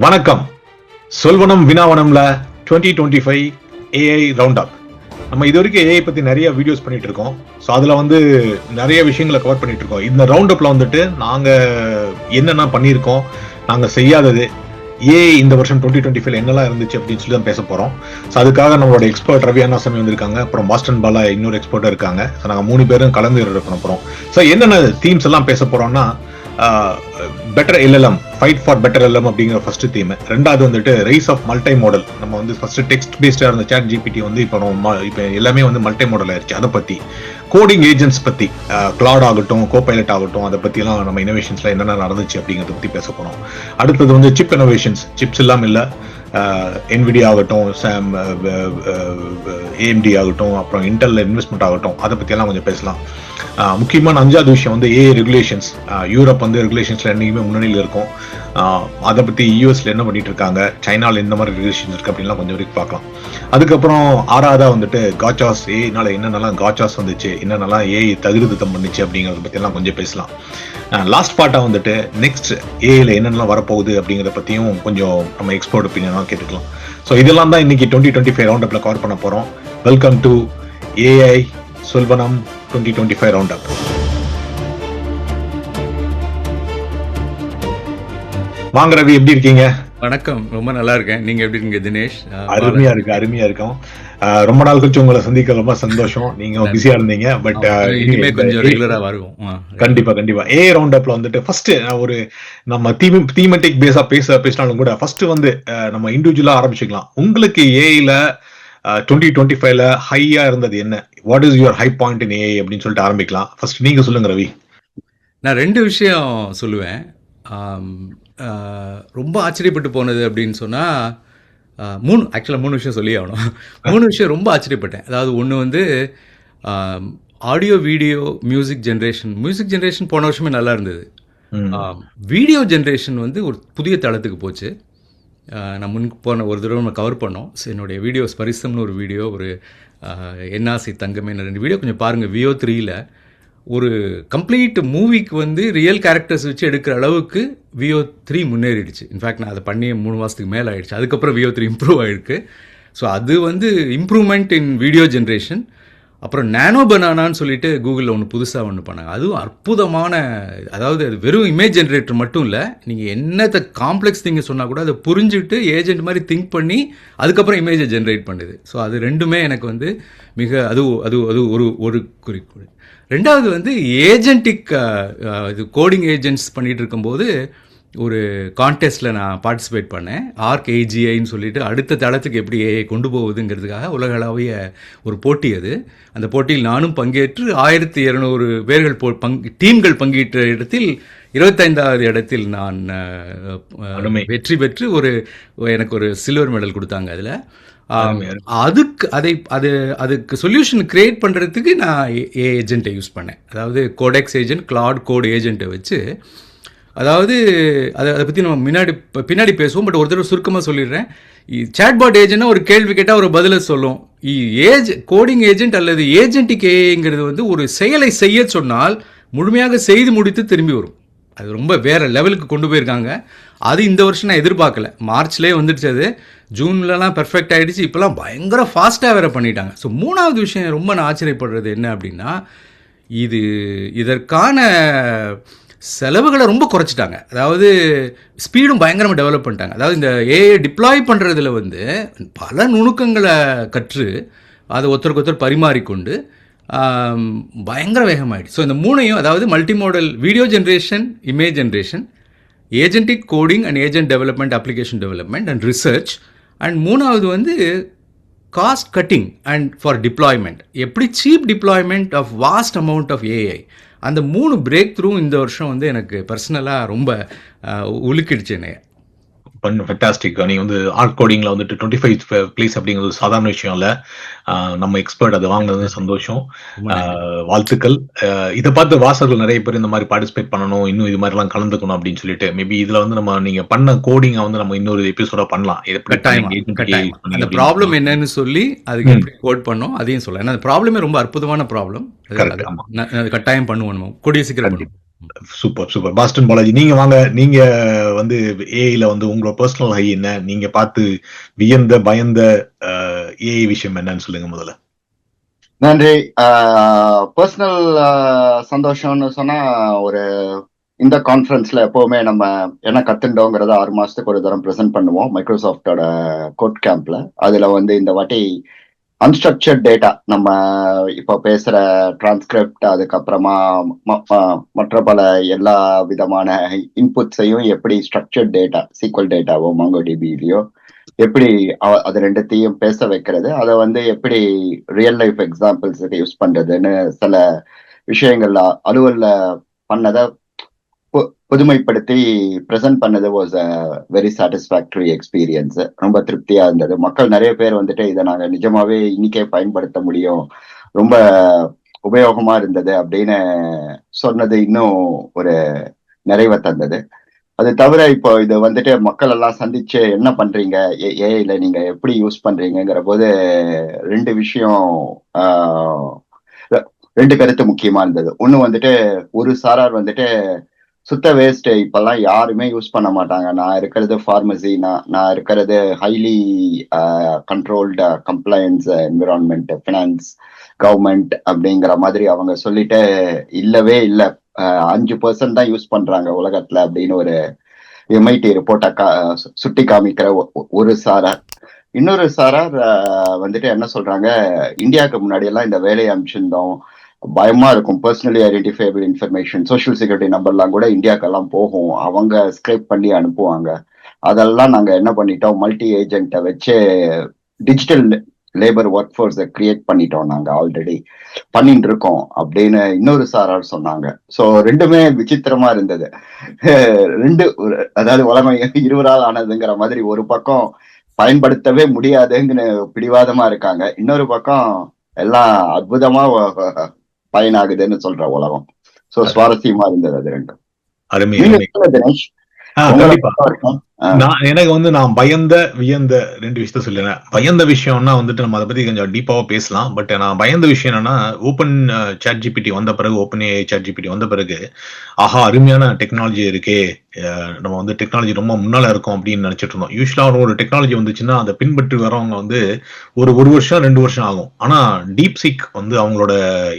வணக்கம். சொல்வனம் வினாவனம்ல 2025 AI round up. நம்ம இது வரைக்கும் ஏஐ பத்தி நிறைய வீடியோஸ் பண்ணிட்டு இருக்கோம். ஸோ அதுல நிறைய விஷயங்களை கவர் பண்ணிட்டு இருக்கோம். இந்த ரவுண்ட் அப்ல நாங்க என்னென்ன பண்ணியிருக்கோம், நாங்க செய்யாதது, ஏஐ இந்த வருஷம் 2025 என்னெல்லாம் இருந்துச்சு அப்படின்னு சொல்லி தான் பேச போறோம். ஸோ அதுக்காக நம்மளோட எக்ஸ்பர்ட் ரவி அண்ணாசாமி வந்திருக்காங்க. அப்புறம் பாஸ்டன் பாலா இன்னொரு எக்ஸ்பர்ட்டா இருக்காங்க. ஸோ நாங்கள் 3 பேரும் கலந்து பண்ண போறோம். ஸோ என்னென்ன தீம்ஸ் எல்லாம் பேச போறோம்னா, better LLM, fight for better LM அப்படிங்கிற ஃபர்ஸ்ட் தீம். ரெண்டாவது ரைஸ் ஆஃப் மல்டி மாடல். நம்ம ஃபர்ஸ்ட் டெக்ஸ்ட் பேஸ்டா இருந்த சாட் ஜிபிடி இப்போ எல்லாமே மல்டி மாடல் ஆயிருச்சு. அதை பத்தி, கோடிங் ஏஜென்ட்ஸ் பத்தி, கிளாட் ஆகட்டும், கோபைலட் ஆகட்டும், அதை பத்தி எல்லாம் நம்ம இனோவேஷன்ஸ்ல என்னென்ன நடந்துச்சு அப்படிங்கறத பத்தி பேச போறோம். அடுத்தது சிப் இனோவேஷன்ஸ், சிப்ஸ் இல்லாம இல்ல, என்விடியா ஆகட்டும், ஏஎம்டி ஆகட்டும், அப்புறம் இன்டெல்ல இன்வெஸ்ட்மெண்ட் ஆகட்டும், அதை பத்தி எல்லாம் கொஞ்சம் பேசலாம். முக்கியமான 5வது விஷயம் ஏஐ ரெகுலேஷன்ஸ். யூரோப் ரெகுலேஷன்ஸ்ல என்னைக்குமே முன்னணியில் இருக்கும். அதை பத்தி யூஎஸ்ல என்ன பண்ணிட்டு இருக்காங்க, சைனால எந்த மாதிரி ரெகுலேஷன்ஸ் இருக்கு அப்படின்லாம் கொஞ்சம் வரைக்கும் பார்க்கலாம். அதுக்கப்புறம் 6வதா காச்சாஸ், ஏஐனால என்னென்னலாம் காச்சாஸ் வந்துச்சு, என்னென்னலாம் ஏஐ தகுதித்தம் பண்ணிச்சு அப்படிங்கறத பத்தி எல்லாம் கொஞ்சம் பேசலாம். லாஸ்ட் பார்ட்டா நெக்ஸ்ட் ஏஐல என்னென்னலாம் வரப்போகுது அப்படிங்கறத பத்தியும் கொஞ்சம் நம்ம எக்ஸ்பர்ட் ஒப்பீனியனா கேட்டுக்கலாம். ஸோ இதெல்லாம் தான் இன்னைக்கு 2025 ரவுண்ட் அப்ல கவர் பண்ண போறோம். Welcome to AI Solvanam 2025 round up. வாங்க ரவி, எப்படி இருக்கீங்க? வணக்கம், ரொம்ப நல்லா இருக்கேன். நீங்க எப்படி இருக்கீங்க தினேஷ்? அருமையா இருக்கும். ரொம்ப நாள் கழிச்சு உங்களை சந்திக்க ரொம்ப சந்தோஷம். நீங்க பிஸியா இருந்தீங்க, பட் இனிமே கொஞ்சம் ரெகுலரா வருவோம். கண்டிப்பா ஏ ரவுண்ட் அப்ல ஃபர்ஸ்ட் ஒரு நம்ம தீமெட்டிக் பேஸா பேசினாலும் கூட ஃபர்ஸ்ட் நம்ம இண்டிவிஜுவலா ஆரம்பிச்சுக்கலாம். உங்களுக்கு ஏஐல 2025ல ஹையா இருந்தது என்ன? What is your high point in AI அப்படின்னு சொல்லிட்டு ஆரம்பிக்கலாம். ஃபர்ஸ்ட் நீங்க சொல்லுங்க ரவி. நான் 2 விஷயம் சொல்லுவேன். ரொம்ப ஆச்சரியப்பட்டு போனது அப்படின்னு சொன்னால் 3 விஷயம் சொல்லி ஆகணும். 3 விஷயம் ரொம்ப ஆச்சரியப்பட்டேன். அதாவது ஒன்று ஆடியோ வீடியோ மியூசிக் ஜென்ரேஷன் போன வருஷமே நல்லா இருந்தது. வீடியோ ஜென்ரேஷன் ஒரு புதிய தளத்துக்கு போச்சு. நான் போன ஒரு தடவை நம்ம கவர் பண்ணோம். என்னுடைய வீடியோஸ் பரிசம்னு ஒரு வீடியோ, ஒரு என்ஆசி தங்கமே 2 வீடியோ கொஞ்சம் பாருங்கள். வியோ 3ல ஒரு கம்ப்ளீட் மூவிக்கு ரியல் கேரக்டர்ஸ் வச்சு எடுக்கிற அளவுக்கு வியோ 3 முன்னேறிடுச்சு. இன்ஃபேக்ட் நான் அதை பண்ணி 3 மாதத்துக்கு மேலே ஆயிடுச்சு. அதுக்கப்புறம் வியோ 3 இம்ப்ரூவ் ஆகிருக்கு. ஸோ அது இம்ப்ரூவ்மெண்ட் இன் வீடியோ ஜென்ரேஷன். அப்புறம் நானோ பனானான்னு சொல்லிட்டு கூகுளில் புதுசாக பண்ணாங்க. அதுவும் அற்புதமான, அதாவது அது வெறும் இமேஜ் ஜென்ரேட்டர் மட்டும் இல்லை, நீங்கள் என்னத்தை காம்ப்ளெக்ஸ் திங்க சொன்னால் கூட அதை புரிஞ்சுட்டு ஏஜென்ட் மாதிரி திங்க் பண்ணி அதுக்கப்புறம் இமேஜை ஜென்ரேட் பண்ணுது. ஸோ அது ரெண்டுமே எனக்கு மிக அது அது அது ஒரு குறிக்கோள். 2வது ஏஜென்டிக் இது கோடிங் ஏஜென்ட்ஸ் பண்ணிகிட்டு இருக்கும்போது ஒரு கான்டெஸ்ட்டில் நான் பார்ட்டிசிபேட் பண்ணேன். ஆர்க் ஏஜிஐன்னு சொல்லிட்டு அடுத்த தளத்துக்கு எப்படி ஏஐ கொண்டு போகுதுங்கிறதுக்காக உலகளவிய ஒரு போட்டி அது. அந்த போட்டியில் நானும் பங்கேற்று 1200 பேர்கள் டீம்கள் பங்கேற்ற இடத்தில் 25வது இடத்தில் நான் வெற்றி பெற்று எனக்கு ஒரு சில்வர் மெடல் கொடுத்தாங்க. அதில் அதுக்கு சொல்யூஷன் கிரியேட் பண்ணுறதுக்கு நான் ஏஜென்ட்டை யூஸ் பண்ணேன். அதாவது கோடெக்ஸ் ஏஜென்ட், கிளாட் கோட் ஏஜென்ட்டை வச்சு, அதாவது அதை பற்றி நம்ம பின்னாடி பேசுவோம். பட் ஒரு தடவை சுருக்கமாக சொல்லிடுறேன். சாட்பாட் ஏஜென்ட்னா ஒரு கேள்வி கேட்டால் ஒரு பதிலை சொல்லும். கோடிங் ஏஜென்ட் அல்லது ஏஜென்டிக் ஏஐங்கிறது ஒரு செயலை செய்ய சொன்னால் முழுமையாக செய்து முடித்து திரும்பி வரும். அது ரொம்ப வேறு லெவலுக்கு கொண்டு போயிருக்காங்க. அது இந்த வருஷம் நான் எதிர்பார்க்கல. மார்ச்லேயே வந்துடுச்சு, அது ஜூன்லலாம் பெர்ஃபெக்ட் ஆகிடுச்சு. இப்போலாம் பயங்கர ஃபாஸ்ட்டாக வேறு பண்ணிட்டாங்க. ஸோ 3வது விஷயம் ரொம்ப நான் ஆச்சரியப்படுறது என்ன அப்படின்னா, இதற்கான செலவுகளை ரொம்ப குறைச்சிட்டாங்க. அதாவது ஸ்பீடும் பயங்கரமாக டெவலப் பண்ணிட்டாங்க. அதாவது இந்த ஏஐ டிப்ளாய் பண்ணுறதுல பல நுணுக்கங்களை கற்று அதை ஒருத்தருக்கு பரிமாறிக்கொண்டு பயங்கர வேகமாயிடுச்சு. ஸோ இந்த 3ஐயும், அதாவது multimodal video generation, image generation, agentic coding and agent development, application development and research, and 3வது cost cutting and for deployment. எப்படி cheap deployment of vast amount of AI. அந்த 3 பிரேக் த்ரூ இந்த வருஷம் எனக்கு பர்சனலாக ரொம்ப உலுக்கிடுச்சு என்னைய. ஃபென்டாஸ்டிக். நீங்க ஆர்ட் கோடிங்ல 25 பிளேஸ் அப்படிங்கிறது சாதாரண விஷயம் இல்ல. நம்ம எக்ஸ்பர்ட் அதை வாங்கினது சந்தோஷம், வாழ்த்துக்கள். இதை பார்த்து வாசகர்கள் நிறைய பேர் இந்த மாதிரி பார்ட்டிசிபேட் பண்ணணும், இன்னும் இது மாதிரி எல்லாம் கலந்துக்கணும் அப்படின்னு சொல்லிட்டு மேபி இதுல நம்ம நீங்க பண்ண கோடிங் நம்ம இன்னொரு எபிசோட பண்ணலாம். அந்த ப்ராப்ளம் என்னன்னு சொல்லி அதுக்கு எப்படி கோட் பண்ணோம் அதையும் சொல்லலாம். ஏன்னா அந்த ப்ராப்ளமே ரொம்ப அற்புதமான ப்ராப்ளம். கட்டாயம் பண்ணுவோம், நம்ம கூடிய சீக்கிரம். Super super. பாஸ்டன் பாலாஜி, நீங்க வாங்க. நீங்க வந்து ஏஐல வந்து உங்களோட பர்சனல் ஹை என்ன, நீங்க பார்த்து வியந்த பயந்த ஏஐ விஷயம் என்னன்னு சொல்லுங்க முதல்ல. நன்றி. பர்சனல் சந்தோஷம்னு சொன்னா, ஒரு இந்த கான்ஃபரன்ஸ்ல எப்பவுமே நம்ம என்ன கத்துட்டோங்கிறத 6 மாசத்துக்கு ஒரு தரம் ப்ரெசென்ட் பண்ணுவோம் மைக்ரோசாஃப்டோட கோட் கேம்ப்ல. அதுல வந்து இந்த வாட்டி அன்ஸ்ட்ரக்சர்ட் டேட்டா, நம்ம இப்போ பேசுற டிரான்ஸ்கிரிப்ட், அதுக்கப்புறமா மற்ற பல எல்லா விதமான இன்புட்ஸையும் எப்படி ஸ்ட்ரக்சர்ட் டேட்டா, சீக்வல் டேட்டாவோ மாங்கோடிபிலையோ எப்படி அது ரெண்டுத்தையும் பேச வைக்கிறது, அதை வந்து எப்படி ரியல் லைஃப் எக்ஸாம்பிள்ஸுக்கு யூஸ் பண்றதுன்னு சில விஷயங்கள்ல அலுவல்ல பண்ணதை புதுமைப்படுத்தி ப்ரெசென்ட் பண்ணது was a very satisfactory experience. ரொம்ப திருப்தியா இருந்தது. மக்கள் நிறைய பேர் வந்துட்டு இதை நாங்க நிஜமாவே இன்னைக்கே பயன்படுத்த முடியும், ரொம்ப உபயோகமா இருந்தது அப்படின்னு சொன்னது இன்னும் ஒரு நிறைவை தந்தது. அது தவிர இப்போ இது வந்துட்டு மக்கள் எல்லாம் சந்திச்சு என்ன பண்றீங்க ஏஐல நீங்க எப்படி யூஸ் பண்றீங்கிற போது ரெண்டு கருத்து முக்கியமா இருந்தது. ஒண்ணு வந்துட்டு ஒரு சாரார் வந்துட்டு சுத்த வேஸ்ட், இப்பெல்லாம் யாருமே யூஸ் பண்ண மாட்டாங்க, நான் இருக்கிறது ஃபார்மசி, நான் இருக்கிறது highly controlled compliance environment, finance, government அப்படிங்கிற மாதிரி அவங்க சொல்லிட்டு இல்லவே இல்லை, 5% தான் யூஸ் பண்றாங்க உலகத்துல அப்படின்னு ஒரு எம்ஐடி ரிப்போர்ட்டை சுட்டி காமிக்கிற ஒரு சாரார். இன்னொரு சாரார் வந்துட்டு என்ன சொல்றாங்க, இந்தியாவுக்கு முன்னாடி எல்லாம் இந்த வேலையை அனுப்பிச்சிருந்தோம், பயமா இருக்கும், personally identifiable information, social security நம்பர்லாம் கூட இந்தியாவுக்கெல்லாம் போகும், அவங்க ஸ்கிரைப் பண்ணி அனுப்புவாங்க, அதெல்லாம் நாங்க என்ன பண்ணிட்டோம், மல்டி ஏஜென்ட்டை வச்சு டிஜிட்டல் லேபர் ஒர்க் ஃபோர்ஸை கிரியேட் பண்ணிட்டோம், நாங்க ஆல்ரெடி பண்ணிட்டு இருக்கோம் அப்படின்னு இன்னொரு சாரார் சொன்னாங்க. ஸோ ரெண்டுமே விசித்திரமா இருந்தது. அதாவது உலகம் 20 ஆனதுங்கிற மாதிரி ஒரு பக்கம் பயன்படுத்தவே முடியாதுங்கன்னு பிடிவாதமா இருக்காங்க, இன்னொரு பக்கம் எல்லாம் அற்புதமா பயனாகுதுன்னு சொல்ற உலகம். சோ சுவாரஸ்யமா இருந்தது அது ரெண்டும். தினேஷ், எனக்கு வந்து நான் பயந்த வியந்த 2 விஷயத்த சொல்லுறேன். பயந்த விஷயம்னா வந்துட்டு நம்ம அதை பத்தி கொஞ்சம் டீப்பாவா பேசலாம். பட் நான் பயந்த விஷயம் என்னன்னா, ஓப்பன் சாட் ஜிபிடி வந்த பிறகு, ஓப்பன் ஏஐ சாட் ஜிபிடி வந்த பிறகு, ஆஹா அருமையான டெக்னாலஜி இருக்கே, நம்ம வந்து டெக்னாலஜி ரொம்ப முன்னால இருக்கோம் அப்படின்னு நினைச்சிட்டு இருந்தோம். யூஸ்வலா ஒரு டெக்னாலஜி வந்துச்சுன்னா அதை பின்பற்றி வரவங்க வந்து ஒரு வருஷம் 2 வருஷம் ஆகும். ஆனா டீப் சீக் வந்து அவங்களோட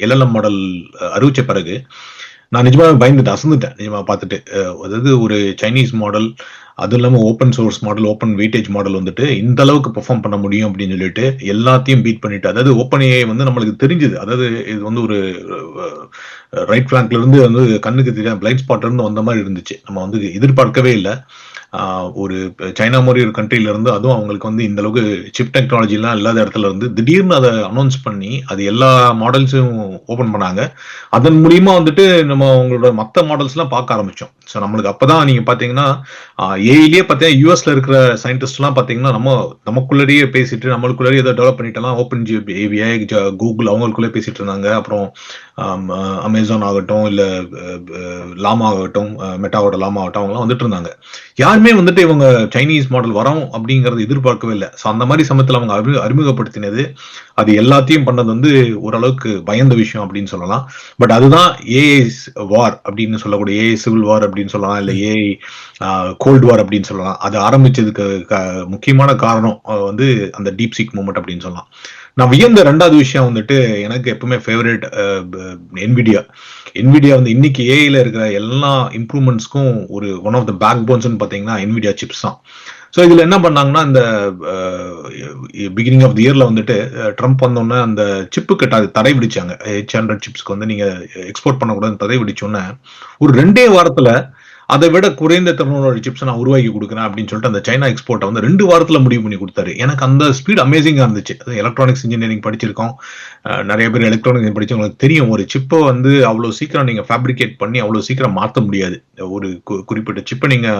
எல்எல்எம் மாடல் அறிவிச்ச பிறகு நான் நிஜமாவே பயந்துட்டேன், அசந்துட்டேன் நிஜமா பார்த்துட்டு. அதாவது ஒரு சைனீஸ் மாடல், அதுவும் இல்லாமல் open source model, open weightage model வந்துட்டு இந்த அளவுக்கு பெர்ஃபார்ம் பண்ண முடியும் அப்படின்னு சொல்லிட்டு எல்லாத்தையும் பீட் பண்ணிட்டு, அதாவது ஓப்பன் ஏஐ வந்து நம்மளுக்கு தெரிஞ்சுது, அதாவது இது வந்து ஒரு ரைட் ஃபிளாங்க்ல இருந்து வந்து கண்ணுக்கு தெரியாத பிளைண்ட் ஸ்பாட்ல இருந்து வந்த மாதிரி இருந்துச்சு. நம்ம வந்து எதிர்பார்க்கவே இல்லை. ஒரு சைனா மாதிரி ஒரு கண்ட்ரில இருந்து, அதுவும் அவங்களுக்கு வந்து இந்த அளவுக்கு சிப் டெக்னாலஜி எல்லாம் இல்லாத இடத்துல இருந்து திடீர்னு அதை அனௌன்ஸ் பண்ணி அது எல்லா மாடல்ஸும் ஓபன் பண்ணாங்க. அதன் மூலியமா வந்துட்டு நம்ம அவங்களோட மற்ற மாடல்ஸ் எல்லாம் பார்க்க ஆரம்பிச்சோம். ஸோ நம்மளுக்கு அப்பதான் நீங்க பாத்தீங்கன்னா ஏஐலயே பார்த்தீங்கன்னா யூஎஸ்ல இருக்கிற சயின்டிஸ்ட் எல்லாம் பாத்தீங்கன்னா நமக்குள்ளேயே பேசிட்டு நம்மளுக்குள்ளேயே ஏதோ டெவலப் பண்ணிட்டலாம். ஓப்பன் ஏவிஐ, கூகுள் அவங்களுக்குள்ளே பேசிட்டு இருந்தாங்க. அப்புறம் அமேசான் ஆகட்டும், இல்ல லாமா ஆகட்டும், மெட்டாவோட லாமா ஆகட்டும், அவங்கலாம் வந்துட்டு இருந்தாங்க. யாருமே வந்துட்டு இவங்க சைனீஸ் மாடல் வரோம் அப்படிங்கறது எதிர்பார்க்கவே இல்லை. ஸோ அந்த மாதிரி சமயத்தில் அவங்க அறிமுகப்படுத்தினது, அது எல்லாத்தையும் பண்ணது வந்து ஓரளவுக்கு பயந்த விஷயம் அப்படின்னு சொல்லலாம். பட் அதுதான் ஏஐ வார் அப்படின்னு சொல்லக்கூடிய, ஏஐ சிவில் வார் அப்படின்னு சொல்லலாம், இல்லை ஏஐ கோல்டு வார் அப்படின்னு சொல்லலாம். அது ஆரம்பிச்சதுக்கு முக்கியமான காரணம் வந்து அந்த டீப் சீக் மூமெண்ட் அப்படின்னு சொல்லலாம். நான் வியந்த 2வது விஷயம் வந்துட்டு, எனக்கு எப்பவுமே ஃபேவரட் என்விடியா வந்து இன்னைக்கு ஏஐல இருக்கிற எல்லா இம்ப்ரூவ்மெண்ட்ஸ்க்கும் ஒரு ஒன் ஆஃப் த பேக் போன்ஸ்ன்னு பார்த்தீங்கன்னா என்விடியா சிப்ஸ் தான். ஸோ இதில் என்ன பண்ணாங்கன்னா, இந்த பிகினிங் ஆஃப் தி இயர்ல வந்துட்டு ட்ரம்ப் வந்தோடனே அந்த சிப்புக்கு தடை விடிச்சாங்க. 800 சிப்ஸ்க்கு வந்து நீங்க எக்ஸ்போர்ட் பண்ணக்கூடாது தடை விடிச்சோன்னே, ஒரு 2 வாரத்துல அதை விட குறைந்த திறனோட சிப்ஸ் நான் உருவாக்கி கொடுக்குறேன் அப்படின்னு சொல்லிட்டு அந்த சைனா எக்ஸ்போர்ட்டை வந்து 2 வாரத்துல முடிவு பண்ணி கொடுத்தாரு. எனக்கு அந்த ஸ்பீட் அமேசிங்கா இருந்துச்சு. எலக்ட்ரானிக்ஸ் இன்ஜினியரிங் படிச்சிருக்கோம், நிறைய பேர் எலக்ட்ரானிக்ஸ் படிச்சவங்களுக்கு தெரியும், ஒரு சிப்பை வந்து அவ்வளவு சீக்கிரம் நீங்க ஃபேப்ரிகேட் பண்ணி அவ்வளவு சீக்கிரம் மாற்ற முடியாது. ஒரு குறிப்பிட்ட சிப்பை நீங்க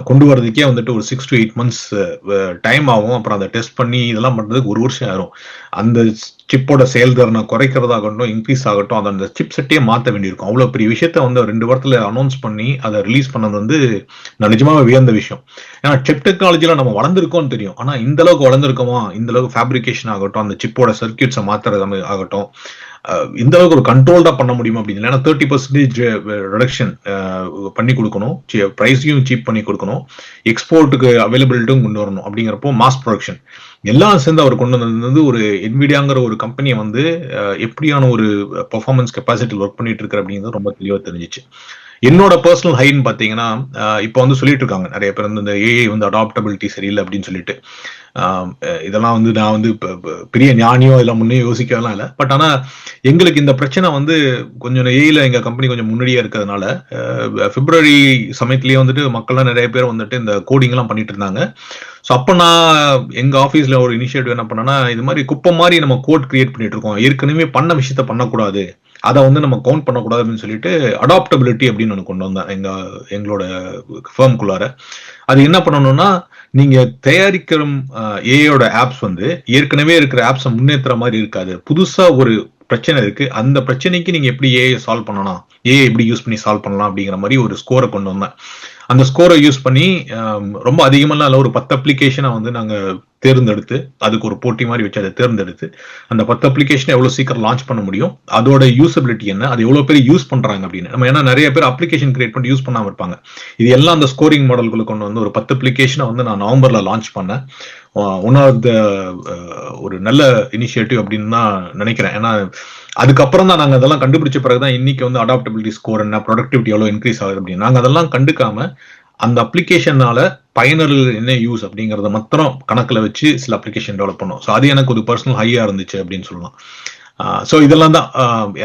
கொண்டு வரதுக்கே வந்துட்டு ஒரு 6 to 8 months டைம் ஆகும். அப்புறம் அதை டெஸ்ட் பண்ணி இதெல்லாம் பண்றதுக்கு 1 வருஷம் ஆகும். அந்த சிப்போட செயல்திறனை குறைக்கிறதாகட்டும், இன்க்ரீஸ் ஆகட்டும், அதை அந்த சிப் செட்டே மாற்ற வேண்டியிருக்கும். அவ்வளவு பெரிய விஷயத்த வந்து 2 வாரத்துல அனௌன்ஸ் பண்ணி அதை ரிலீஸ் பண்ணது வந்து நான் நிஜமாவே வியந்த விஷயம். ஏன்னா சிப் டெக்னாலஜில நம்ம வளர்ந்துருக்கோம்னு தெரியும், ஆனா இந்த அளவுக்கு வளர்ந்துருக்கோமா, இந்த அளவுக்கு ஃபேப்ரிகேஷன் ஆகட்டும், அந்த சிப்போட சர்க்கியூட்ஸை மாத்துறது ஆகட்டும், இந்த அளவுக்கு ஒரு கண்ட்ரோல்டா பண்ண முடியுமா அப்படின்னு. இல்லைன்னா 30% ரிடக்ஷன் பண்ணி கொடுக்கணும், ப்ரைஸையும் சீப் பண்ணி கொடுக்கணும், எக்ஸ்போர்ட்டுக்கு அவைலபிலிட்டியும் கொண்டு வரணும். அப்படிங்கிறப்போ மாஸ் ப்ரொடக்ஷன் எல்லாம் சேர்ந்து அவர் கொண்டு வந்தது ஒரு என்விடியாங்கிற ஒரு கம்பெனியை வந்து எப்படியான ஒரு பெர்ஃபார்மன்ஸ் கெப்பாசிட்டி ஒர்க் பண்ணிட்டு இருக்கு அப்படிங்கிறது ரொம்ப தெளிவாக தெரிஞ்சிச்சு. என்னோட பர்சனல் ஹைன்னு பார்த்தீங்கன்னா, இப்போ வந்து சொல்லிட்டு இருக்காங்க நிறைய பேர் வந்து இந்த ஏஐ வந்து அடாப்டபிலிட்டி சரியில்லை அப்படின்னு சொல்லிட்டு. இதெல்லாம் வந்து நான் வந்து பெரிய ஞானியோ இதெல்லாம் முன்னே யோசிக்கலாம் இல்லை. பட் ஆனால் எங்களுக்கு இந்த பிரச்சனை வந்து கொஞ்சம் ஏஐல எங்கள் கம்பெனி கொஞ்சம் முன்னாடியே இருக்கிறதுனால பிப்ரவரி சமயத்திலேயே வந்துட்டு மக்கள்லாம் நிறைய பேர் வந்துட்டு இந்த கோடிங்லாம் பண்ணிட்டு இருந்தாங்க. ஸோ அப்போ நான் எங்கள் ஆஃபீஸில் ஒரு இனிஷியேட்டிவ் என்ன பண்ணேன்னா, இது மாதிரி குப்பை மாதிரி நம்ம கோட் கிரியேட் பண்ணிட்டு இருக்கோம், ஏற்கனவே பண்ண விஷயத்த பண்ணக்கூடாது, அதை வந்து நம்ம கவுண்ட் பண்ணக்கூடாது அப்படின்னு சொல்லிட்டு அடாப்டபிலிட்டி அப்படின்னு ஒன்று கொண்டு வந்தேன் எங்களோட ஃபேர்முக்குள்ளார. அது என்ன பண்ணணும்னா, நீங்க தயாரிக்கிற ஏஐயோட ஆப்ஸ் வந்து ஏற்கனவே இருக்கிற ஆப்ஸை முன்னேற்றுற மாதிரி இருக்காது. புதுசா ஒரு பிரச்சனை இருக்கு, அந்த பிரச்சனைக்கு நீங்க எப்படி ஏஐ சால்வ் பண்ணலாம், ஏஐ எப்படி யூஸ் பண்ணி சால்வ் பண்ணலாம் அப்படிங்கிற மாதிரி ஒரு ஸ்கோரை கொண்டு வந்தேன். அந்த ஸ்கோரை யூஸ் பண்ணி ரொம்ப அதிகமெல்லாம் இல்லை, ஒரு 10 அப்ளிகேஷனை வந்து நாங்கள் தேர்ந்தெடுத்து அதுக்கு ஒரு போட்டி மாதிரி வச்சு அதை தேர்ந்தெடுத்து அந்த 10 அப்ளிகேஷனை எவ்வளோ சீக்கிரம் லான்ச் பண்ண முடியும், அதோட யூசபிலிட்டி என்ன, அது எவ்வளோ பேர் யூஸ் பண்றாங்க அப்படின்னு. நம்ம ஏன்னா நிறைய பேர் அப்ளிகேஷன் கிரியேட் பண்ணி யூஸ் பண்ணாமல் இருப்பாங்க. இது எல்லாம் அந்த ஸ்கோரிங் மாடல்குள்ள கொண்டு வந்து ஒரு 10 அப்ளிகேஷனை வந்து நான் நவம்பர்ல லான்ச் பண்ணேன். ஒன் ஆஃப் த ஒரு நல்ல இனிஷியேட்டிவ் அப்படின்னு தான் நினைக்கிறேன். ஏன்னா அதுக்கப்புறம் தான் நாங்கள் அதெல்லாம் கண்டுபிடிச்ச பிறகுதான் இன்னைக்கு வந்து அடாப்டபிலிட்டி ஸ்கோர் என்ன, ப்ரொடக்டிவிட்டி எவ்வளோ இன்க்ரீஸ் ஆகுது அப்படின்னு. நாங்கள் அதெல்லாம் கண்டுக்காம அந்த அப்ளிகேஷனால பயனர்கள் என்ன யூஸ் அப்படிங்கறத மாத்திரம் கணக்குல வச்சு சில அப்ளிகேஷன் டெவலப் பண்ணோம். ஸோ அது எனக்கு ஒரு பர்சனல் ஹையா இருந்துச்சு அப்படின்னு சொல்லலாம். ஸோ இதெல்லாம் தான்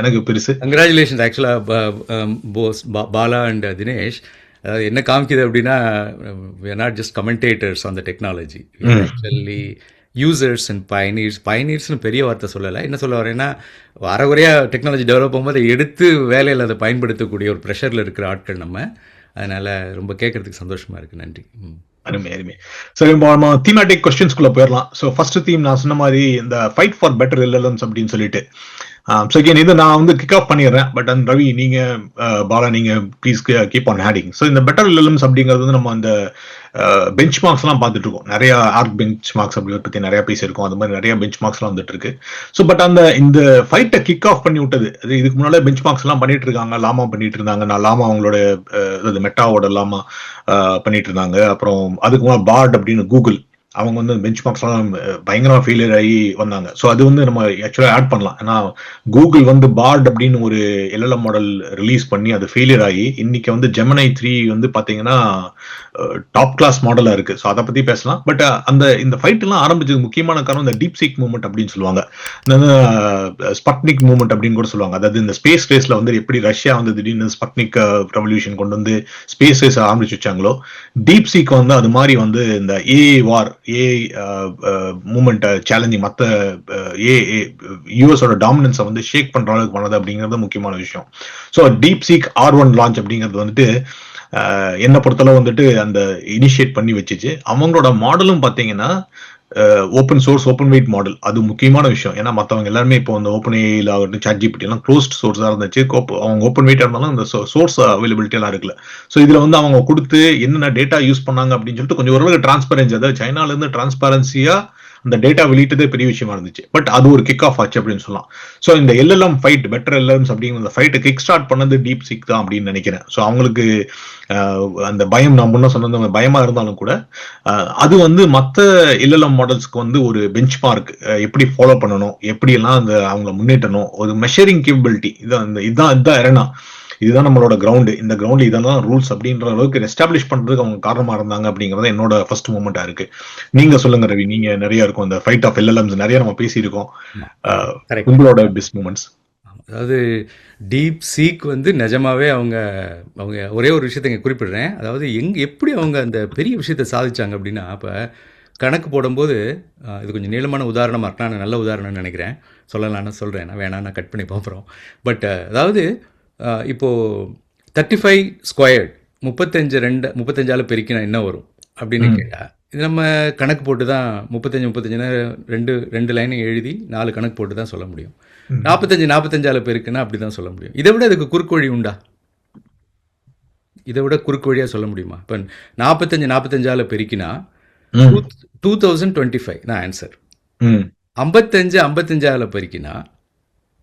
எனக்கு பெருசு. கங்க்ராச்சுலேஷன் ஆக்சுவலா போஸ் பாலா அண்ட் தினேஷ். அதாவது என்ன காமிக்குது அப்படின்னா, we are not just commentators on the technology, we are actually users and பயனீர்ஸ்னு பெரிய வார்த்தை சொல்லலை. என்ன சொல்ல வரேன்னா, அரைகுறையாக டெக்னாலஜி டெவலப் ஆகும்போது எடுத்து வேலையில் அதை பயன்படுத்தக்கூடிய ஒரு ப்ரெஷரில் இருக்கிற ஆட்கள் நம்ம. அதனால் ரொம்ப கேட்குறதுக்கு சந்தோஷமாக இருக்குது. நன்றி. அருமை அருமை. சரி, நம்ம தீமேட்டிக் கொஸ்டின்ஸ்குள்ள போயிடலாம். ஸோ ஃபர்ஸ்ட் தீம் நான் சொன்ன மாதிரி இந்த ஃபைட் ஃபார் பெட்டர் எல்எல்எம்ஸ் அப்படின்னு சொல்லிட்டு. ஸோ அகெயின் இது நான் வந்து கிக் ஆஃப் பண்ணிடுறேன். பட் அண்ட் ரவி, நீங்க பாலா, நீங்க please keep on heading. So இந்த பெட்டர் எல்எல்எம்ஸ் அப்படிங்கிறது வந்து நம்ம அந்த பெஞ்ச் மார்க்ஸ் எல்லாம் பார்த்துட்டு இருக்கோம். நிறைய ஆர்க் பெஞ்ச் மார்க்ஸ் அப்படி பத்தி நிறைய பேசியிருக்கோம். அது மாதிரி நிறைய பெஞ்ச் மார்க்ஸ் எல்லாம் வந்துட்டு இருக்கு. ஸோ பட் இந்த ஃபைட்டை கிக் ஆஃப் பண்ணி விட்டது, அது இதுக்கு முன்னாலே பெஞ்ச் மார்க்ஸ் எல்லாம் பண்ணிட்டு இருக்காங்க. லாமா பண்ணிட்டு இருந்தாங்க. நான் லாமா அவங்களோட மெட்டாவோட லாமா பண்ணிட்டு இருந்தாங்க. அப்புறம் அதுக்கு முன்னாடி பார்ட் அப்படின்னு கூகுள் அவங்க வந்து பெஞ்ச் மார்க்ஸ்லாம் பயங்கரமா ஃபெயிலியர் ஆகி வந்தாங்க. ஸோ அது வந்து நம்ம ஆக்சுவலாக ஆட் பண்ணலாம். ஏன்னா கூகுள் வந்து பார்ட் அப்படின்னு ஒரு எல்எல்எம் மாடல் ரிலீஸ் பண்ணி அது ஃபெயிலியர் ஆகி இன்னைக்கு வந்து ஜெமினி 3 வந்து பார்த்தீங்கன்னா டாப் கிளாஸ் மாடலாக இருக்கு. ஸோ அதை பற்றி பேசலாம். பட் இந்த ஃபைட் எல்லாம் ஆரம்பிச்சது முக்கியமான காரணம் இந்த டீப் சீக் மூவ்மெண்ட் அப்படின்னு சொல்லுவாங்க, ஸ்பட்னிக் மூவ்மெண்ட் அப்படின்னு கூட சொல்லுவாங்க. அதாவது இந்த ஸ்பேஸ் ரேஸ்ல வந்து எப்படி ரஷ்யா வந்து திடீர்னு ஸ்பட்னிக் ரெவல்யூஷன் கொண்டு வந்து ஸ்பேஸ் ரேஸ் ஆரம்பிச்சு வச்சாங்களோ, டீப் சீக் வந்து அது மாதிரி வந்து இந்த ஏஐ வார், ஏஐ மூவ்மெண்ட் சேலஞ்சிங் மற்ற யூஎஸோட டாமினன்ஸை வந்து ஷேக் பண்ற அளவுக்கு பண்ணது அப்படிங்கிறது முக்கியமான விஷயம். So deep seek R1 launch அப்படிங்கிறது வந்துட்டு என்ன பொறுத்தளவு வந்துட்டு அந்த இனிஷியேட் பண்ணி வச்சுச்சு. அவங்களோட மாடலும் பார்த்தீங்கன்னா open source open weight model. அது முக்கியமான விஷயம். ஏன்னா மற்றவங்க எல்லாருமே இப்போ அந்த ஓப்பன் ஏஐல ஆகட்டும், ChatGPT எல்லாம் க்ளோஸ்ட் சோர்ஸாக இருந்துச்சு. அவங்க ஓப்பன் வெயிட்டாக இருந்தாலும் அந்த சோர்ஸ் அவைலபிலிட்டி எல்லாம் இருக்குல்ல. ஸோ இதில் வந்து அவங்க கொடுத்து என்னென்ன டேட்டா யூஸ் பண்ணாங்க அப்படின்னு சொல்லிட்டு கொஞ்சம் ஓரளவுக்கு டிரான்ஸ்பரன்சி, அதாவது சைனால இருந்து டிரான்ஸ்பரன்சியா அந்த டேட்டா வெளியிட்டதே பெரிய விஷயமா இருந்துச்சு. பட் அது ஒரு கிக் ஆஃப் ஆச்சு அப்படின்னு சொல்லலாம். ஸோ இந்த எல்எல்எம் ஃபைட், பெட்டர் எல்எல்எம்ஸ் அப்படிங்கிற ஃபைட்டை கிக் ஸ்டார்ட் பண்ணது டீப் சீக் தான் அப்படின்னு நினைக்கிறேன். ஸோ அவங்களுக்கு அந்த பயம், நான் முன்ன சொன்னது பயமா இருந்தாலும் கூட அது வந்து மற்ற எல்எல்எம் மாடல்ஸ்க்கு வந்து ஒரு பெஞ்ச் மார்க், எப்படி ஃபாலோ பண்ணணும், எப்படி எல்லாம் அந்த அவங்களை முன்னேற்றணும், ஒரு மெஷரிங் கேப்பபிலிட்டி. இதுதான் எரனா, இதுதான் நம்மளோட கிரவுண்டு, இந்த கிரவுண்ட் இதெல்லாம் ரூல்ஸ் அப்படின்ற அளவுக்கு எஸ்டாப்ளிஷ் பண்றதுக்கு அவங்க காரணமா இருந்தாங்க அப்படிங்கறது என்னோட ஃபர்ஸ்ட் மூமெண்டா இருக்கு. நீங்க சொல்லுங்க ரவி, நீங்க நிறைய இருக்கும் இந்த ஃபைட் ஆஃப் எல்எல்எம்ஸ் நிறைய நம்ம பேசியிருக்கோம், உங்களோட பெஸ்ட் மூமெண்ட்ஸ். அதாவது டீப் சீக் வந்து நிஜமாவே அவங்க ஒரே ஒரு விஷயத்தை இங்கே குறிப்பிடுறேன். அதாவது எப்படி அவங்க அந்த பெரிய விஷயத்தை சாதிச்சாங்க அப்படின்னா, இப்போ கணக்கு போடும்போது இது கொஞ்சம் நீளமான உதாரணமாக இருக்குன்னா, நான் நல்ல உதாரணம்னு நினைக்கிறேன், சொல்லலான்னு சொல்கிறேன், நான் வேணா நான் கட் பண்ணி பார்க்குறோம். பட் அதாவது இப்போது 35 ஸ்கொயர்ட் 35 பெருக்கினா என்ன வரும் அப்படின்னு கேட்டால், இது நம்ம கணக்கு போட்டு தான் 35 ரெண்டு லைனையும் எழுதி 4 கணக்கு போட்டு தான் சொல்ல முடியும். 45 பெருக்குன்னா அப்படி தான் சொல்ல முடியும். இதை விட அதுக்கு குறுக்கு வழி உண்டா? இதை விட குறுக்கு வழியாக சொல்ல முடியுமா? இப்போ 45 பெருக்கினா 2025 தான் ஆன்சர். 55 பெருக்கினா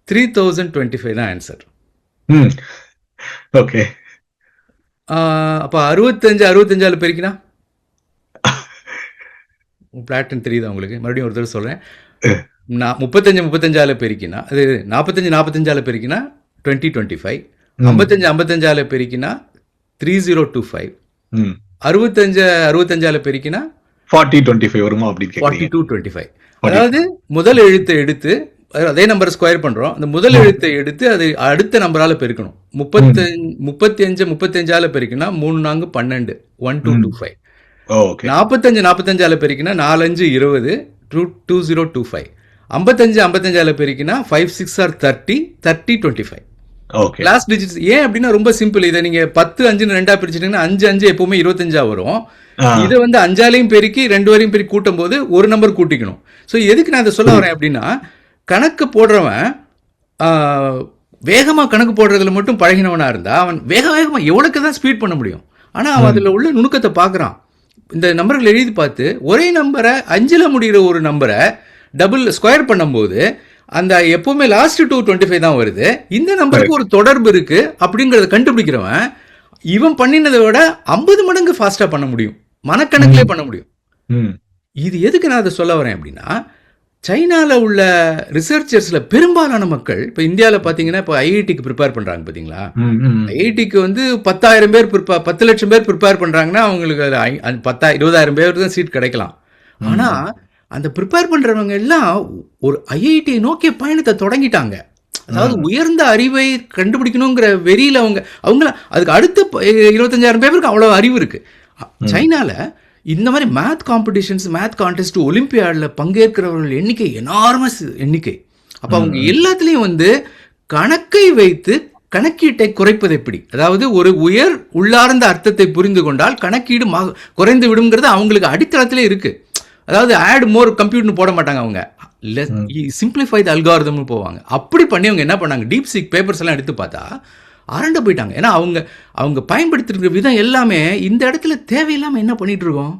3025 தான் ஆன்சர். ம் ஓகே. அப்போ 65 பெருக்கினா பிளாட்டன் தெரியுதா உங்களுக்கு? மறுபடியும் ஒரு தடவை சொல்கிறேன். 35 பெருக்கினா அது 45 பெருக்கினா 2025, 55 பெருக்கினா 3025, 65 பெருக்கினா 4025 வருமா அப்படின்னு கேக்குறீங்க? 4225. அதாவது முதல் எழுத்தை எடுத்து அதே நம்பரை ஸ்கொயர் பண்றோம். அந்த முதல் எழுத்தை எடுத்து அது அடுத்த நம்பரால பெருக்கணும். 35 பெருக்கினா 3 4 12 1225. 45 பெருக்கினா 4 5 20 2025. 55 பெருக்கினா 5 6 are 30 3025. லாஸ்ட் டிஜிட்ஸ் ஏன் அப்படின்னா ரொம்ப சிம்பிள். இதை நீங்க 10 5 2 பிரிச்சுட்டீங்கன்னா 5 5 எப்பவுமே 25 வரும். இதை வந்து 5 பெருக்கி 2 வரையும் பெருக்கி கூட்டும் போது ஒரு நம்பர் கூட்டிக்கணும். ஸோ எதுக்கு நான் இதை சொல்ல வரேன் அப்படின்னா, கணக்கு போடுறவன் வேகமாக கணக்கு போடுறதுல மட்டும் பழகினவனா இருந்தா அவன் வேகமாக எவ்வளோக்கு தான் ஸ்பீட் பண்ண முடியும். ஆனால் அவன் அதில் உள்ள நுணுக்கத்தை பார்க்குறான். இந்த நம்பர்கள் எழுதி பார்த்து ஒரே நம்பரை 5ல் முடிகிற ஒரு நம்பரை டபுள் ஸ்கொயர் பண்ணும்போது அந்த எப்பவுமே லாஸ்ட் 225 தான் வருது. இந்த நம்பருக்கு ஒரு தொடர்பு இருக்கு அப்படிங்கிறத கண்டுபிடிக்கிறவன் இவன் பண்ணினதை விட 50 மடங்கு ஃபாஸ்டா பண்ண முடியும், மனக்கணக்கிலே பண்ண முடியும். இது எதுக்கு நான் அதை சொல்ல வரேன் அப்படின்னா, சைனாவில் உள்ள ரிசர்ச்சர்ஸில் பெரும்பாலான மக்கள் இப்போ இந்தியாவில் பார்த்தீங்கன்னா இப்போ ஐஐடிக்கு ப்ரிப்பேர் பண்ணுறாங்க பார்த்தீங்களா. ஐஐடிக்கு வந்து 10,000 பேர் 10 லட்சம் பேர் ப்ரிப்பேர் பண்ணுறாங்கன்னா அவங்களுக்கு 20,000 பேர் தான் சீட் கிடைக்கலாம். ஆனால் அந்த ப்ரிப்பேர் பண்ணுறவங்க எல்லாம் ஒரு ஐஐடியை நோக்கிய பயணத்தை தொடங்கிட்டாங்க. அதாவது உயர்ந்த அறிவை கண்டுபிடிக்கணுங்கிற வெறியில் அவங்கள அதுக்கு அடுத்த 25,000 பேருக்கு அவ்வளோ அறிவு இருக்குது. சைனாவில் இந்த மாதிரி மேத் காம்படிஷன்ஸ் மேத் கான்டெஸ்ட் ஒலிம்பியாடில் பங்கேற்கிறவர்கள் எண்ணிக்கை எனார்மஸ் எண்ணிக்கை. அப்போ அவங்க எல்லாத்துலேயும் வந்து கணக்கை வைத்து கணக்கீட்டை குறைப்பது எப்படி, அதாவது ஒரு உயர் உள்ளார்ந்த அர்த்தத்தை புரிந்து கொண்டால் கணக்கீடு குறைந்து விடுங்கிறது அவங்களுக்கு அடித்தளத்திலே இருக்குது. அதாவது ஆட் மோர் கம்ப்யூட்டர்னு போட மாட்டாங்க, அவங்க சிம்பிளிஃபை த அல்காரிதம்னு போவாங்க. அப்படி பண்ணி அவங்க என்ன பண்ணாங்க, டீப் சீக் பேப்பர்ஸ் எல்லாம் எடுத்து பார்த்தா அரண்ட போயிட்டாங்க. ஏன்னா அவங்க பயன்படுத்திருக்கிற விதம் எல்லாமே இந்த இடத்துல தேவையில்லாமல் என்ன பண்ணிட்டு இருக்கோம்,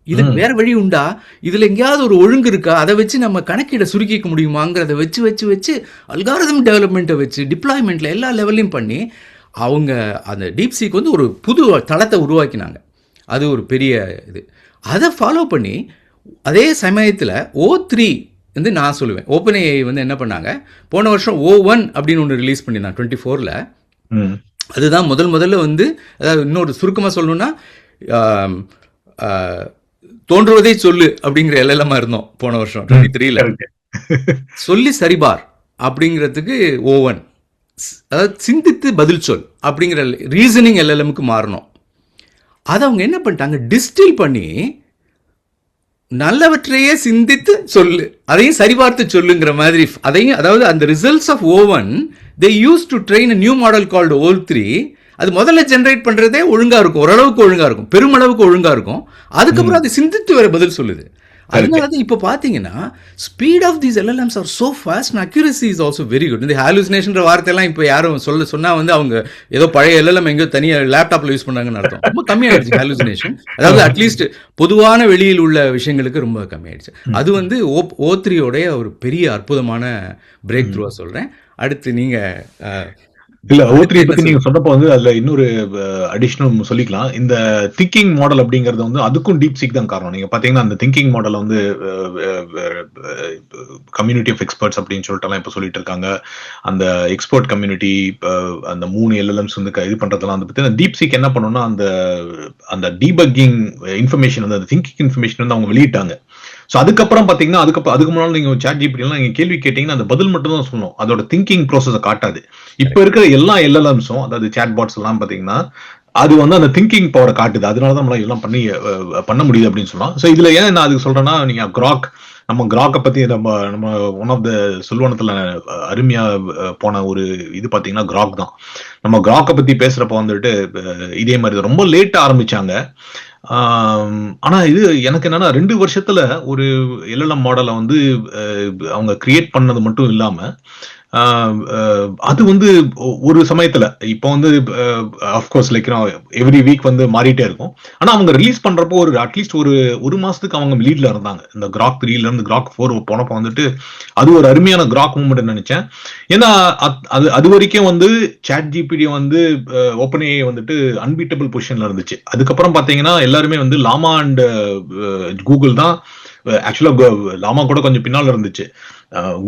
இதுக்கு வேற வழி உண்டா, இதில் எங்கேயாவது ஒரு ஒழுங்கு இருக்கா, அதை வச்சு நம்ம கணக்கீடை சுருக்கிக்க முடியுமாங்கிறத வச்சு வச்சு வச்சு அல்காரிதம் டெவலப்மெண்ட்டை வச்சு டிப்ளாய்மெண்ட்டில் எல்லா லெவல்லையும் பண்ணி அவங்க அந்த டீப் சீக் வந்து ஒரு புது தளத்தை உருவாக்கினாங்க. அது ஒரு பெரிய இது. அதை ஃபாலோ பண்ணி அதே சமயத்தில் O3 வந்து நான் சொல்லுவேன், ஓப்பன் ஏஐ வந்து என்ன பண்ணாங்க, போன வருஷம் O1 அப்படின்னு ஒன்று ரிலீஸ் பண்ணியிருந்தாங்க 2024. அதுதான் முதல்ல வந்து, அதாவது இன்னொரு சுருக்கமாக சொல்லணும்னா தோன்றுவதை சொல்லு அப்படிங்கிற எல்லாம் இருந்தோம் போன வருஷம் 2023. சொல்லி சரிபார் அப்படிங்கிறதுக்கு O1, அதாவது சிந்தித்து பதில் சொல் அப்படிங்கிற ரீசனிங் எல்எல்எம்க்கு மாறணும். அதை அவங்க என்ன பண்ணிட்டாங்க, டிஸ்டில் பண்ணி நல்லவற்றையே சிந்தித்து சொல்லு, அதையும் சரிபார்த்து சொல்லுங்கிற மாதிரி அதையும், அதாவது அந்த results of O1 they used to train a new model called O3. அது முதல்ல ஜென்ரேட் பண்ணுறதே ஒழுங்காக இருக்கும், ஓரளவுக்கு ஒழுங்காக இருக்கும், பெருமளவுக்கு ஒழுங்காக இருக்கும். அதுக்கப்புறம் அது சிந்தித்து வேற பதில் சொல்லுது. அதனால தான் இப்போ பார்த்தீங்கன்னா speed of these LLMs are so fast and accuracy is also very good. இந்த ஹாலுசினேஷன்ற வார்த்தையெல்லாம் இப்போ யாரும் சொன்னால் வந்து அவங்க ஏதோ பழைய எல்எல்எம் எங்கேயோ தனியாக லேப்டாப்பில் யூஸ் பண்ணாங்கன்னு அர்த்தம். ரொம்ப கம்மியாகிடுச்சு ஹாலுசினேஷன், அதாவது அட்லீஸ்ட் பொதுவான வெளியில் உள்ள விஷயங்களுக்கு ரொம்ப கம்மியாயிடுச்சு. அது வந்து O3யோடைய ஒரு பெரிய அற்புதமான பிரேக் த்ரூவாக சொல்கிறேன். அடுத்து நீங்கள் இல்ல O3 பத்தி நீங்க சொன்னப்போ வந்து அதுல இன்னொரு அடிஷனல் சொல்லிக்கலாம். இந்த திங்கிங் மாடல் அப்படிங்கறது வந்து அதுக்கும் டீப் சீக் தான் காரணம். நீங்க பாத்தீங்கன்னா அந்த திங்கிங் மாடல் வந்து கம்யூனிட்டி ஆஃப் எக்ஸ்பர்ட்ஸ் அப்படின்னு சொல்லிட்டு இப்ப சொல்லிட்டு இருக்காங்க. அந்த எக்ஸ்பர்ட் கம்யூனிட்டி அந்த 3 LLMs வந்து இது பண்றதெல்லாம் வந்து பார்த்தீங்கன்னா டீப் சீக் என்ன பண்ணணும்னா அந்த டீபக்கிங் இன்ஃபர்மேஷன் அந்த திங்கிங் இன்ஃபர்மேஷன் வந்து அவங்க வெளியிட்டாங்க. ஸோ அதுக்கப்புறம் பார்த்தீங்கன்னா அதுக்கு முன்னாடி நீங்கள் ChatGPT-லாம் நீங்கள் கேள்வி கேட்டீங்கன்னா அந்த பதில் மட்டும் தான் சொல்லணும், அதோட திங்கிங் ப்ராசஸை காட்டாது. இப்போ இருக்கிற எல்லா LLMs-ம் அதாவது சேட் பாட்ஸ் எல்லாம் பார்த்தீங்கன்னா அது வந்து அந்த திங்கிங் பவரை காட்டுது. அதனால தான் நம்மளால எல்லாம் பண்ண முடியுது அப்படின்னு சொல்லலாம். ஸோ இதில் ஏன் நான் அதுக்கு சொல்றேன்னா, நீங்கள் நம்ம கிராக்கை பற்றி நம்ம ஒன் ஆஃப் த சொல்வனத்தில் அருமையாக போன ஒரு இது பார்த்தீங்கன்னா கிராக் தான். நம்ம கிராக்கை பற்றி பேசுகிறப்ப வந்துட்டு இதே மாதிரி ரொம்ப லேட்டாக ஆரம்பிச்சாங்க. ஆனா இது எனக்கு என்னன்னா 2 வருஷத்துல ஒரு LLM மாடலை வந்து அவங்க கிரியேட் பண்ணது மட்டும் இல்லாம அது வந்து ஒரு சமயத்துல இப்போ வந்து அஃப்கோர்ஸ் லைக் எவ்ரி வீக் வந்து மாறிட்டே இருக்கும். ஆனா அவங்க ரிலீஸ் பண்றப்போ ஒரு அட்லீஸ்ட் ஒரு மாசத்துக்கு அவங்க லீட்ல இருந்தாங்க. இந்த கிராக் 3ல இருந்து கிராக் 4 போனப்போ வந்துட்டு அது ஒரு அருமையான கிராக் மூமெண்ட் நினைச்சேன். ஏன்னா அது வரைக்கும் வந்து சாட் ஜிபிடி வந்து ஓப்பன் ஏஐ வந்துட்டு அன்பீட்டபிள் பொசிஷன்ல இருந்துச்சு. அதுக்கப்புறம் பாத்தீங்கன்னா எல்லாருமே வந்து லாமா அண்ட் கூகுள் தான். ஆக்சுவலா லாமா கூட கொஞ்சம் பின்னால இருந்துச்சு.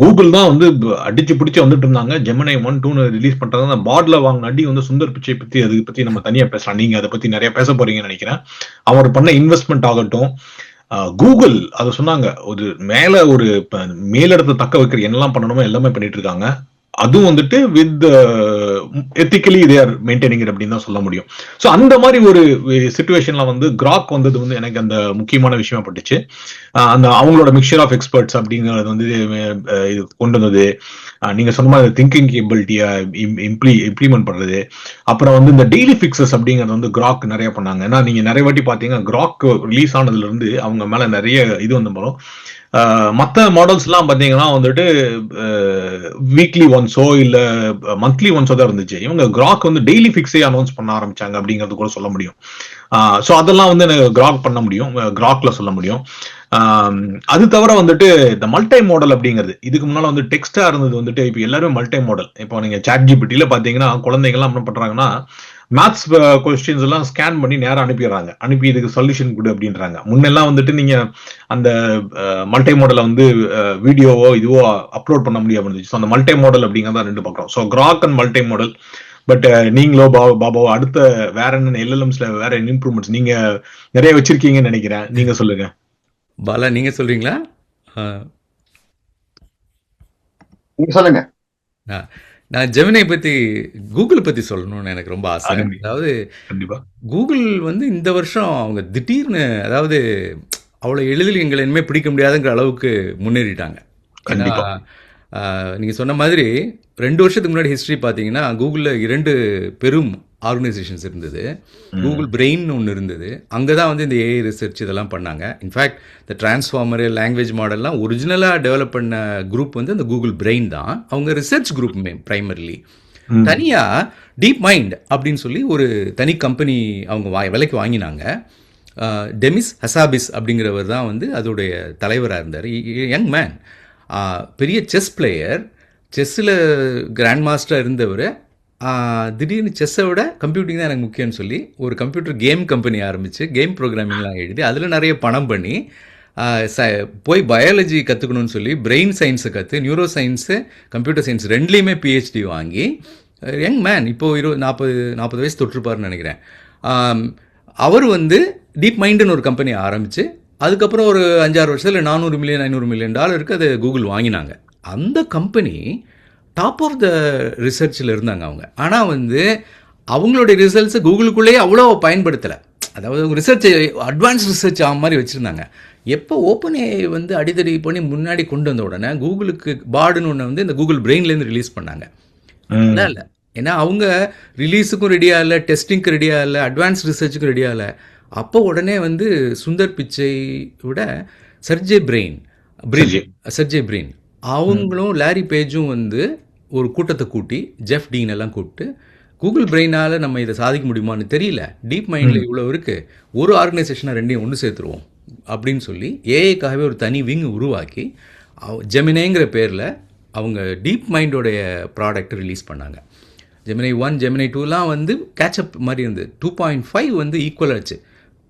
கூகுள் தான் வந்து அடிச்சு பிடிச்சு வந்துட்டு இருந்தாங்க. ஜெமினை 1, 2 ரிலீஸ் பண்றாங்க. பாட்ல வாங்கின அடி வந்து சுந்தர் பிச்சை பத்தி அதை பத்தி நம்ம தனியா பேசலாம். நீங்க அதை பத்தி நிறைய பேச போறீங்கன்னு நினைக்கிறேன். அவர் பண்ண இன்வெஸ்ட்மெண்ட் ஆகட்டும், கூகுள் அதை சொன்னாங்க, ஒரு மேல ஒரு மேலிடத்தை தக்க வைக்கிற என்னெல்லாம் பண்ணணுமோ எல்லாமே பண்ணிட்டு இருக்காங்க. அதுவும் வந்துட்டு with ethically they are maintaining அப்படின்னு தான் சொல்ல முடியும். ஸோ அந்த மாதிரி ஒரு சிச்சுவேஷன்ல வந்து கிராக் வந்தது வந்து எனக்கு அந்த முக்கியமான விஷயமா பட்டுச்சு. அந்த அவங்களோட மிக்சர் ஆஃப் எக்ஸ்பர்ட்ஸ் அப்படிங்கிறது வந்து இது கொண்டு வந்தது. நீங்க சொன்ன மாதிரி திங்கிங் கேபிலிட்டியை இம்ப்ளிமெண்ட் பண்றது. அப்புறம் வந்து இந்த டெய்லி ஃபிக்ஸஸ் அப்படிங்கிறது வந்து கிராக் நிறைய பண்ணாங்க. ஏன்னா நீங்க நிறைய வாட்டி பாத்தீங்கன்னா கிராக் ரிலீஸ் ஆனதுல இருந்து அவங்க மேல நிறைய இது வந்து வரும். மற்ற மாடல்ஸ் எல்லாம் பாத்தீங்கன்னா வந்துட்டு வீக்லி ஒன்ஸோ இல்ல மந்த்லி ஒன்ஸோ தான் இருந்துச்சு. இவங்க கிராக் வந்து டெய்லி ஃபிக்ஸே அனௌன்ஸ் பண்ண ஆரம்பிச்சாங்க அப்படிங்கிறது கூட சொல்ல முடியும். ஸோ அதெல்லாம் வந்து எனக்கு கிராக் பண்ண முடியும், கிராக்ல சொல்ல முடியும். அது தவிர வந்துட்டு இந்த மல்டி மாடல் அப்படிங்கிறது இதுக்கு முன்னால வந்து டெக்ஸ்டா இருந்தது வந்துட்டு இப்போ எல்லாருமே மல்டி மாடல். இப்போ நீங்க சாட் ஜிபிடில பாத்தீங்கன்னா குழந்தைங்கலாம் என்ன பண்றாங்கன்னா மேத்ஸ் கொஸ்டின்ஸ் எல்லாம் ஸ்கேன் பண்ணி நேரம் அனுப்பிடுறாங்க. அனுப்பி இதுக்கு சொல்யூஷன் கொடு அப்படின்றாங்க. முன்னெல்லாம் வந்துட்டு நீங்க அந்த மல்டி மாடலை வந்து வீடியோவோ இதுவோ அப்லோட் பண்ண முடியாம இருந்துச்சு. ஸோ அந்த மல்டி மாடல் அப்படிங்கிறதா ரெண்டு பக்கம். So crack and multi model. But நீங்களோ பாபாவோ அடுத்த வேற என்ன எல்எல்எம்ஸ்ல வேற என்ன இம்ப்ரூவ்மெண்ட்ஸ் நீங்க நிறைய வச்சிருக்கீங்கன்னு நினைக்கிறேன். நீங்க சொல்லுங்க பாலா, நீங்க சொல்றீங்களா? நீங்க சொல்லுங்க. நான் ஜெமினை பத்தி கூகுள் பத்தி சொல்லணும்னு எனக்கு ரொம்ப ஆசை. அதாவது கண்டிப்பா கூகுள் வந்து இந்த வருஷம் அவங்க திடீர்னு, அதாவது அவ்வளோ எளிதில் எங்களை இனிமேல் பிடிக்க முடியாதுங்கிற அளவுக்கு முன்னேறிட்டாங்க. கண்டிப்பா. நீங்கள் சொன்ன மாதிரி 2 வருஷத்துக்கு முன்னாடி ஹிஸ்ட்ரி பார்த்தீங்கன்னா கூகுளில் 2 பெரும் ஆர்கனைசேஷன்ஸ் இருந்தது. கூகுள் பிரெயின் ஒன்று இருந்தது. அங்கே தான் வந்து இந்த ஏஐ ரிசர்ச் இதெல்லாம் பண்ணாங்க. இன்ஃபேக்ட் இந்த டிரான்ஸ்ஃபார்மரு லாங்குவேஜ் மாடல்லாம் ஒரிஜினலாக டெவலப் பண்ண குரூப் வந்து அந்த கூகுள் பிரெயின் தான். அவங்க ரிசர்ச் குரூப் ப்ரைமர்லி. தனியாக டீப் மைண்ட் அப்படின்னு சொல்லி ஒரு தனி கம்பெனி அவங்க விலைக்கு வாங்கினாங்க. டெமிஸ் ஹசாபிஸ் அப்படிங்கிறவர் தான் வந்து அதோடைய தலைவராக இருந்தார். யங் மேன், பெரிய செஸ் பிளேயர், செஸ்ஸில் கிராண்ட் மாஸ்டராக இருந்தவர். திடீர்னு செஸ்ஸை விட கம்ப்யூட்டிங் தான் எனக்கு முக்கியம்னு சொல்லி ஒரு கம்ப்யூட்டர் கேம் கம்பெனி ஆரம்பித்து கேம் ப்ரோக்ராமிங்லாம் எழுதி அதில் நிறைய பணம் பண்ணி போய் பயாலஜி கற்றுக்கணும்னு சொல்லி பிரெயின் சயின்ஸை நியூரோ சயின்ஸு கம்ப்யூட்டர் சயின்ஸ் ரெண்டுலேயுமே பிஹெச்டி வாங்கி யங் மேன் இப்போது 40 வயசு தொற்றுப்பார்னு நினைக்கிறேன். அவர் வந்து டீப் மைண்டுன்னு ஒரு கம்பெனி ஆரம்பித்து அதுக்கப்புறம் ஒரு 5-6 வருஷத்தில் $400 மில்லியன் $500 மில்லியன் அது கூகுள் வாங்கினாங்க. அந்த கம்பெனி டாப் ஆஃப் த ரிசர்ச்சில் இருந்தாங்க அவங்க. ஆனால் வந்து அவங்களுடைய ரிசல்ட்ஸை கூகுளுக்குள்ளேயே அவ்வளோ பயன்படுத்தலை. அதாவது ரிசர்ச் அட்வான்ஸ் ரிசர்ச் ஆக மாதிரி வச்சுருந்தாங்க. எப்போ ஓப்பன் ஏஐ வந்து அடிதடி பண்ணி முன்னாடி கொண்டு வந்த உடனே கூகுளுக்கு பாடுன்னு ஒன்று வந்து இந்த கூகுள் பிரெயின்லேருந்து ரிலீஸ் பண்ணாங்க. இல்லை, ஏன்னா அவங்க ரிலீஸுக்கும் ரெடியாக இல்லை, டெஸ்டிங்க்கு ரெடியாக இல்லை, அட்வான்ஸ் ரிசர்ச்சுக்கும் ரெடியாக இல்லை. அப்போ உடனே வந்து சுந்தர் பிச்சை விட சர்ஜே பிரெயின் அவங்களும் லாரி பேஜும் வந்து ஒரு கூட்டத்தை கூட்டி ஜெஃப் டீன் எல்லாம் கூப்பிட்டு கூகுள் பிரெயினால் நம்ம இதை சாதிக்க முடியுமான்னு தெரியல, டீப் மைண்டில் இவ்வளோ இருக்குது, ஒரு ஆர்கனைசேஷனாக ரெண்டையும் ஒன்று சேர்த்துருவோம் அப்படின்னு சொல்லி ஏஐக்காகவே ஒரு தனி விங் உருவாக்கி ஜெமினைங்கிற பேரில் அவங்க டீப் மைண்டோடைய ப்ராடக்ட் ரிலீஸ் பண்ணாங்க. ஜெமினை 1, ஜெமினை 2லாம் வந்து கேட்சப் மாதிரி இருந்தது. 2.5 வந்து ஈக்குவல் ஆச்சு.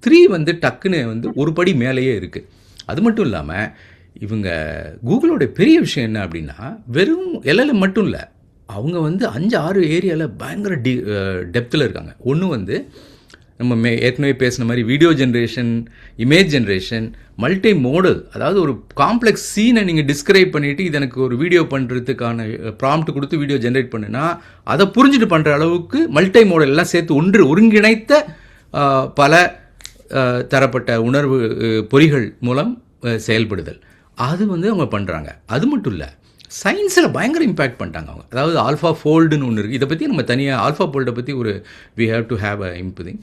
3 வந்து டக்குன்னு வந்து ஒரு படி மேலேயே இருக்குது. அது மட்டும் இல்லாமல் இவங்க கூகுளோட பெரிய விஷயம் என்ன அப்படின்னா, வெறும் எல்எல்எம் மட்டும் இல்லை, அவங்க வந்து 5-6 ஏரியாவில் பயங்கர டெப்த்தில் இருக்காங்க. ஒன்று வந்து நம்ம ஏற்கனவே பேசின மாதிரி video generation, image generation, multimodal. அதாவது ஒரு காம்ப்ளெக்ஸ் சீனை நீங்கள் டிஸ்கிரைப் பண்ணிவிட்டு இது எனக்கு ஒரு வீடியோ பண்ணுறதுக்கான ப்ராம்ப்ட் கொடுத்து வீடியோ ஜென்ரேட் பண்ணுனா அதை புரிஞ்சுட்டு பண்ணுற அளவுக்கு மல்டி மோடல் எல்லாம் சேர்த்து ஒருங்கிணைத்த பல தரப்பட்ட உணர்வு பொறிகள் மூலம் செயல்படுதல், அது வந்து அவங்க பண்ணுறாங்க. அது மட்டும் இல்லை, சயின்ஸில் பயங்கர இம்பேக்ட் பண்ணிட்டாங்க அவங்க. அதாவது ஆல்ஃபா ஃபோல்டுன்னு ஒன்று இருக்குது. இதை பற்றி நம்ம தனியாக ஆல்ஃபா ஃபோல்டை பற்றி we have to have a improving.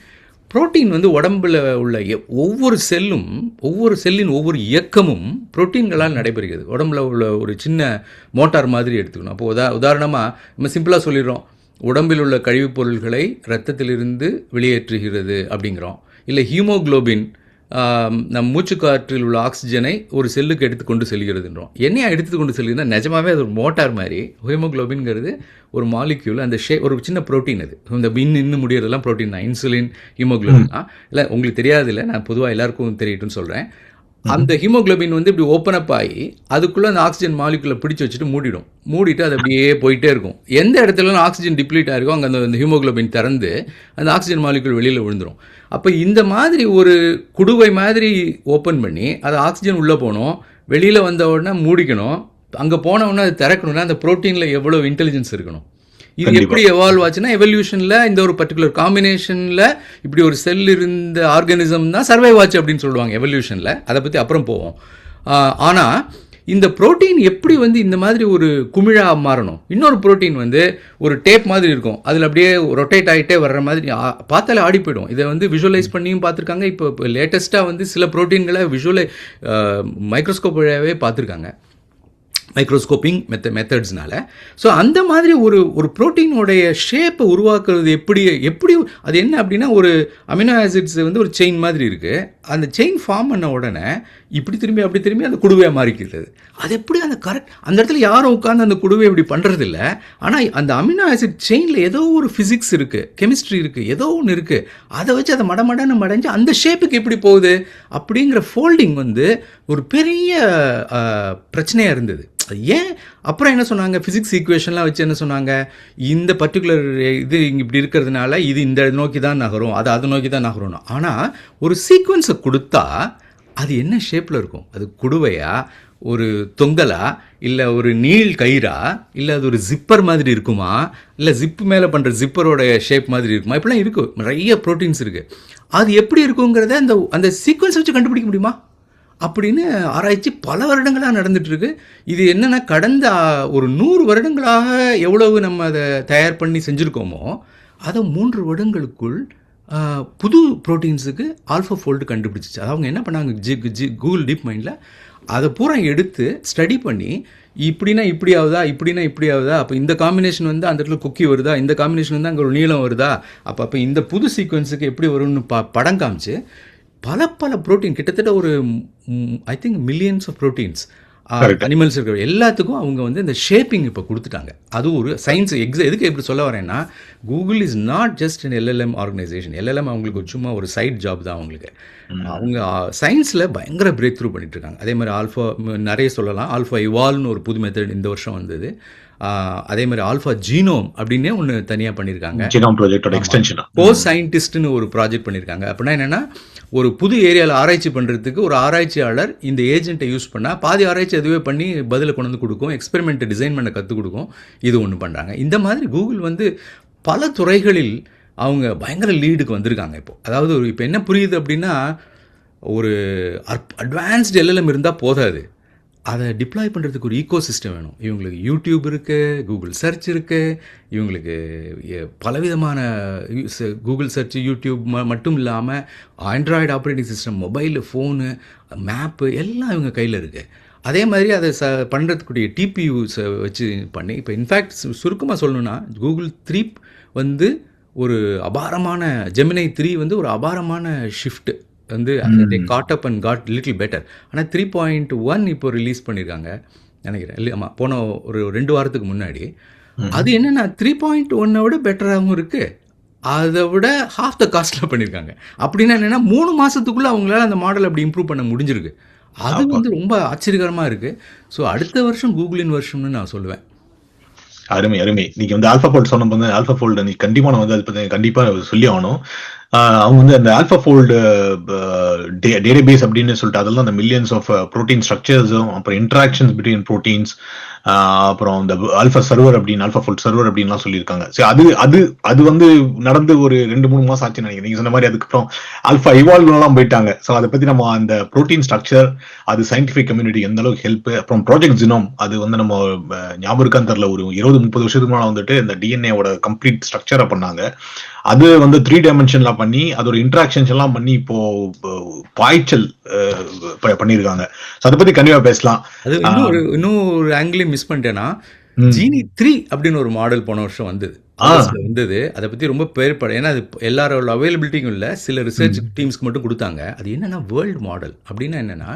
Protein வந்து உடம்புல உள்ள ஒவ்வொரு செல்லின் ஒவ்வொரு இயக்கமும் புரோட்டீன்களால் நடைபெறுகிறது. உடம்புல உள்ள ஒரு சின்ன மோட்டார் மாதிரி எடுத்துக்கணும். அப்போ உதாரணமாக நம்ம சிம்பிளாக சொல்லிடுறோம், உடம்பில் உள்ள கழிவுப் பொருள்களை இரத்தத்திலிருந்து வெளியேற்றுகிறது அப்படிங்கிறோம். இல்லை ஹீமோகுளோபின் நம் மூச்சுக்காற்றில் உள்ள ஆக்சிஜனை ஒரு செல்லுக்கு எடுத்துக்கொண்டு செல்கிறதுன்றோம். என்னையா எடுத்துக்கொண்டு செல்கிறதுனா நிஜமாவே அது ஒரு மோட்டார் மாதிரி. ஹீமோகுளோபின்ங்கிறது ஒரு மாலிக்யூல், அந்த ஒரு சின்ன ப்ரோட்டீன். அது இந்த இன்னும் முடியறதெல்லாம் ப்ரோட்டீன் தான். இன்சுலின், ஹீமோகுளோபின் இல்லை உங்களுக்கு தெரியாது, இல்லை நான் பொதுவாக எல்லாருக்கும் தெரியட்டும்னு சொல்கிறேன். அந்த ஹீமோகுளோபின் வந்து இப்படி ஓப்பன் அப் ஆகி அதுக்குள்ளே அந்த ஆக்சிஜன் மாலிகுலை பிடிச்சி வச்சுட்டு மூடிட்டு அது அப்படியே போயிட்டே இருக்கும். எந்த இடத்துல ஆக்சிஜன் டிப்ளீட் ஆகிருக்கோ அங்கே அந்த ஹீமோகுளோபின் திறந்து அந்த ஆக்சிஜன் மாலிகுல் வெளியில் விழுந்துடும். அப்போ இந்த மாதிரி ஒரு குடுவை மாதிரி ஓப்பன் பண்ணி அது ஆக்சிஜன் உள்ளே போகணும், வெளியில் வந்த உடனே மூடிக்கணும், அங்கே போன உடனே அது திறக்கணும்னா அந்த ப்ரோட்டீனில் எவ்வளோ இன்டெலிஜென்ஸ் இருக்கணும். இது எப்படி எவால்வ் ஆச்சுன்னா எவல்யூஷனில் இந்த ஒரு பர்டிகுலர் காம்பினேஷனில் இப்படி ஒரு செல் இருந்த ஆர்கானிசம் தான் சர்வைவ் ஆச்சு அப்படின்னு சொல்லுவாங்க எவல்யூஷனில். அதை பற்றி அப்புறம் போவோம். ஆனால் இந்த புரோட்டீன் எப்படி வந்து இந்த மாதிரி ஒரு குமிழா மாறணும்? இன்னொரு புரோட்டீன் வந்து ஒரு டேப் மாதிரி இருக்கும், அதில் அப்படியே ரொட்டேட் ஆகிட்டே வர்ற மாதிரி பார்த்தாலே ஆடி போயிடும். இதை வந்து விஷுவலைஸ் பண்ணியும் பார்த்துருக்காங்க. இப்போ லேட்டஸ்ட்டாக வந்து சில புரோட்டீன்களை மைக்ரோஸ்கோப் வழியாகவே பார்த்துருக்காங்க, மைக்ரோஸ்கோப்பிங் மெத்தட்ஸ்னால. ஸோ அந்த மாதிரி ஒரு ப்ரோட்டீனோடைய ஷேப்பை உருவாக்குறது எப்படி அது என்ன அப்படின்னா, ஒரு அமினோ ஆசிட்ஸ் வந்து ஒரு செயின் மாதிரி இருக்குது. அந்த செயின் ஃபார்ம் பண்ண உடனே இப்படி திரும்பி அப்படி திரும்பி அந்த குடுவையாக மாறிக்கிறது. அது எப்படி அந்த அந்த இடத்துல யாரும் உட்காந்து அந்த குடுவை இப்படி பண்ணுறது இல்லை. ஆனால் அந்த அமினோ ஆசிட் செயினில் ஏதோ ஒரு ஃபிசிக்ஸ் இருக்குது, கெமிஸ்ட்ரி இருக்குது, ஏதோ ஒன்று இருக்குது. அதை வச்சு அதை மடமடன்னு மடைஞ்சு அந்த ஷேப்புக்கு எப்படி போகுது அப்படிங்கிற ஃபோல்டிங் வந்து ஒரு பெரிய பிரச்சனையாக இருந்தது. ஏன் அப்புறம் என்ன சொன்னாங்க, ஃபிசிக்ஸ் ஈக்குவேஷன்லாம் வச்சு என்ன சொன்னாங்க, இந்த பர்டிகுலர் இது இங்கே இப்படி இருக்கிறதுனால இது இந்த நோக்கி தான் நகரும், அதை நோக்கி தான் நகரும். ஆனால் ஒரு சீக்வன்ஸை கொடுத்தா அது என்ன ஷேப்பில் இருக்கும்? அது குடுவையா, ஒரு தொங்கலா, இல்லை ஒரு நீள் கயிறா, இல்லை அது ஒரு ஜிப்பர் மாதிரி இருக்குமா, இல்லை ஜிப்பு மேலே பண்ணுற ஜிப்பரோட ஷேப் மாதிரி இருக்குமா? இப்படிலாம் இருக்குது, நிறைய ப்ரோட்டீன்ஸ் இருக்குது. அது எப்படி இருக்குங்கிறத அந்த சீக்வன்ஸ் வச்சு கண்டுபிடிக்க முடியுமா அப்படின்னு ஆராய்ச்சி பல வருடங்களாக நடந்துகிட்ருக்கு. இது என்னென்னா, கடந்த ஒரு 100 வருடங்களாக எவ்வளவு நம்ம அதை தயார் பண்ணி செஞ்சுருக்கோமோ அதை 3 வருடங்களுக்குள் புது ப்ரோட்டீன்ஸுக்கு ஆல்ஃபா ஃபோல்டு கண்டுபிடிச்சிச்சு. அவங்க என்ன பண்ணாங்க, கூகுள் டீப் மைண்டில் அதை பூரா எடுத்து ஸ்டடி பண்ணி இப்படின்னா இப்படி ஆகுதா, இப்படின்னா இப்படி ஆகுதா, அப்போ இந்த காம்பினேஷன் வந்து அந்த இடத்துல குக்கி வருதா, இந்த காம்பினேஷன் வந்து அங்கே ஒரு நீளம் வருதா, அப்போ இந்த புது சீக்வன்ஸுக்கு எப்படி வரும்னு படம் காமிச்சு பல ப்ரோட்டீன், கிட்டத்தட்ட ஒரு I think millions of proteins animals இருக்கிற எல்லாத்துக்கும் அவங்க வந்து இந்த ஷேப்பிங் இப்போ கொடுத்துட்டாங்க. அது ஒரு சயின்ஸ் எதுக்கு எப்படி சொல்ல வரேன்னா, Google is not just an LLM organisation. LLM அவங்களுக்கு சும்மா ஒரு சைட் ஜாப் தான் அவங்களுக்கு. அவங்க சயின்ஸில் பயங்கர பிரேக் த்ரூ பண்ணிட்டு இருக்காங்க. அதே மாதிரி ஆல்ஃபா நிறைய சொல்லலாம். ஆல்ஃபா இவால்வ்னு ஒரு புது மெத்தட் இந்த வருஷம் வந்தது. அதே மாதிரி ஆல்ஃபா ஜீனோம் அப்படின்னே ஒன்று தனியாக பண்ணியிருக்காங்க. ஜீனோம் ப்ராஜெக்டோட எக்ஸ்டென்ஷன். போஸ்ட் சயின்டிஸ்ட்னு ஒரு ப்ராஜெக்ட் பண்ணியிருக்காங்க. அப்படின்னா என்னென்னா, ஒரு புது ஏரியாவில் ஆராய்ச்சி பண்ணுறதுக்கு ஒரு ஆராய்ச்சியாளர் இந்த ஏஜென்ட்டை யூஸ் பண்ணால் பாதி ஆராய்ச்சி அதுவே பண்ணி பதிலை கொண்டு வந்து கொடுக்கும், எக்ஸ்பெரிமெண்ட்டை டிசைன் பண்ண கற்றுக் கொடுக்கும். இது ஒன்று பண்ணுறாங்க. இந்த மாதிரி கூகுள் வந்து பல துறைகளில் அவங்க பயங்கர லீடுக்கு வந்திருக்காங்க இப்போ. அதாவது இப்போ என்ன புரியுது அப்படின்னா, ஒரு அட்வான்ஸ்டு எல்எல்எம் இருந்தால் போதாது, அதை டிப்ளாய் பண்ணுறதுக்கு ஒரு ஈக்கோ சிஸ்டம் வேணும். இவங்களுக்கு யூடியூப் இருக்குது, கூகுள் சர்ச் இருக்குது, இவங்களுக்கு பலவிதமான கூகுள் சர்ச், யூடியூப் மட்டும் இல்லாமல் Android operating system, mobile, phone, map எல்லாம் இவங்க கையில் இருக்குது. அதே மாதிரி அதை பண்ணுறதுக்குரிய டிபியூஸை வச்சு பண்ணி இப்போ இன்ஃபேக்ட் சுருக்கமாக சொல்லணுன்னா, கூகுள் 3 வந்து ஒரு அபாரமான, ஜெமினை 3 வந்து ஒரு அபாரமான ஷிஃப்ட்டு வந்து they caught up and got little better. ஆனால் 3.1 இப்போ ரிலீஸ் பண்ணியிருக்காங்க நினைக்கிறேன். இல்லை, ஆமாம், போன ஒரு 2 வாரத்துக்கு முன்னாடி. அது என்னென்னா 3.1 விட பெட்டராகவும் இருக்குது, அதை விட half the காஸ்ட்டில் பண்ணியிருக்காங்க. அப்படின்னா என்னென்னா 3 மாதத்துக்குள்ளே அவங்களால அந்த மாடல் அப்படி இம்ப்ரூவ் பண்ண முடிஞ்சிருக்கு. அது வந்து ரொம்ப ஆச்சரியகரமாக இருக்குது. ஸோ அடுத்த வருஷம் கூகுளின் வருஷம்னு நான் சொல்லுவேன். அருமை. நீங்க வந்து ஆல்ஃபா ஃபோல்டு சொன்ன போது, ஆல்ஃபா ஃபோல்டு நீ கண்டிப்பா நான் வந்து அதை பத்தி கண்டிப்பா சொல்லி ஆகணும். அவங்க வந்து அந்த ஆல்ஃபா ஃபோல்டு டேட்டாபேஸ் அப்படின்னு சொல்லிட்டு அதெல்லாம் அந்த மில்லியன்ஸ் ஆஃப் ப்ரோட்டீன் ஸ்ட்ரக்சர்ஸும், அப்புறம் இன்ட்ராக்ஷன்ஸ் பிட்வீன் ப்ரோட்டீன்ஸ், அப்புறம் இந்த ஆல்ஃபா சர்வர் அப்படின்னு, ஆல்ஃபா ஃபோல்ட் சர்வர் அப்படின்லாம் சொல்லியிருக்காங்க. சரி, அது வந்து நடந்து ஒரு 2-3 மாசம் ஆச்சுன்னு நினைக்கிறேன். நீங்க சொன்ன மாதிரி அதுக்கப்புறம் ஆல்ஃபா இவால்வ்லாம் போயிட்டாங்க. ஸோ அதை பத்தி நம்ம அந்த ப்ரோட்டீன் ஸ்ட்ரக்சர், அது சயின்டிபிக் கம்யூனிட்டி எந்த அளவுக்கு ஹெல்ப், அப்புறம் ப்ராஜெக்ட் ஜீனோம், அது வந்து நம்ம ஞாபகம் இருக்கான்னு தெரியல, ஒரு 20-30 வருஷத்துக்கு முன்னாடி வந்துட்டு இந்த டிஎன்ஏவோட கம்ப்ளீட் ஸ்ட்ரக்சரை பண்ணாங்க. அது வந்து 3 டைமென்ஷன்ல பண்ணி அதோட இன்ட்ராக்ஷன்ஸ் எல்லாம் பண்ணி இப்போ பாய்ச்சல் பண்ணியிருக்காங்க. அதை பத்தி கண்டிப்பா பேசலாம். அது இன்னும் ஒரு ஆங்கிளையும் மிஸ் பண்ணிட்டேன்னா, ஜீனி 3 அப்படின்னு ஒரு மாடல் போன வருஷம் வந்தது. வந்தது. அதை பத்தி ரொம்ப பேர்பட, ஏன்னா அது எல்லாரோட அவைலபிலிட்டியும் இல்லை, சில ரிசர்ச் டீம்ஸ்க்கு மட்டும் கொடுத்தாங்க. அது என்னன்னா வேர்ல்டு மாடல் அப்படின்னா என்னன்னா,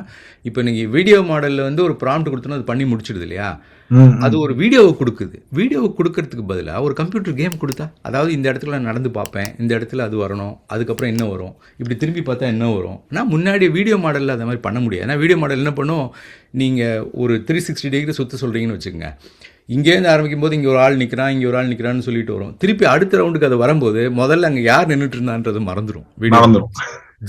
இப்போ நீங்க வீடியோ மாடல்ல வந்து ஒரு ப்ராம்ப்ட் கொடுத்தோன்னா அது பண்ணி முடிச்சிடுது இல்லையா, அது ஒரு வீடியோவை கொடுக்குது. வீடியோவை கொடுக்கறதுக்கு பதிலாக ஒரு கம்ப்யூட்டர் கேம் கொடுத்தா, அதாவது இந்த இடத்துல நான் நடந்து பார்ப்பேன், இந்த இடத்துல அது வரணும், அதுக்கப்புறம் என்ன வரும், இப்படி திரும்பி பார்த்தா என்ன வரும். ஆனால் முன்னாடி வீடியோ மாடலில் அந்த மாதிரி பண்ண முடியாது. ஏன்னா வீடியோ மாடல் என்ன பண்ணும், நீங்கள் ஒரு 360 டிகிரி சுற்ற சொல்கிறீங்கன்னு வச்சுக்கோங்க, இங்கேருந்து ஆரம்பிக்கும் போது இங்கே ஒரு ஆள் நிற்கிறான், இங்கே ஒரு ஆள் நிற்கிறான்னு சொல்லிட்டு வரும். திருப்பி அடுத்த ரவுண்டுக்கு அது வரும்போது முதல்ல அங்கே யார் நின்றுட்டு இருந்தான்றது மறந்துடும் வீடியோ.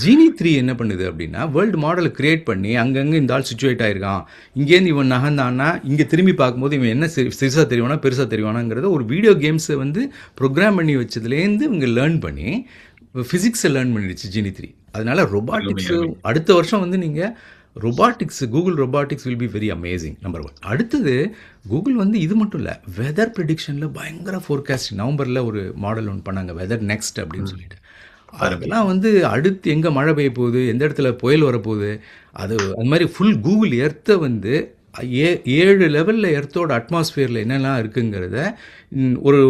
ஜீனி 3 என்ன பண்ணுது அப்படின்னா, வேர்ல்டு மாடலை கிரியேட் பண்ணி அங்கங்கே இந்த ஆள் சிச்சுவேட் ஆகிருக்கான், இங்கேருந்து இவன் நகர்ந்தான்னா இங்கே திரும்பி பார்க்கும்போது இவன் என்ன சிறுசாக தெரிவானா பெருசாக தெரிவானாங்கிறத ஒரு வீடியோ கேம்ஸை வந்து ப்ரோக்ராம் பண்ணி வச்சதுலேருந்து இவங்க லேர்ன் பண்ணி ஃபிசிக்ஸை லேர்ன் பண்ணிடுச்சு ஜீனி 3. அதனால ரொபாட்டிக்ஸு அடுத்த வருஷம் வந்து நீங்கள் robotics, Google robotics will be very amazing, number 1. அடுத்தது கூகுள் வந்து இது மட்டும் இல்லை, வெதர் ப்ரெடிக்ஷனில் பயங்கர ஃபோர்காஸ்ட். நவம்பரில் ஒரு மாடல் ஒன்று பண்ணாங்க, வெதர் நெக்ஸ்ட் அப்படின்னு சொல்லிட்டு. அதெல்லாம் வந்து அடுத்து எங்கே மழை பெய்ய போகுது, எந்த இடத்துல புயல் வரப்போகுது, அது மாதிரி ஃபுல் கூகுள் எர்த்தை வந்து 7 லெவலில் எர்த்தோட அட்மாஸ்பியரில் என்னெல்லாம் இருக்குங்கிறத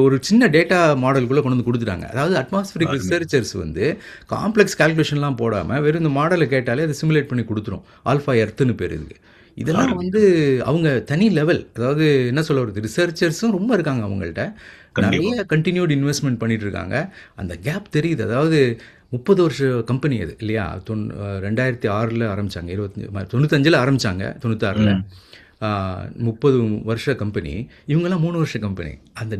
ஒரு சின்ன டேட்டா மாடலுக்குள்ளே கொண்டு வந்து கொடுத்துட்டாங்க. அதாவது அட்மாஸ்பியரிக் ரிசர்ச்சர்ஸ் வந்து காம்ப்ளெக்ஸ் கால்குலேஷன்லாம் போடாமல் வெறும் இந்த மாடலை கேட்டாலே அதை சிமுலேட் பண்ணி கொடுத்துரும். ஆல்ஃபா எர்த்துன்னு பேர் இதுக்கு. இதெல்லாம் வந்து அவங்க தனி லெவல், அதாவது என்ன சொல்ல வருது, ரிசர்ச்சர்ஸும் ரொம்ப இருக்காங்க அவங்கள்ட்ட, நிறைய கண்டினியூட் இன்வெஸ்ட்மெண்ட் பண்ணிட்டு இருக்காங்க. அந்த கேப் தெரியுது. அதாவது 30 வருஷ கம்பெனி அது இல்லையா, 2006 ஆரம்பித்தாங்க, 95 ஆரம்பித்தாங்க, 96 30 வருஷ கம்பெனி. இவங்கெல்லாம் 3 வருஷ கம்பெனி. அந்த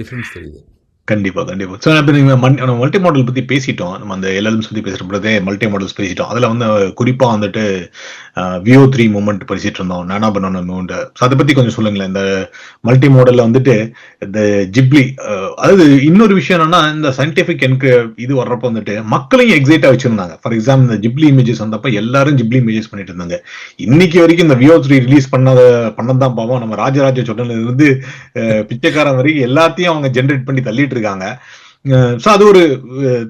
டிஃப்ரென்ஸ் தெரியுது. கண்டிப்பா. ஸோ இப்போ நீங்கள் மல்டி மாடல் பற்றி பேசிட்டோம். நம்ம அந்த எல்எல்எம்ஸ் பற்றி பேசுகிற பொழுதே மல்டி மாடல்ஸ் பேசிட்டோம். அதில் வந்து குறிப்பாக வந்துட்டு VO3 மூமெண்ட் பேசிட்டு இருந்தோம், நானா பனானா மூமெண்ட். ஸோ அதை பற்றி கொஞ்சம் சொல்லுங்களேன். இந்த மல்டி மாடலில் வந்துட்டு இந்த ஜிப்லி, அதாவது இன்னொரு விஷயம் என்னன்னா, இந்த சயின்டிஃபிக் இது வர்றப்போ வந்துட்டு மக்களையும் எக்ஸைட்டாக வச்சிருந்தாங்க. ஃபார் எக்ஸாம்பிள் இந்த ஜிப்லி இமேஜஸ் வந்தப்போ எல்லாரும் ஜிப்லி இமேஜஸ் பண்ணிட்டு இருந்தாங்க. இன்னைக்கு வரைக்கும் இந்த VO3 ரிலீஸ் பண்ணதான் பாவம் நம்ம ராஜராஜ சோழன்ல இருந்து பிச்சைக்காரன் வரைக்கும் எல்லாத்தையும் அவங்க ஜென்ரேட் பண்ணி தள்ளிட்டு இருக்காங்க. ஸோ அது ஒரு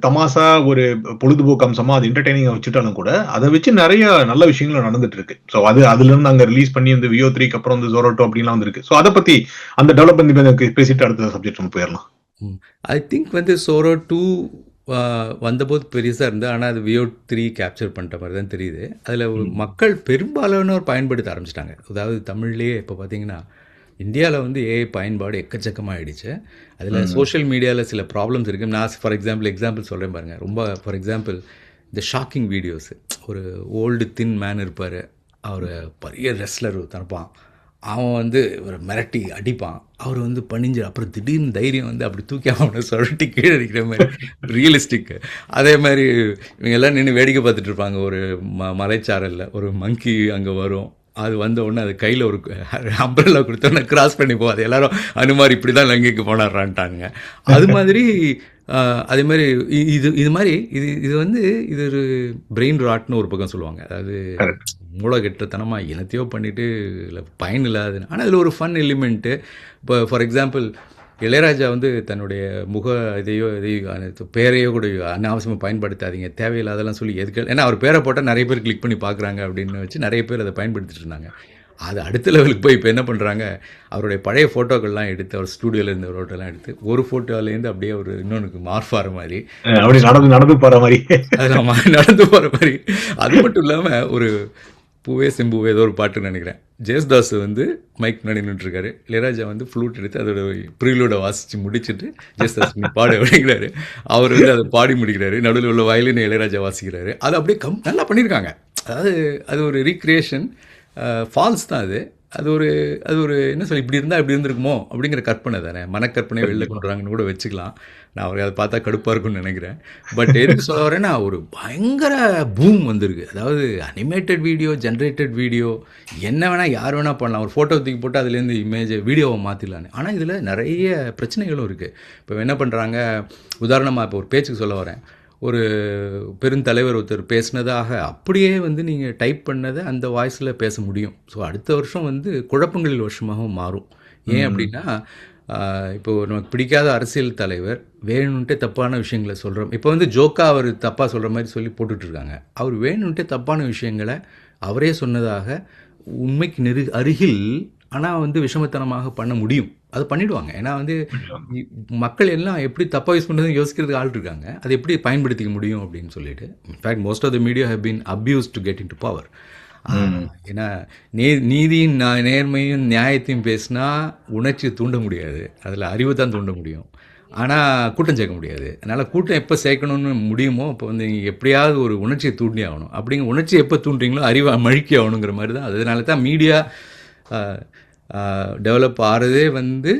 தமாசா, ஒரு பொழுதுபோக்கு அம்சமா அது என்டர்டெய்னிங்கா வச்சுட்டாலும் கூட அதை வச்சு நிறைய நல்ல விஷயங்களும் நடந்துட்டு இருக்கு. ஸோ அதுல இருந்து அங்க ரிலீஸ் பண்ணி இந்த VO3க்கு அப்புறம் வந்து Zoro 2 அப்படின்லாம் வந்துருக்கு. ஸோ அதை பத்தி அந்த டெவலப்மெண்ட் பேசிட்டு அடுத்த சப்ஜெக்ட் நம்ம போயிடலாம். ஐ திங்க் வந்து Zoro 2 வந்தபோது பெருசாக இருந்தது, ஆனால் அது VO3 கேப்சர் பண்ணிட்ட மாதிரி தான் தெரியுது. அதில் மக்கள் பெரும்பாலானோர் பயன்படுத்த ஆரம்பிச்சிட்டாங்க. அதாவது தமிழ்லேயே இப்போ பார்த்தீங்கன்னா இந்தியாவில் வந்து ஏஐ பயன்பாடு எக்கச்சக்கமாக ஆகிடுச்சு. அதில் சோஷியல் மீடியாவில் சில ப்ராப்ளம்ஸ் இருக்குது. நான் ஃபார் எக்ஸாம்பிள் சொல்கிறேன் பாருங்கள். ரொம்ப ஃபார் எக்ஸாம்பிள் இந்த ஷாக்கிங் வீடியோஸு, ஒரு ஓல்டு தின் மேன் இருப்பார், அவர் பெரிய ரெஸ்லர் தரப்பான், அவன் வந்து ஒரு மிரட்டி அடிப்பான், அவர் வந்து பணிஞ்சு அப்புறம் திடீர்னு தைரியம் வந்து அப்படி தூக்கி அவனை சுரட்டி கீழே அடிக்கிற மாதிரி ரியலிஸ்டிக்கு. அதே மாதிரி இவங்க எல்லாம் நின்று வேடிக்கை பார்த்துட்டு இருப்பாங்க. ஒரு மலைச்சாரலில் ஒரு மங்கி அங்கே வரும், அது வந்த உடனே அது கையில் ஒரு அம்பரெல்லா கொடுத்தோன்னே கிராஸ் பண்ணி போகாது, எல்லாரும் அனுமாரி இப்படி தான் லங்கைக்கு போனாரான்ட்டானுங்க. அது மாதிரி அதே மாதிரி இது வந்து இது ஒரு பிரெயின் ராட்னு ஒரு பக்கம் சொல்லுவாங்க. அதாவது மூளை கெட்டத்தனமாக இனத்தையோ பண்ணிவிட்டு இல்லை பயன் இல்லாது. ஆனால் அதில் ஒரு ஃபன் எலிமெண்ட்டு. இப்போ ஃபார் எக்ஸாம்பிள் இளையராஜா வந்து தன்னுடைய இதையோ பேரையோ கூட அனாவசியமாக பயன்படுத்தாதீங்க, தேவையில்லாதெல்லாம் சொல்லி எதுக்கு, ஏன்னா அவர் பேரை போட்டால் நிறைய பேர் கிளிக் பண்ணி பார்க்குறாங்க அப்படின்னு வச்சு நிறைய பேர் அதை பயன்படுத்திட்டு இருந்தாங்க. அது அடுத்த லெவலுக்கு போய் இப்போ என்ன பண்ணுறாங்க, அவருடைய பழைய ஃபோட்டோக்கள்லாம் எடுத்து, அவர் ஸ்டூடியோவில் இருந்த ஃபோட்டோலாம் எடுத்து ஒரு ஃபோட்டோலேருந்து அப்படியே ஒரு இன்னொன்றுக்கு மார்ஃபார மாதிரி, அப்படி நடந்து போகிற மாதிரி, அதெல்லாம் நடந்து போகிற மாதிரி. அது மட்டும் இல்லாமல் ஒரு பூவே செம்பூவே ஏதோ ஒரு பாட்டுன்னு நினைக்கிறேன், ஜேசுதாஸ் வந்து மைக் முன்னாடி நின்றுருக்காரு, இளையராஜா வந்து ஃப்ளூட் எடுத்து அதோட ப்ரீலோட வாசித்து முடிச்சுட்டு ஜேசுதாஸ் பாட அப்படிங்கிறாரு, அவர் வந்து அதை பாடி முடிக்கிறாரு, நடுவில் உள்ள வயலின் இளையராஜா வாசிக்கிறாரு. அது அப்படியே நல்லா பண்ணியிருக்காங்க. அதாவது அது ஒரு ரீக்ரியேஷன், ஃபால்ஸ் தான் அது. அது ஒரு என்ன சொல்லி, இப்படி இருந்தால் இப்படி இருந்திருக்குமோ அப்படிங்கிற கற்பனை தானே, மனக்கற்பனை வெளில கொண்டு வராங்கன்னு கூட வச்சுக்கலாம். நான் அவரை அதை பார்த்தா கடுப்பாக இருக்குன்னு நினைக்கிறேன். பட் எதுக்கு சொல்ல வரேன்னா, ஒரு பயங்கர பூம் வந்திருக்கு. அதாவது அனிமேட்டட் வீடியோ, ஜென்ரேட்டட் வீடியோ, என்ன வேணால் யார் வேணால் பண்ணலாம். ஒரு ஃபோட்டோ தூக்கி போட்டு அதுலேருந்து இமேஜை வீடியோவை மாற்றிடலான்னு. ஆனால் இதில் நிறைய பிரச்சனைகளும் இருக்குது. இப்போ என்ன பண்ணுறாங்க, உதாரணமாக இப்போ ஒரு பேச்சுக்கு சொல்ல வரேன், ஒரு பெருந்தலைவர் ஒருத்தர் பேசினதாக அப்படியே வந்து நீங்கள் டைப் பண்ணதை அந்த வாய்ஸில் பேச முடியும். ஸோ அடுத்த வருஷம் வந்து குழப்பங்களில் வருஷமாகவும் மாறும். ஏன் அப்படின்னா, இப்போ நமக்கு பிடிக்காத அரசியல் தலைவர் வேணும்ன்ட்டே தப்பான விஷயங்களை சொல்கிறோம். இப்போ வந்து ஜோக்கா அவர் தப்பாக சொல்கிற மாதிரி சொல்லி போட்டுட்ருக்காங்க. அவர் வேணும்ன்ட்டே தப்பான விஷயங்களை அவரே சொன்னதாக உண்மைக்கு அருகில் ஆனால் வந்து விஷமத்தனமாக பண்ண முடியும். அதை பண்ணிடுவாங்க. ஏன்னா வந்து மக்கள் எல்லாம் எப்படி தப்பாக யூஸ் பண்ணுறதுன்னு யோசிக்கிறதுக்கு ஆள் இருக்காங்க. அதை எப்படி பயன்படுத்திக்க முடியும் அப்படின்னு சொல்லிட்டு. In fact most of the media have been abuse to get into power. ஏன்னா நீதியும் நேர்மையும் நியாயத்தையும் பேசினா உணர்ச்சி தூண்ட முடியாது, அதில் அறிவு தான் தூண்ட முடியும். ஆனால் கூட்டம் சேர்க்க முடியாது. அதனால் கூட்டம் எப்போ சேர்க்கணும்னு முடியுமோ அப்போ வந்து நீங்கள் எப்படியாவது ஒரு உணர்ச்சியை தூண்டி ஆகணும். அப்படிங்கிற உணர்ச்சி எப்போ தூண்டுறீங்களோ அறிவை மழுக்கி ஆகணுங்கிற மாதிரி தான். அதனால தான் மீடியா டெவலப் ஆகிறதே வந்து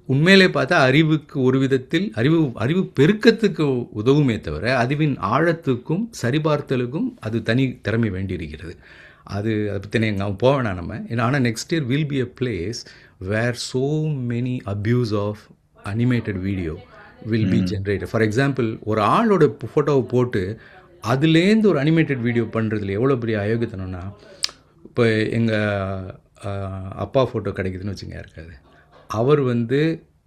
உண்மையிலே பார்த்தா அறிவுக்கு ஒரு விதத்தில் அறிவு பெருக்கத்துக்கு உதவுமே தவிர அறிவின் ஆழத்துக்கும் சரிபார்த்தலுக்கும் அது தனி திறமை வேண்டியிருக்கிறது. அதை பற்றி நீங்கள் போக வேணாம் நம்ம. ஆனால் next year will be a place where so many abuse of animated video will be generated. For example, ஒரு ஆளோட ஃபோட்டோவை போட்டு அதுலேருந்து ஒரு அனிமேட்டட் வீடியோ பண்ணுறதுல எவ்வளோ பெரிய அயோக்கியத்தனம்னா, இப்போ எங்கள் அப்பா ஃபோட்டோ கிடைக்குதுன்னு வச்சுங்க யாருக்காது, அவர் வந்து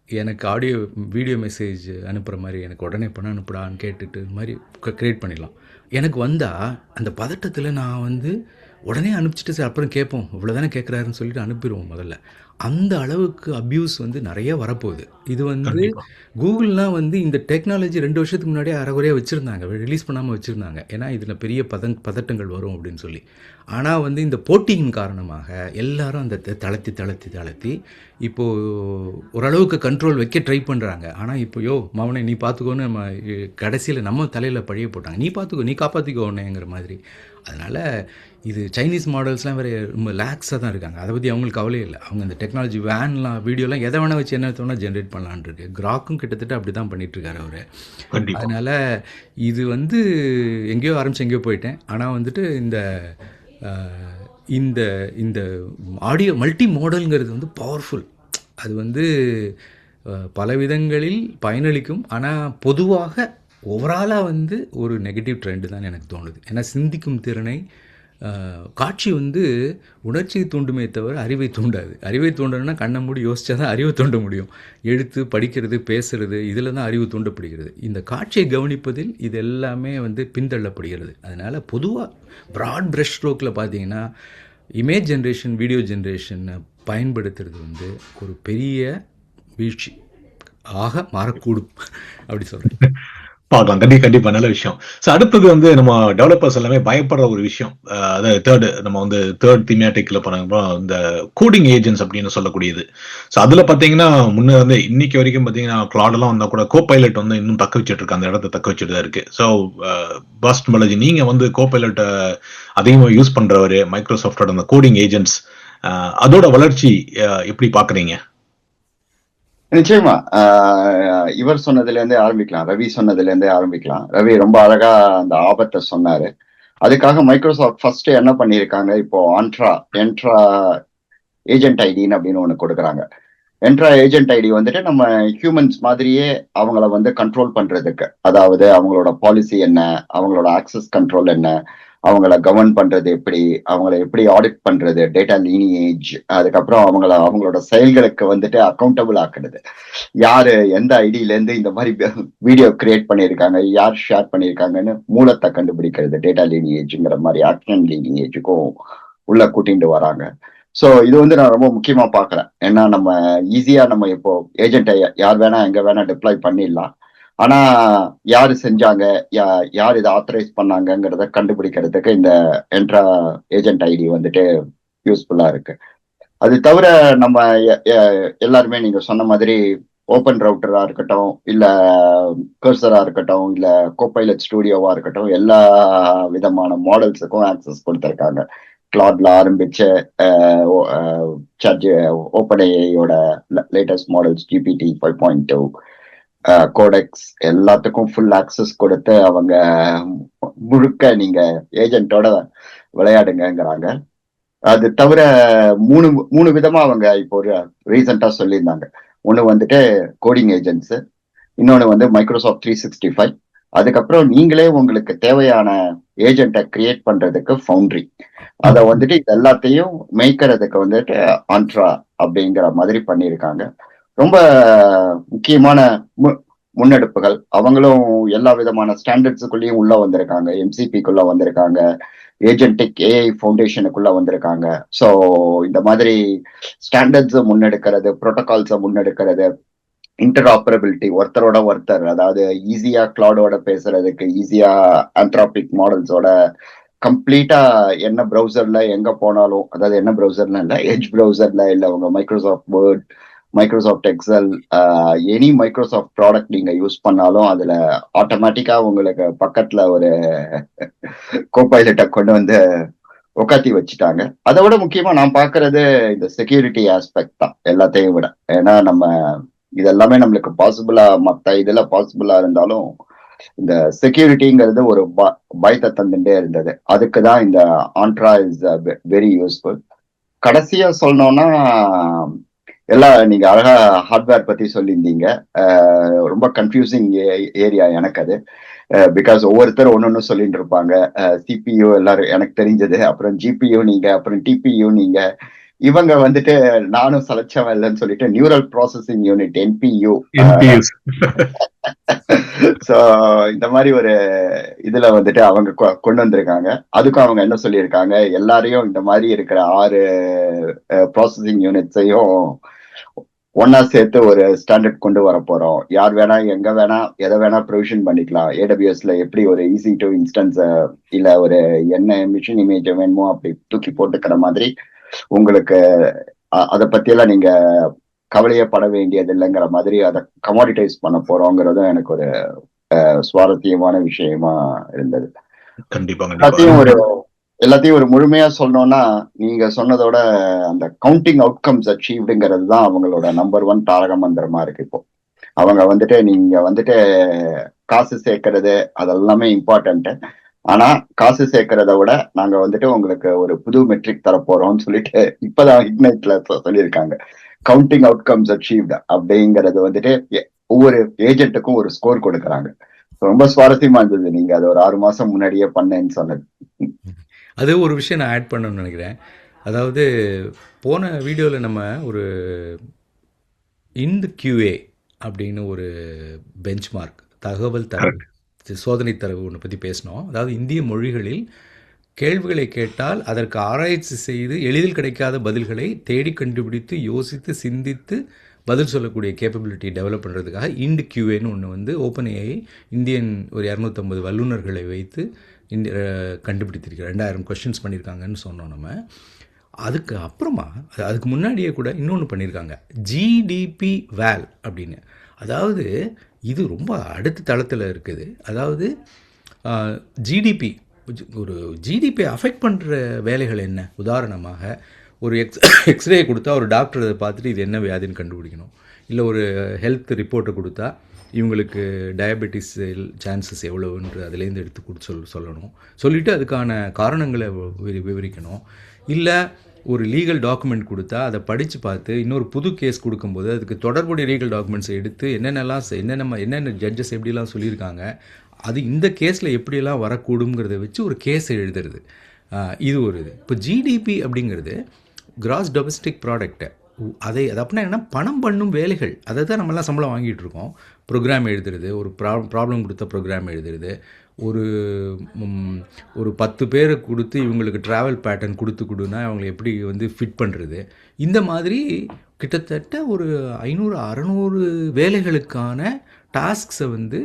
எனக்கு வீடியோ மெசேஜ் அனுப்புகிற மாதிரி எனக்கு உடனே பணம் அனுப்புடான்னு கேட்டுட்டு இது மாதிரி க்ரியேட் பண்ணிடலாம். எனக்கு வந்தால் அந்த பதட்டத்தில் நான் வந்து உடனே அனுப்பிச்சிட்டு சரி அப்புறம் கேட்போம், இவ்வளோ தானே கேட்குறாருன்னு சொல்லிட்டு அனுப்பிடுவோம் முதல்ல. அந்த அளவுக்கு அப்யூஸ் வந்து நிறைய வரப்போகுது. இது வந்து கூகுள்லாம் வந்து இந்த டெக்னாலஜி 2 வருஷத்துக்கு முன்னாடியே அரைகுறையாக வச்சுருந்தாங்க, ரிலீஸ் பண்ணாமல் வச்சுருந்தாங்க. ஏன்னா இதில் பெரிய பதட்டங்கள் வரும் அப்படின்னு சொல்லி. ஆனால் வந்து இந்த போட்டியின் காரணமாக எல்லாரும் அந்த தளர்த்தி இப்போது ஓரளவுக்கு கண்ட்ரோல் வைக்க ட்ரை பண்ணுறாங்க. ஆனால் இப்போ மவனை நீ பார்த்துக்கோன்னு நம்ம கடைசியில் நம்ம தலையில் பழிய போட்டாங்க. நீ பார்த்துக்கோ, நீ காப்பாற்றிக்கோன்னேங்கிற மாதிரி. அதனால் இது சைனீஸ் மாடல்ஸ்லாம் வேறு ரொம்ப லேக்ஸாக தான் இருக்காங்க. அதை பற்றி அவங்களுக்கு கவலையே இல்லை. அவங்க இந்த டெக்னாலஜி வேன்லாம் வீடியோலாம் எதை வேணால் வச்சு என்ன தோணா ஜென்ரேட் பண்ணலான் இருக்கு. கிராக்கும் கிட்டத்தட்ட அப்படி தான் பண்ணிகிட்ருக்காரு அவர். அதனால் இது வந்து எங்கேயோ ஆரம்பிச்சு எங்கேயோ போயிட்டேன். ஆனால் வந்துட்டு இந்த இந்த ஆடியோ மல்டி மாடல்ங்கிறது வந்து பவர்ஃபுல். அது வந்து பல விதங்களில் பயனளிக்கும். ஆனால் பொதுவாக ஓவராலாக வந்து ஒரு நெகட்டிவ் ட்ரெண்டு தான் எனக்கு தோணுது. ஏன்னா சிந்திக்கும் திறனை காட்சி வந்து உணர்ச்சியை தூண்டுமே தவிர அறிவை தூண்டாது. அறிவை தூண்டணும்னா கண்ணை மூடி யோசிச்சா தான் அறிவை தூண்ட முடியும். எழுத்து, படிக்கிறது, பேசுகிறது, இதில் தான் அறிவு தூண்டப்படுகிறது. இந்த காட்சியை கவனிப்பதில் இது எல்லாமே வந்து பின்தள்ளப்படுகிறது. அதனால் பொதுவாக ப்ராட் ப்ரஷ் ஸ்ட்ரோக்கில் பார்த்தீங்கன்னா இமேஜ் ஜென்ரேஷன், வீடியோ ஜென்ரேஷனை பயன்படுத்துறது வந்து ஒரு பெரிய வீழ்ச்சி ஆக மாறக்கூடும் அப்படி சொல்கிறேன். பார்க்கலாம். கண்டிப்பா நல்ல விஷயம். ஸோ அடுத்தது வந்து நம்ம டெவலப்பர்ஸ் எல்லாமே பயப்படுற ஒரு விஷயம், அதாவது தேர்ட் தீமேட்டிக்ல போனாங்க இந்த கோடிங் ஏஜென்ட்ஸ் அப்படின்னு சொல்லக்கூடியது. ஸோ அதுல பாத்தீங்கன்னா முன்ன வந்து இன்னைக்கு வரைக்கும் பாத்தீங்கன்னா கிளாடெல்லாம் வந்தா கூட கோபைலட் வந்து இன்னும் தக்க வச்சுட்டு இருக்கு, அந்த இடத்த தக்க வச்சுட்டு தான் இருக்கு. ஸோ பாஸ்டன் பாலாஜி, நீங்க வந்து கோபைலட் அதிகமாக யூஸ் பண்றவரு, மைக்ரோசாஃப்டோட அந்த கோடிங் ஏஜென்ட்ஸ் அதோட வளர்ச்சி எப்படி பாக்குறீங்க? நிச்சயமா. இவர் சொன்னதுல இருந்தே ஆரம்பிக்கலாம், ரவி சொன்னதுல இருந்தே ஆரம்பிக்கலாம். ரவி ரொம்ப அழகா அந்த ஆபத்தை சொன்னாரு. அதுக்காக மைக்ரோசாஃப்ட் ஃபர்ஸ்ட் என்ன பண்ணியிருக்காங்க, இப்போ என்ட்ரா ஏஜென்ட் ஐடின்னு அப்படின்னு ஒண்ணு கொடுக்குறாங்க. என்ட்ரா ஏஜென்ட் ஐடி வந்துட்டு நம்ம ஹியூமன்ஸ் மாதிரியே அவங்கள வந்து கண்ட்ரோல் பண்றதுக்கு, அதாவது அவங்களோட பாலிசி என்ன, அவங்களோட ஆக்சஸ் கண்ட்ரோல் என்ன, அவங்கள கவர்ன் பண்றது எப்படி, அவங்கள எப்படி ஆடிட் பண்றது, டேட்டா லீனியேஜ், அதுக்கப்புறம் அவங்களோட செயல்களுக்கு வந்துட்டு அக்கௌண்டபிள் ஆக்குறது, யாரு எந்த ஐடியில இருந்து இந்த மாதிரி வீடியோ கிரியேட் பண்ணியிருக்காங்க, யார் ஷேர் பண்ணியிருக்காங்கன்னு மூலத்தை கண்டுபிடிக்கிறது, டேட்டா லீனியேஜ்ங்கிற மாதிரி ஆக்ஷன் லீனியேஜுக்கும் உள்ள கூட்டிட்டு வராங்க. ஸோ இது வந்து நான் ரொம்ப முக்கியமா பாக்குறேன். ஏன்னா நம்ம ஈஸியா நம்ம இப்போ ஏஜென்ட்டை யார் வேணா எங்க வேணா டிப்ளாய் பண்ணிடலாம். ஆனா யாரு செஞ்சாங்க, யார் இதை ஆத்தரைஸ் பண்ணாங்கிறத கண்டுபிடிக்கிறதுக்கு இந்த என்ட்ரா ஏஜென்ட் ஐடி வந்துட்டு யூஸ்ஃபுல்லா இருக்கு. அது தவிர நம்ம எல்லாருமே நீங்க சொன்ன மாதிரி ஓப்பன் ரவுட்டரா இருக்கட்டும், இல்ல கர்சரா இருக்கட்டும், இல்ல கோபைலட் ஸ்டுடியோவா இருக்கட்டும், எல்லா விதமான மாடல்ஸுக்கும் ஆக்சஸ் கொடுத்திருக்காங்க. கிளாட்ல ஆரம்பிச்ச ஓப்பன்ஏஐயோட லேட்டஸ்ட் மாடல்ஸ் GPT 5.2, கோடெக்ஸ் எல்லாத்துக்கும் ஃபுல் ஆக்சஸ் கொடுத்து அவங்க முழுக்க நீங்க ஏஜென்ட்டோட விளையாடுங்கிறாங்க. அது தவிர மூணு விதமா அவங்க இப்போ ஒரு ரீசெண்டா சொல்லியிருந்தாங்க. ஒண்ணு வந்துட்டு கோடிங் ஏஜென்ட்ஸ், இன்னொன்னு வந்து மைக்ரோசாஃப்ட் 365, அதுக்கப்புறம் நீங்களே உங்களுக்கு தேவையான ஏஜென்ட்டை கிரியேட் பண்றதுக்கு ஃபவுண்ட்ரி. அதை வந்துட்டு இது எல்லாத்தையும் மேய்க்கிறதுக்கு வந்துட்டு ஆண்ட்ரா அப்படிங்கிற மாதிரி பண்ணியிருக்காங்க. ரொம்ப முக்கியமான முன்னெடுப்புகள். அவங்களும் எல்லா விதமான ஸ்டாண்டர்ட்ஸுக்குள்ளேயும் உள்ள வந்திருக்காங்க, எம்சிபிக்குள்ள வந்திருக்காங்க, ஏஜென்டிக் ஏஐ ஃபவுண்டேஷனுக்குள்ள வந்திருக்காங்க. ஸோ இந்த மாதிரி ஸ்டாண்டர்ட்ஸை முன்னெடுக்கிறது, ப்ரோட்டோகால்ஸை முன்னெடுக்கிறது, இன்டர்ஆப்பரபிலிட்டி, ஒருத்தரோட ஒருத்தர், அதாவது ஈஸியா கிளவுடோட பேசுறதுக்கு, ஈஸியா ஆந்த்ராபிக் மாடல்ஸோட கம்ப்ளீட்டா என்ன ப்ரௌசர்ல எங்க போனாலும், அதாவது என்ன ப்ரௌசர்ல இல்ல, எட்ஜ் ப்ரௌசர்ல இல்ல, உங்க Microsoft word, Microsoft Excel, any Microsoft product நீங்க யூஸ் பண்ணாலும் அதுல ஆட்டோமேட்டிக்கா உங்களுக்கு பக்கத்துல ஒரு கோபைலட்டை கொண்டு வந்து உட்காத்தி வச்சுட்டாங்க. அதை விட முக்கியமா நான் பாக்குறது இந்த செக்யூரிட்டி ஆஸ்பெக்ட் தான் எல்லாத்தையும் விட. ஏன்னா நம்ம இதெல்லாமே நம்மளுக்கு பாசிபிளா, மற்ற இதுல பாசிபிளா இருந்தாலும் இந்த செக்யூரிட்டிங்கிறது ஒரு பயத்தை தந்துட்டே இருந்தது. அதுக்கு தான் இந்த ஆண்ட்ரா இஸ் வெரி யூஸ்ஃபுல். கடைசியா சொல்லணும்னா, எல்லாம் நீங்க அழகா ஹார்ட்வேர் பத்தி சொல்லியிருந்தீங்க. ரொம்ப கன்ஃபியூசிங் ஏரியா எனக்கு அது. பிகாஸ் ஒவ்வொருத்தரும் ஒன்னொன்னு சொல்லிட்டு இருப்பாங்க. சிபியு எல்லாரும் எனக்கு தெரிஞ்சது, அப்புறம் ஜிபியு நீங்க, அப்புறம் டிபியு நீங்க. இவங்க வந்துட்டு நானும் சலைச்சவன் இல்லைன்னு சொல்லிட்டு நியூரல் ப்ராசஸிங் யூனிட், என்பியு. சோ இந்த மாதிரி ஒரு இதுல வந்துட்டு அவங்க கொண்டு வந்திருக்காங்க. அதுக்கும் அவங்க என்ன சொல்லியிருக்காங்க, எல்லாரையும் இந்த மாதிரி இருக்கிற 6 ப்ராசஸிங் யூனிட்ஸையும் ஒன்னா சேர்த்து ஒரு ஸ்டாண்டர்ட் கொண்டு வர போறோம். யார் வேணா எங்க வேணா எதை வேணா ப்ரொவிஷன் பண்ணிக்கலாம். ஏடபிள்யூஎஸ்ல எப்படி ஒரு ஈஸி டு இன்ஸ்டன்ஸ் இல்ல ஒரு என்ன மிஷின் இமேஜ் வேணுமோ அப்படி தூக்கி போட்டுக்கிற மாதிரி உங்களுக்கு அதை பத்தியெல்லாம் நீங்க கவலையே பட வேண்டியது இல்லைங்கிற மாதிரி அதை கமாடிட்டைஸ் பண்ண போறோங்கிறதும் எனக்கு ஒரு சுவாரஸ்யமான விஷயமா இருந்தது. எல்லாத்தையும் ஒரு முழுமையா சொல்லணும்னா, நீங்க சொன்னதோட அந்த கவுண்டிங் அவுட்கம்ஸ் அச்சீவ்டுங்கிறது தான் அவங்களோட நம்பர் 1 தாரக மந்திரமா இருக்கு. இப்போ அவங்க வந்துட்டு நீங்க வந்துட்டு காசு சேர்க்கறது அதெல்லாமே இம்பார்ட்டன்ட். ஆனா காசு சேர்க்கறத விட நாங்க வந்துட்டு உங்களுக்கு ஒரு புது மெட்ரிக் தரப்போறோம்னு சொல்லிட்டு இப்பதான் இக்னைட்ல சொல்லியிருக்காங்க. கவுண்டிங் அவுட்கம்ஸ் அச்சீவ்ட் அப்படிங்கறது வந்துட்டு ஒவ்வொரு ஏஜென்ட்டுக்கும் ஒரு ஸ்கோர் கொடுக்கறாங்க. ரொம்ப சுவாரஸ்யமா இருந்தது நீங்க அதை ஒரு 6 மாசம் முன்னாடியே பண்ணேன்னு சொன்னது. அது ஒரு விஷயம் நான் ஆட் பண்ணணும்னு நினைக்கிறேன். அதாவது போன வீடியோவில் நம்ம ஒரு இந்த QA அப்படின்னு ஒரு பெஞ்ச்மார்க் தகவல் தரவு சோதனை தரவு ஒன்று பற்றி பேசினோம். அதாவது இந்திய மொழிகளில் கேள்விகளை கேட்டால் அதற்கு ஆராய்ச்சி செய்து எளிதில் கிடைக்காத பதில்களை தேடி கண்டுபிடித்து யோசித்து சிந்தித்து பதில் சொல்லக்கூடிய கேப்பபிலிட்டி டெவலப் பண்ணுறதுக்காக இந்த QAன்னு ஒன்று வந்து ஓப்பன்ஏஐ இந்தியன் ஒரு 250 வல்லுநர்களை வைத்து கண்டுபிடித்திருக்க 2000 கொஸ்டின்ஸ் பண்ணியிருக்காங்கன்னு சொன்னோம் நம்ம. அதுக்கு அப்புறமா அதுக்கு முன்னாடியே கூட இன்னொன்று பண்ணியிருக்காங்க, ஜிடிபி வேல் அப்படின்னு. அதாவது இது ரொம்ப அடுத்த தளத்தில் இருக்குது. அதாவது ஜிடிபி ஒரு ஜிடிபி அஃபெக்ட் பண்ணுற வேலைகள் என்ன? உதாரணமாக ஒரு எக்ஸ்ரே கொடுத்தா ஒரு டாக்டர் அதை பார்த்துட்டு இது என்ன வியாதின்னு கண்டுபிடிக்கணும். இல்லை ஒரு ஹெல்த் ரிப்போர்ட்டை கொடுத்தா இவங்களுக்கு டயபெட்டிஸ் சான்சஸ் எவ்வளோன்று அதுலேருந்து எடுத்து சொல்லணும். சொல்லிவிட்டு அதுக்கான காரணங்களை விவரிக்கணும். இல்லை ஒரு லீகல் டாக்குமெண்ட் கொடுத்தா அதை படித்து பார்த்து இன்னொரு புது கேஸ் கொடுக்கும்போது அதுக்கு தொடர்புடைய லீகல் டாக்குமெண்ட்ஸை எடுத்து என்னென்ன ஜட்ஜஸ் எப்படிலாம் சொல்லியிருக்காங்க, அது இந்த கேஸில் எப்படியெல்லாம் வரக்கூடுங்கிறத வச்சு ஒரு கேஸை எழுதுறது. இது ஒரு இது. இப்போ ஜிடிபி அப்படிங்கிறது கிராஸ் டொமஸ்டிக் ப்ராடக்டை அது அப்படின்னா என்ன, பணம் பண்ணும் வேலைகள். அதை தான் நம்மலாம் சம்பளம் வாங்கிட்டு இருக்கோம். ப்ரோக்ராம் எழுதுறது, ஒரு ப்ராப்ளம் கொடுத்த ப்ரோக்ராம் எழுதுறது, ஒரு 10 பேரை கொடுத்து இவங்களுக்கு ட்ராவல் பேட்டர்ன் கொடுன்னா அவங்களை எப்படி வந்து ஃபிட் பண்ணுறது. இந்த மாதிரி கிட்டத்தட்ட ஒரு 500-600 வேலைகளுக்கான டாஸ்க்ஸை வந்து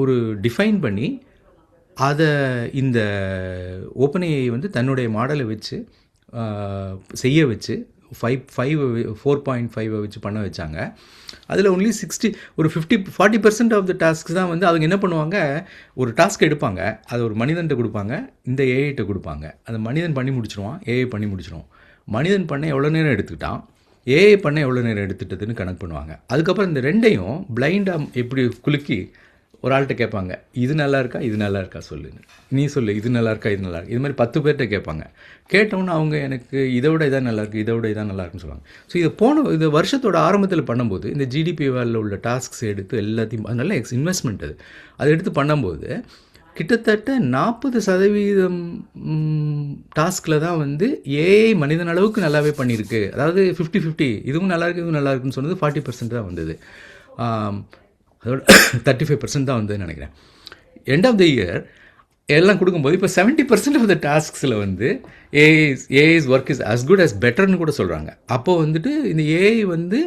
ஒரு டிஃபைன் பண்ணி அதை இந்த ஓப்பன்ஏஐ வந்து தன்னுடைய மாடலை வச்சு செய்ய வச்சு 4.5 வச்சு பண்ண வச்சாங்க. அதில் ஒன்லி 40% ஆஃப் த டாஸ்க் தான் வந்து அவங்க என்ன பண்ணுவாங்க, ஒரு டாஸ்க் எடுப்பாங்க, அது ஒரு மனிதன்கிட்ட கொடுப்பாங்க, இந்த ஏஐட்ட கொடுப்பாங்க. அந்த மனிதன் பண்ணி முடிச்சிடுவான், ஏஐ பண்ணி முடிச்சிடும். மனிதன் பண்ண எவ்வளோ நேரம் எடுத்துக்கிட்டான், ஏஐ பண்ண எவ்வளோ நேரம் எடுத்துட்டதுன்னு கணக்கு பண்ணுவாங்க. அதுக்கப்புறம் இந்த ரெண்டையும் பிளைண்டாக எப்படி குலுக்கி ஒரு ஆள்கிட்ட கேட்பாங்க, இது நல்லா இருக்கா, இது நல்லா இருக்கா சொல்லுங்க, நீ சொல்லு, இது நல்லா இருக்கா, இது நல்லா இருக்கு. இது மாதிரி 10 பேர்கிட்ட கேட்பாங்க. கேட்டவுன்னு அவங்க எனக்கு இதை விட இதான் நல்லாயிருக்கு, இதை விட இதான் நல்லாயிருக்குன்னு சொல்லுவாங்க. ஸோ இது வருஷத்தோட ஆரம்பத்தில் பண்ணும்போது இந்த ஜிடிபி வேலில் உள்ள டாஸ்க்ஸ் எடுத்து எல்லாத்தையும் நல்ல இன்வெஸ்ட்மெண்ட் அதை எடுத்து பண்ணும்போது கிட்டத்தட்ட 40% டாஸ்கில் தான் வந்து ஏஐ மனிதன் அளவுக்கு நல்லாவே பண்ணியிருக்கு. அதாவது 50-50 இதுவும் நல்லா இருக்கு இதுவும் நல்லா இருக்குன்னு சொன்னது 40% தான் வந்தது. அதோட 35% தான் வந்ததுன்னு நினைக்கிறேன். எண்ட் ஆஃப் த இயர் எல்லாம் கொடுக்கும்போது இப்போ 70% ஆஃப் த டாஸ்க்ஸில் வந்து AI's work is as good as பெட்டர்னு கூட சொல்கிறாங்க. அப்போது வந்துட்டு இந்த ஏஐ வந்து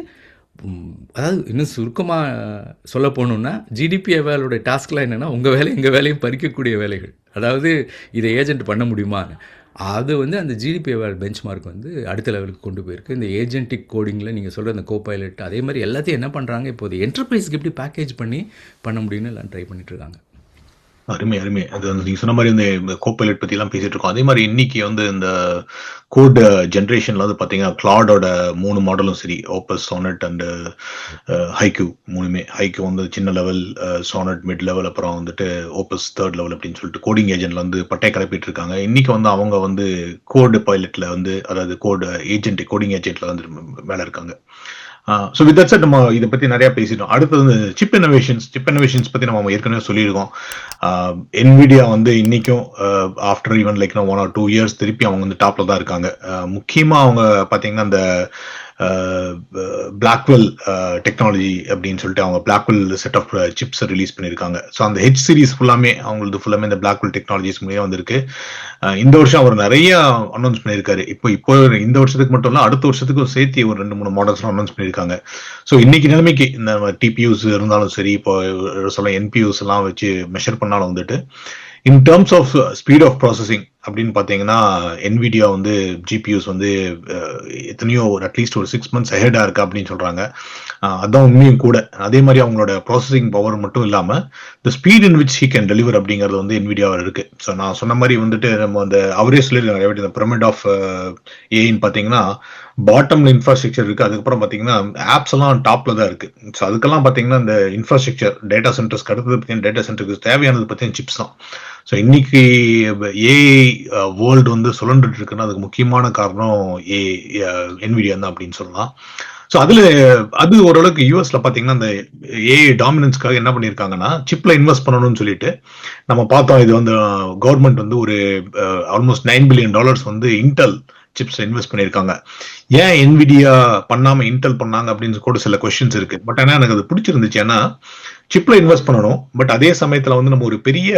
அதாவது இன்னும் சுருக்கமாக சொல்ல போகணுன்னா ஜிடிபி வேலையோட டாஸ்க்லாம் என்னென்னா உங்கள் வேலை எங்கள் வேலையும் பறிக்கக்கூடிய வேலைகள். அதாவது இதை ஏஜென்ட் பண்ண முடியுமான்னு அது வந்து அந்த ஜிடிபி வேல் பெஞ்ச் மார்க் வந்து அடுத்த லெவலுக்கு கொண்டு போயிருக்கு. இந்த ஏஜென்டிக் கோடிங்கில் நீங்கள் சொல்கிற அந்த கோபைலட் அதே மாதிரி எல்லாத்தையும் என்ன பண்ணுறாங்க இப்போது என்டர்பிரைஸ்க்கு எப்படி பேக்கேஜ் பண்ண முடியும்னு எல்லாம் ட்ரை பண்ணிட்டுருக்காங்க. அருமை அருமை. அது வந்து நீங்க சொன்ன மாதிரி இந்த கோபைலட் பத்தி எல்லாம் பேசிட்டு இருக்கோம். அதே மாதிரி இன்னைக்கு வந்து இந்த கோட் ஜென்ரேஷன்ல வந்து பாத்தீங்கன்னா கிளாடோட 3 மாடலும் சரி, ஓப்பஸ், சோனட் அண்ட் ஹைக்யூ. 3மே ஹைக்யூ வந்து சின்ன லெவல், சோனட் மிட் லெவல், அப்புறம் வந்துட்டு ஓப்பஸ் தேர்ட் லெவல் அப்படின்னு சொல்லிட்டு கோடிங் ஏஜென்ட்ல வந்து பட்டை கிளப்பிட்டு இருக்காங்க. இன்னைக்கு வந்து அவங்க வந்து கோடு பைலட்ல வந்து, அதாவது கோட் ஏஜென்ட், கோடிங் ஏஜென்ட்ல வந்து மேல இருக்காங்க. ஸோ வித் தட் செட் நம்ம இதை பத்தி நிறைய பேசிட்டோம். அடுத்தது வந்து சிப் இனோவேஷன்ஸ் பத்தி நம்ம ஏற்கனவே சொல்லியிருக்கோம். என்விடியா வந்து இன்னைக்கும் after even like 1 or 2 years திருப்பி அவங்க வந்து டாப்ல தான் இருக்காங்க. முக்கியமா அவங்க பாத்தீங்கன்னா அந்த பிளாக்வெல் டெக்னாலஜி அப்படின்னு சொல்லிட்டு அவங்க Blackwell set of chips release பண்ணியிருக்காங்க. ஸோ அந்த ஹெச் சீரிஸ் ஃபுல்லாமே இந்த பிளாக்வெல் டெக்னாலஜிஸ் மூலியம் வந்திருக்கு. இந்த வருஷம் அவர் நிறைய அனௌன்ஸ் பண்ணியிருக்காரு. இப்போ இந்த வருஷத்துக்கு மட்டும் இல்ல, அடுத்த வருஷத்துக்கும் சேர்த்து ஒரு 2-3 மாடல்ஸ் அனௌன்ஸ் பண்ணியிருக்காங்க. ஸோ இன்னைக்கு நிலைமைக்கு இந்த டிபியூஸ் இருந்தாலும் சரி, இப்போ சொல்ல என்பியூஸ் எல்லாம் வச்சு மெஷர் பண்ணாலும் வந்துட்டு in terms of speed of processing அப்படின்னு பார்த்தீங்கன்னா என்விடியா வந்து ஜிபியூஸ் வந்து எத்தனையோ அட்லீஸ்ட் ஒரு 6 months அஹெடா இருக்கு அப்படின்னு சொல்றாங்க. அதான் உண்மையும் கூட. அதே மாதிரி அவங்களோட ப்ராசஸிங் பவர் மட்டும் இல்லாம the speed in which he can deliver அப்படிங்கிறது வந்து என்விடியாவில் இருக்கு. ஸோ நான் சொன்ன மாதிரி வந்துட்டு நம்ம அந்த அவரே சொல்லியிருக்காங்க, இந்த பிரமிட் ஆஃப் ஏன்னு பார்த்தீங்கன்னா பாட்டம்ல இன்ஃப்ராஸ்ட்ரக்சர் இருக்கு, அதுக்கப்புறம் பார்த்தீங்கன்னா ஆப்ஸ் எல்லாம் டாப்ல தான் இருக்கு. ஸோ அதுக்கெல்லாம் பார்த்தீங்கன்னா இந்த இன்ஃப்ராஸ்ட்ரக்சர் டேட்டா சென்டர்ஸ்க்கு அடுத்தது பார்த்தீங்கன்னா டேட்டா சென்டருக்கு தேவையானது பார்த்தீங்கன்னா சிப்ஸ் தான். ஸோ இன்னைக்கு ஏஐ வேர்ல்டு வந்து சுழன்றுட்டு இருக்குன்னா அதுக்கு முக்கியமான காரணம் என்விடியா தான் அப்படின்னு சொல்லலாம். ஸோ அது ஓரளவுக்கு யூஎஸ்ல பாத்தீங்கன்னா இந்த ஏஐ டாமினன்ஸ்க்காக என்ன பண்ணியிருக்காங்கன்னா சிப்ல இன்வெஸ்ட் பண்ணணும்னு சொல்லிட்டு நம்ம பார்த்தோம். இது வந்து கவர்மெண்ட் வந்து ஒரு ஆல்மோஸ்ட் $9 billion வந்து இன்டெல் சிப்ஸ் இன்வெஸ்ட் பண்ணியிருக்காங்க. ஏன் என்விடியா பண்ணாம இன்டெல் பண்ணாங்க அப்படின்னு கூட சில கொஸ்டின்ஸ் இருக்கு. பட் ஆனா எனக்கு அது பிடிச்சிருந்துச்சு. ஏன்னா சிப்ல இன்வெஸ்ட் பண்ணணும், பட் அதே சமயத்துல வந்து நம்ம ஒரு பெரிய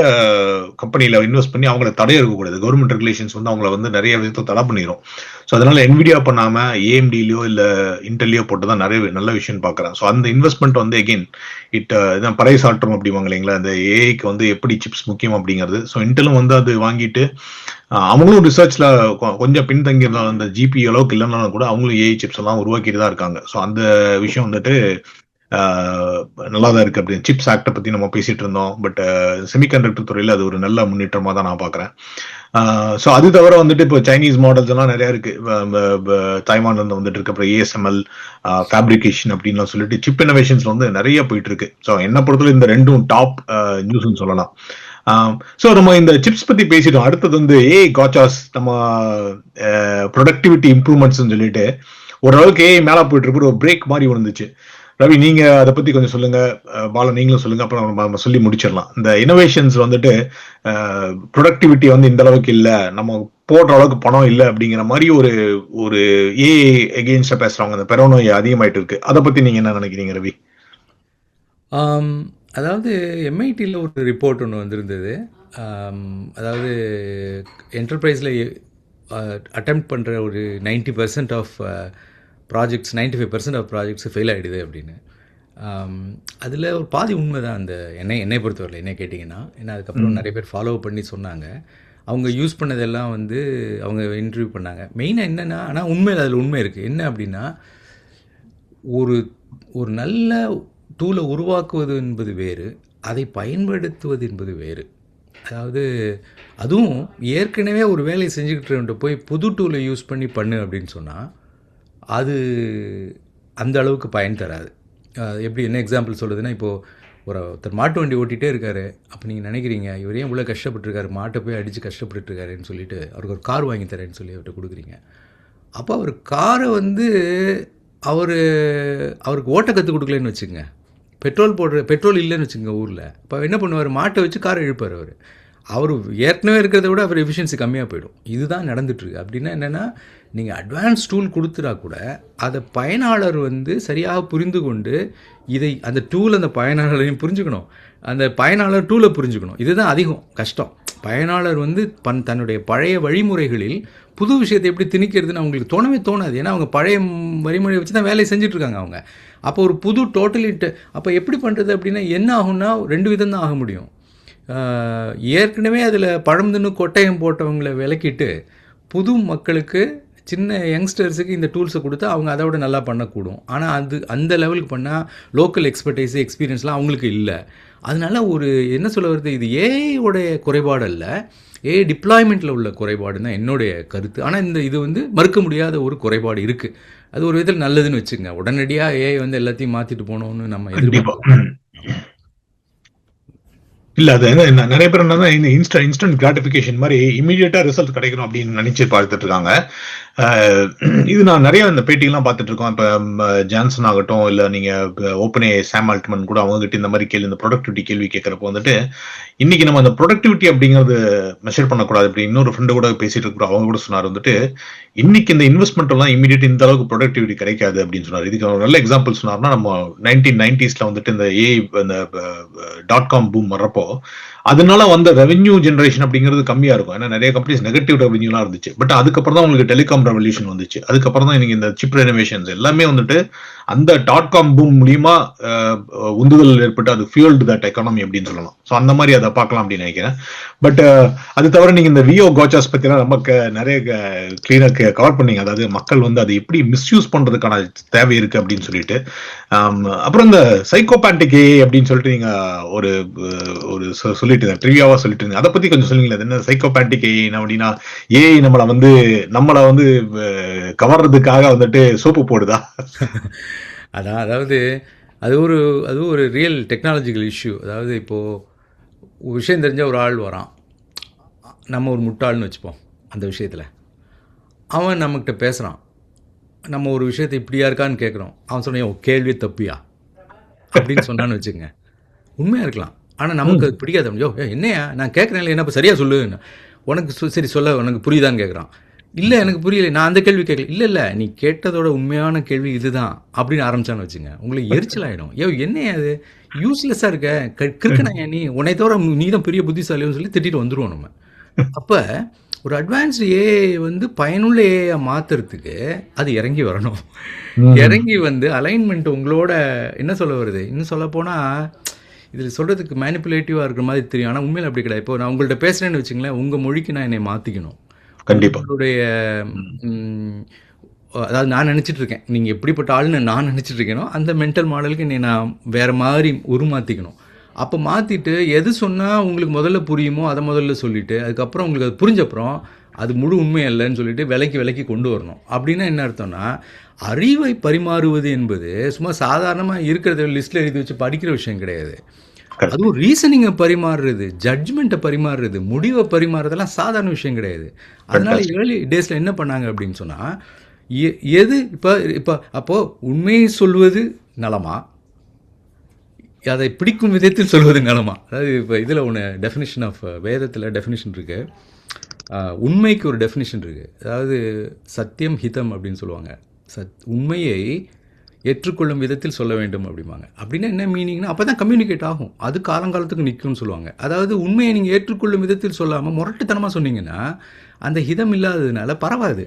கம்பெனில இன்வெஸ்ட் பண்ணி அவங்கள தடை இருக்கக்கூடாது. கவர்மெண்ட் ரெகுலேஷன்ஸ் வந்து அவங்கள வந்து நிறைய விதத்தை தடை பண்ணிடும். ஸோ அதனால என்விடியா பண்ணாம ஏஎம்டிலயோ இல்ல இன்டெல்லையோ போட்டுதான் நிறைய நல்ல விஷயம் பாக்குறேன். ஸோ அந்த இன்வெஸ்ட்மெண்ட் வந்து அகெயின் பறைசாற்றும் அப்படிவாங்க இல்லைங்களா, அந்த ஏஐக்கு வந்து எப்படி சிப்ஸ் முக்கியம் அப்படிங்கிறது. ஸோ இன்டெலும் வந்து அது வாங்கிட்டு அவங்களும் ரிசர்ச்ல கொஞ்சம் பின்தங்கி இருந்தாலும் அந்த ஜிபி அளவுக்கு இல்லைன்னாலும் கூட அவங்களும் ஏஐ சிப்ஸ் எல்லாம் உருவாக்கிட்டு தான் இருக்காங்க. ஸோ அந்த விஷயம் வந்துட்டு நல்லா தான் இருக்கு. அப்படின்னு சிப்ஸ் ஆக்டை பத்தி நம்ம பேசிட்டு இருந்தோம். பட் செமிகண்டக்டர் துறையில அது ஒரு நல்ல முன்னேற்றமா தான் நான் பாக்குறேன். ஸோ அது தவிர வந்துட்டு இப்போ சைனீஸ் மாடல்ஸ் எல்லாம் நிறைய இருக்கு. தாய்வான்ல இருந்து வந்துட்டு இருக்கு. அப்புறம் ஏஎஸ்எம்எல் ஃபேப்ரிகேஷன் அப்படின்லாம் சொல்லிட்டு சிப் இனோவேஷன்ஸ்ல வந்து நிறைய போயிட்டு இருக்கு. ஸோ என்ன பொறுத்தவரை இந்த ரெண்டும் டாப் நியூஸ்ன்னு சொல்லலாம். ஸோ நம்ம இந்த சிப்ஸ் பத்தி பேசிட்டோம். அடுத்தது வந்து ஏஐ காச்சாஸ், நம்ம ப்ரொடக்டிவிட்டி இம்ப்ரூவ்மெண்ட்ஸ் சொல்லிட்டு ஓரளவுக்கு ஏஐ மேல போயிட்டு இருக்கு. ஒரு பிரேக் மாதிரி வந்துச்சு. ரவி, நீங்க அதை பத்தி கொஞ்சம் சொல்லுங்க. பாலா, நீங்களும் சொல்லுங்க, அப்புறம் நம்ம சொல்லி முடிச்சிடலாம். இந்த இனோவேஷன்ஸ் வந்துட்டு ப்ரொடக்டிவிட்டி வந்து இந்த அளவுக்கு இல்ல, நம்ம போடுற அளவுக்கு பணம் இல்லை அப்படிங்கிற மாதிரி ஒரு ஏஐ எகெயின்ஸ்டா பேசுறாங்க. அந்த பெரோனோய் அதிகமாயிட்டு இருக்கு. அதை பத்தி நீங்க என்ன நினைக்கிறீங்க ரவி? அதாவது எம்ஐடியில் ஒரு ரிப்போர்ட் ஒன்று வந்திருந்தது. அதாவது என்டர்பிரைஸில் அட்டெம்ப்ட் பண்ணுற ஒரு 90% of projects 95% of projects fail ஆகிடுது அப்படின்னு. அதில் ஒரு பாதி உண்மை தான். அந்த என்னை பொறுத்தவரை என்ன கேட்டிங்கன்னா, ஏன்னா அதுக்கப்புறம் நிறைய பேர் ஃபாலோ பண்ணி சொன்னாங்க. அவங்க யூஸ் பண்ணதெல்லாம் வந்து அவங்க இன்டர்வியூ பண்ணாங்க. மெயினாக என்னென்னா, ஆனால் உண்மையில் அதில் உண்மை இருக்குது. என்ன அப்படின்னா, ஒரு நல்ல டூலை உருவாக்குவது என்பது வேறு, அதை பயன்படுத்துவது என்பது வேறு. அதாவது அதுவும் ஏற்கனவே ஒரு வேலையை செஞ்சுக்கிட்டு போய் புது டூலை யூஸ் பண்ணு அப்படின்னு சொன்னால் அது அந்த அளவுக்கு பயன் தராது. எப்படி என்ன எக்ஸாம்பிள் சொல்லுதுன்னா, இப்போது ஒருத்தர் மாட்டு வண்டி ஓட்டிகிட்டே இருக்கார். அப்போ நீங்கள் நினைக்கிறீங்க, இவர் ஏன் இவ்வளோ கஷ்டப்பட்டுருக்காரு, மாட்டை போய் அடித்து கஷ்டப்பட்டுருக்காருன்னு சொல்லிட்டு அவருக்கு ஒரு கார் வாங்கி தரேன்னு சொல்லி அவர்கிட்ட கொடுக்குறீங்க. அப்போ அவர் காரை வந்து அவருக்கு ஓட்ட கற்றுக் கொடுக்கலன்னு வச்சுக்கோங்க, பெட்ரோல் இல்லைன்னு வச்சுங்க ஊரில். இப்போ என்ன பண்ணுவார், மாட்டை வச்சு காரை இழுப்பார். அவர் ஏற்கனவே இருக்கிறத விட அவர் எஃபிஷியன்சி கம்மியாக போயிடும். இதுதான் நடந்துட்டுருக்கு. அப்படின்னா என்னென்னா, நீங்கள் அட்வான்ஸ் டூல் கொடுத்துட்டா கூட அதை பயனாளர் வந்து சரியாக புரிந்து கொண்டு அந்த டூல் அந்த பயனாளரையும் புரிஞ்சுக்கணும், அந்த பயனாளர் டூலை புரிஞ்சுக்கணும். இதுதான் அதிகம் கஷ்டம். பயனாளர் வந்து தன்னுடைய பழைய வழிமுறைகளில் புது விஷயத்தை எப்படி திணிக்கிறதுன்னு அவங்களுக்கு தோணவே தோணாது. ஏன்னா அவங்க பழைய வழிமுறையை வச்சு தான் வேலையை செஞ்சிட்ருக்காங்க அவங்க. அப்போ ஒரு புது அப்போ எப்படி பண்ணுறது அப்படின்னா என்ன ஆகும்னா, 2 விதம் தான் ஆக முடியும். ஏற்கனவே அதில் பழம் தின்னு கொட்டயம் போட்டவங்களை விலக்கிட்டு புது மக்களுக்கு, சின்ன யங்ஸ்டர்ஸுக்கு இந்த டூல்ஸை கொடுத்தா அவங்க அதை விட நல்லா பண்ணக்கூடும். ஆனால் அந்த லெவலுக்கு பண்ணால் லோக்கல் எக்ஸ்பீரியன்ஸ்லாம் அவங்களுக்கு இல்லை. அதனால என்ன சொல்ல வருது, இது ஏஐயோடைய குறைபாடு அல்ல, ஏஐ டிப்ளாய்மெண்ட்டில் உள்ள குறைபாடுன்னு தான் என்னுடைய கருத்து. ஆனால் இது வந்து மறுக்க முடியாத ஒரு குறைபாடு இருக்குது. அது ஒரு விதத்தில் நல்லதுன்னு வச்சுக்கோங்க. உடனடியாக ஏஐ வந்து எல்லாத்தையும் மாற்றிட்டு போனோம்னு நம்ம எதிர்பார்ப்போம். இல்ல அது நிறைய பேர் என்னன்னா இந்த இன்ஸ்டன்ட் கிராட்டிபிகேஷன் மாதிரி இமீடியட்டா ரிசல்ட் கிடைக்கணும் அப்படின்னு நினைச்சு பார்த்துட்டு இருக்காங்க. இது நான் நிறைய இந்த பேட்டிகள்லாம் பார்த்துட்டு இருக்கோம். இப்போ ஜான்சன் ஆகட்டும், இல்லை நீங்க ஓப்பன் ஏஐ சாம் ஆல்ட்மன் கூட அவங்க கிட்ட இந்த மாதிரி இந்த ப்ரொடக்டிவிட்டி கேள்வி கேட்கறப்போ வந்துட்டு, இன்னைக்கு நம்ம அந்த ப்ரொடக்டிவிட்டி அப்படிங்கிறது மெஷர் பண்ணக்கூடாது. இப்படி இன்னொரு ஃப்ரெண்டு கூட பேசிட்டு இருக்கிறோம், அவங்க கூட சொன்னார் வந்துட்டு, இன்னைக்கு இந்த இன்வெஸ்ட்மெண்ட் எல்லாம் இமீடியட் இந்த அளவுக்கு ப்ரொடக்டிவிட்டி கிடைக்காது அப்படின்னு சொன்னார். இதுக்கு ஒரு நல்ல எக்ஸாம்பிள் சொன்னார்னா, நம்ம 1990s வந்துட்டு இந்த ஏஐ இந்த .com பூம் வர்றப்போ அதனால வந்த ரெவென்யூ ஜெனரேஷன் அப்படிங்கிறது கம்மியா இருக்கும். ஏன்னா நிறைய கம்பெனிஸ் நெகட்டிவ் ரெவென்யூலாம் இருந்துச்சு. பட் அதுக்கப்புறம் தான் உங்களுக்கு டெலிகாம் ரெவல்யூஷன் வந்துச்சு. அதுக்கப்புறம் தான் இன்னைக்கு இந்த சிப் ரெனோவேஷன்ஸ் எல்லாமே வந்துட்டு அந்த .com பூம் மூலியமா உந்துதல் ஏற்பட்டு அது ஃபியூல்டு தட் எக்கானமி அப்படின்னு சொல்லலாம். ஸோ அந்த மாதிரி அதை பார்க்கலாம் அப்படின்னு நினைக்கிறேன். பட் அது தவிர நீங்க இந்த விஓ கோச்சாஸ் பத்திலாம் நமக்கு நிறைய கிளீனா கவர் பண்ணீங்க. அதாவது மக்கள் வந்து அதை எப்படி மிஸ்யூஸ் பண்றதுக்கான தேவை இருக்கு அப்படின்னு சொல்லிட்டு. அப்புறம் இந்த சைக்கோபேட்டிக் ஏஐ அப்படின்னு சொல்லிட்டு நீங்க ஒரு சொல்லிட்டு ட்ரிவியாவா சொல்லிட்டு இருந்தீங்க. அதை பத்தி கொஞ்சம் சொல்லுங்களேன். என்ன சைக்கோபேட்டிக் ஏஐ அப்படின்னா, ஏஐ நம்மளை வந்து கவர்றதுக்காக வந்துட்டு சோப்பு போடுதா? அதாவது அது ஒரு ரியல் டெக்னாலஜிக்கல் இஷ்யூ. அதாவது இப்போது ஒரு விஷயம் தெரிஞ்ச ஒரு ஆள் வரான், நம்ம ஒரு முட்டாள்னு வச்சுப்போம். அந்த விஷயத்தில் அவன் நம்மகிட்ட பேசுகிறான், நம்ம ஒரு விஷயத்தை இப்படியா இருக்கான்னு கேட்குறோம். அவன் சொன்ன கேள்வி தப்பியா அப்படின்னு சொன்னான்னு வச்சுங்க, உண்மையாக இருக்கலாம். ஆனால் நமக்கு அது பிடிக்காது. என்னையா நான் கேட்குறேன், இல்லை என்ன இப்போ சரியாக சொல்லு, உனக்கு சரி சொல்ல உனக்கு புரியுதான்னு கேட்குறான். இல்லை எனக்கு புரியல, நான் அந்த கேள்வி கேட்கல. இல்லை நீ கேட்டதோட உண்மையான கேள்வி இதுதான் அப்படின்னு ஆரம்பிச்சான்னு வச்சுங்க, உங்களுக்கு எரிச்சல் ஆகிடும். என்ன அது யூஸ்லெஸ்ஸாக இருக்க, கிறுக்கனா நீ, உன்னை தவிர நீ தான் பெரிய புத்திசாலின்னு சொல்லி திட்டிட்டு வந்துடுவோம் நம்ம. அப்போ ஒரு அட்வான்ஸ்டு ஏஐ வந்து பயனுள்ள ஏஐ மாற்றுறதுக்கு அது இறங்கி வரணும். இறங்கி வந்து அலைன்மெண்ட் உங்களோட என்ன சொல்ல வருது, இன்னும் சொல்ல போனால் இதில் சொல்கிறதுக்கு மேனிப்புலேட்டிவாக இருக்கிற மாதிரி தெரியும். ஆனால் உண்மையில் அப்படி கிடையாது. இப்போ நான் உங்கள்கிட்ட பேசுகிறேன்னு வச்சுங்களேன், உங்கள் மொழிக்கு நான் என்னை மாற்றிக்கணும். உங்களுடைய அதாவது நான் நினச்சிட்டு இருக்கேன், நீங்கள் எப்படிப்பட்ட ஆளுன்னு நான் நினச்சிட்டு இருக்கேனோ அந்த மென்டல் மாடலுக்கு என்னை நான் வேறு மாதிரி உருமாற்றிக்கணும். அப்போ மாற்றிட்டு எது சொன்னால் உங்களுக்கு முதல்ல புரியுமோ அதை முதல்ல சொல்லிவிட்டு, அதுக்கப்புறம் உங்களுக்கு அது புரிஞ்சப்புறம் அது முழு உண்மை இல்லைன்னு சொல்லிட்டு விலக்கி கொண்டு வரணும். அப்படின்னா என்ன அர்த்தம்னா, அறிவை பரிமாறுவது என்பது சும்மா சாதாரணமாக இருக்கிறத லிஸ்ட்டில் எழுதி வச்சு படிக்கிற விஷயம் கிடையாது. அதுவும் ரீசனிங்கை பரிமாறுறது, ஜட்ஜ்மெண்ட்டை பரிமாறுறது, முடிவை பரிமாறுறதெல்லாம் சாதாரண விஷயம் கிடையாது. அதனால ஏர்லி டேஸில் என்ன பண்ணாங்க அப்படின்னு சொன்னால், எது இப்போ அப்போது உண்மையை சொல்வது நலமா, அதை பிடிக்கும் விதத்தில் சொல்வது நலமா? அதாவது இப்போ இதில் ஒன்று டெஃபினிஷன் ஆஃப் வேதத்தில் டெஃபினிஷன் இருக்குது, உண்மைக்கு ஒரு டெஃபினிஷன் இருக்குது. அதாவது சத்தியம் ஹிதம் அப்படின்னு சொல்லுவாங்க. உண்மையை ஏற்றுக்கொள்ளும் விதத்தில் சொல்ல வேண்டும் அப்படிம்பாங்க. அப்படின்னா என்ன மீனிங்னா, அப்போ தான் கம்யூனிகேட் ஆகும், அது காலங்காலத்துக்கு நிற்கும்னு சொல்லுவாங்க. அதாவது உண்மையை நீங்கள் ஏற்றுக்கொள்ளும் விதத்தில் சொல்லாமல் முரட்டுத்தனமாக சொன்னீங்கன்னா அந்த ஹிதம் இல்லாததுனால பரவாது.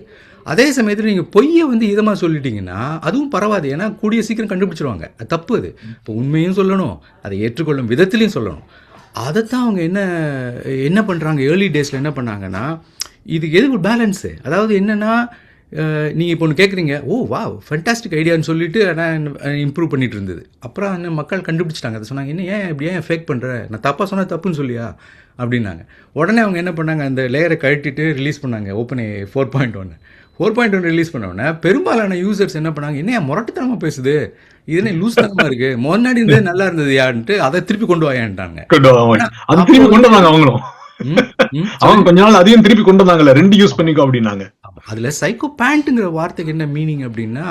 அதே சமயத்தில் நீங்கள் பொய்யை வந்து ஹிதமாக சொல்லிட்டீங்கன்னா அதுவும் பரவாது. ஏன்னா கூடிய சீக்கிரம் கண்டுபிடிச்சிருவாங்க, அது தப்பு. அது இப்போ உண்மையும் சொல்லணும், அதை ஏற்றுக்கொள்ளும் விதத்துலையும் சொல்லணும். அதைத்தான் அவங்க என்ன பண்ணுறாங்க, ஏர்லி டேஸில் என்ன பண்ணாங்கன்னா, இதுக்கு எது ஒரு பேலன்ஸு. அதாவது என்னென்னா, நீங்கள் இப்போ ஒன்று கேட்குறீங்க, ஓ வா ஃபேண்டாஸ்டிக் ஐடியான்னு சொல்லிட்டு ஆனால் இம்ப்ரூவ் பண்ணிகிட்டு இருந்தது. அப்புறம் அந்த மக்கள் கண்டுபிடிச்சிட்டாங்க. அதை சொன்னாங்க, என்ன இப்படி ஏன் ஃபேக் பண்ணுற, நான் தப்பாக சொன்னால் தப்புன்னு சொல்லியா அப்படின்னாங்க. உடனே அவங்க என்ன பண்ணாங்க, அந்த லேயரை கழட்டிட்டு ரிலீஸ் பண்ணாங்க ஓப்பன் 4.1 ரிலீஸ் பண்ணோடனே பெரும்பாலான யூசர்ஸ் என்ன பண்ணாங்க, என்ன முரட்டுத்தனமாக பேசுது, இதுனே லூஸ் தனமாக இருக்குது, முன்னாடி இருந்தது நல்லா இருந்தது யாருன்ட்டு அதை திருப்பி கொண்டு வாயான்ட்டாங்க. அவங்க கொஞ்ச நாள் அதையும் திருப்பி கொண்டு வந்தாங்கல்ல, 2 யூஸ் பண்ணிக்கோ அப்படின்னாங்க. அதுல சைக்கோபேண்ட்ங்கிற வார்த்தைக்கு என்ன மீனிங் அப்படின்னா,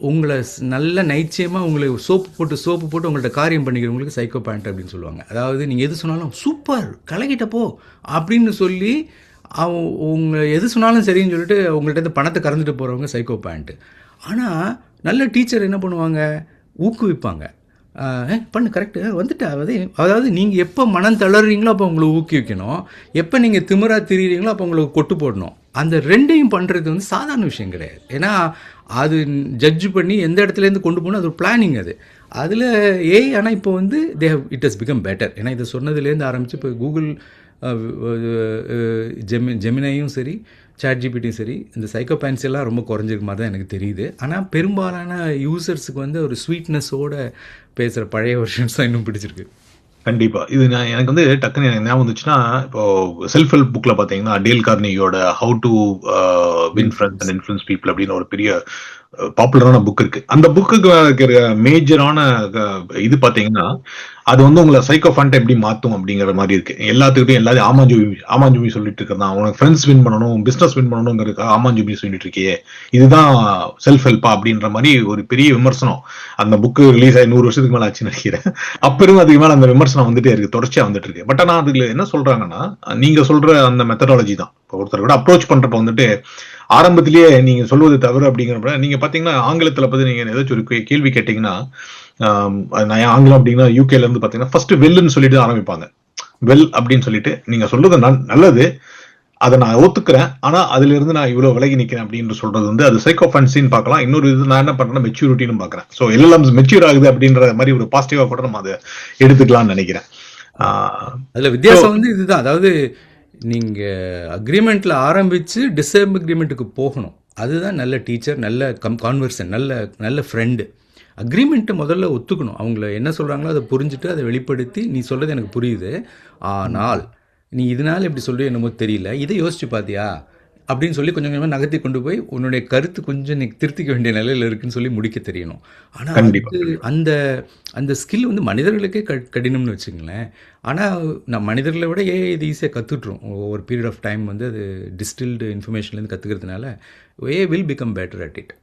உங்களை நல்ல நைச்சியமாக உங்களை சோப்பு போட்டு உங்கள்ட்ட காரியம் பண்ணிக்கிறவங்களுக்கு சைக்கோபேண்ட் அப்படின்னு சொல்லுவாங்க. அதாவது நீங்கள் எது சொன்னாலும் சூப்பர் கலக்கிட்டப்போ அப்படின்னு சொல்லி உங்களை எது சொன்னாலும் சரின்னு சொல்லிட்டு உங்கள்கிட்ட பணத்தை கறந்துட்டு போகிறவங்க சைக்கோபேண்ட்டு. ஆனால் நல்ல டீச்சர் என்ன பண்ணுவாங்க, ஊக்குவிப்பாங்க. பண்ணு கரெக்டு வந்துட்டு. அதாவது நீங்கள் எப்போ மனம் தளர்றீங்களோ அப்போ உங்களை ஊக்குவிக்கணும், எப்போ நீங்கள் திமிரா திரிகிறீங்களோ அப்போ உங்களுக்கு கொட்டு போடணும். அந்த ரெண்டையும் பண்ணுறது வந்து சாதாரண விஷயம் கிடையாது. ஏன்னா அது ஜட்ஜ் பண்ணி எந்த இடத்துலேருந்து கொண்டு போகணும், அது ஒரு பிளானிங். அதில் ஆனால் இப்போ வந்து இட் ஹஸ் பிகம் பெட்டர். ஏன்னா இதை சொன்னதுலேருந்து ஆரம்பித்து இப்போ கூகுள் ஜெமினையும் சரி சாட்ஜிபிட்டியும் சரி இந்த சைக்கோபேன்ஸ் எல்லாம் ரொம்ப குறைஞ்சிருக்க மாதிரி தான் எனக்கு தெரியுது. ஆனால் பெரும்பாலான யூசர்ஸுக்கு வந்து ஒரு ஸ்வீட்னஸோடு பேசுகிற பழைய வெர்ஷன்ஸ் தான் இன்னும் பிடிச்சிருக்கு. கண்டிப்பா. இது எனக்கு வந்து டக்குன்னு எனக்கு ஞாபகம் வந்துச்சுன்னா, இப்போ செல்ஃப் ஹெல்ப் புக்ல பாத்தீங்கன்னா டேல் கார்னியோட how to win friends and influence people அப்படின்னு ஒரு பெரிய பாப்புலரான புக் இருக்கு. அந்த புக்குக்கு இருக்கிற மேஜரான இது பாத்தீங்கன்னா, அது வந்து உங்களை சைக்கோஃபான்ட்டை எப்படி மாத்தும் அப்படிங்கிற மாதிரி இருக்கு. எல்லாத்துக்கிட்டையும் எல்லாத்தையும் ஆமாஞ்சூமி சொல்லிட்டு இருக்கிறதா, உனக்கு ஃப்ரெண்ட்ஸ் வின் பண்ணணும், பிசினஸ் வின் பண்ணணுங்கிறதுக்காக ஆமாஞ்சூமி சொல்லிட்டு இருக்கியே, இதுதான் செல்ஃப் ஹெல்ப்பா அப்படின்ற மாதிரி ஒரு பெரிய விமர்சனம். அந்த புக்கு ரிலீஸ் ஆகி 100 வருஷத்துக்கு மேல ஆச்சுன்னு நினைக்கிறேன். அப்புறம் அதுக்கு மேல அந்த விமர்சனம் வந்துட்டே இருக்கு, தொடர்ச்சியா வந்துட்டு இருக்கு. பட் ஆனா அதுல என்ன சொல்றாங்கன்னா, நீங்க சொல்ற அந்த மெத்தடாலஜி தான் ஒருத்தர் கூட அப்ரோச் பண்றப்ப வந்துட்டு ஆரம்பத்திலேயே நீங்க சொல்வது தவறு அப்படிங்கிறப்ப, நீங்க பாத்தீங்கன்னா ஆங்கிலத்துல பத்தி நீங்க ஏதாச்சும் ஒரு கேள்வி கேட்டீங்கன்னா, நான் ஆங்கிலம் அப்படின்னா யூகேல இருந்து பாத்தீங்கன்னா ஃபர்ஸ்ட் வெல்லுன்னு சொல்லிட்டு ஆரம்பிப்பாங்க. வெல் அப்படின்னு சொல்லிட்டு நீங்க சொல்றது நல்லது, அதை நான் ஒத்துக்கிறேன், ஆனா அதுல இருந்து நான் இவ்வளவு விலகி நிக்கிறேன் அப்படின்னு சொல்றது வந்து அது சைக்கோஃபான்சின்னு பார்க்கலாம். இன்னொரு இது நான் என்ன பண்றேன்னா மெச்சூரிட்டின்னு பாக்குறேன். ஸோ எல்லாம் மெச்சூர் ஆகுது அப்படின்ற மாதிரி ஒரு பாசிட்டிவா கூட நம்ம அதை எடுத்துக்கலாம்னு நினைக்கிறேன். அதுல வித்தியாசம் வந்து இதுதான். அதாவது நீங்கள் அக்ரிமெண்ட்டில் ஆரம்பித்து டிஸ்அக்ரிமெண்ட்டுக்கு போகணும். அதுதான் நல்ல டீச்சர், நல்ல கான்வர்சன், நல்ல ஃப்ரெண்டு. அக்ரிமெண்ட்டை முதல்ல ஒத்துக்கணும். அவங்கள என்ன சொல்கிறாங்களோ அதை புரிஞ்சுட்டு அதை வெளிப்படுத்தி, நீ சொல்கிறது எனக்கு புரியுது, ஆனால் நீ இதனால் எப்படி சொல்லி என்னமோ தெரியல, இதை யோசிச்சு பார்த்தியா அப்படின்னு சொல்லி கொஞ்சம் கொஞ்சமாக நகர்த்தி கொண்டு போய் உன்னுடைய கருத்து கொஞ்சம் நீ திருத்திக்க வேண்டிய நிலையில் இருக்குன்னு சொல்லி முடிக்க தெரியணும். ஆனால் அந்த அந்த ஸ்கில் வந்து மனிதர்களுக்கே கடினம்னு வச்சுங்களேன். ஆனால் நான் மனிதர்களை விட இது ஈஸியாக கற்றுட்ரும். ஒரு பீரியட் ஆஃப் டைம் வந்து அது டிஸ்டில்டு இன்ஃபர்மேஷன்லேருந்து கற்றுக்கிறதுனால will become better at it.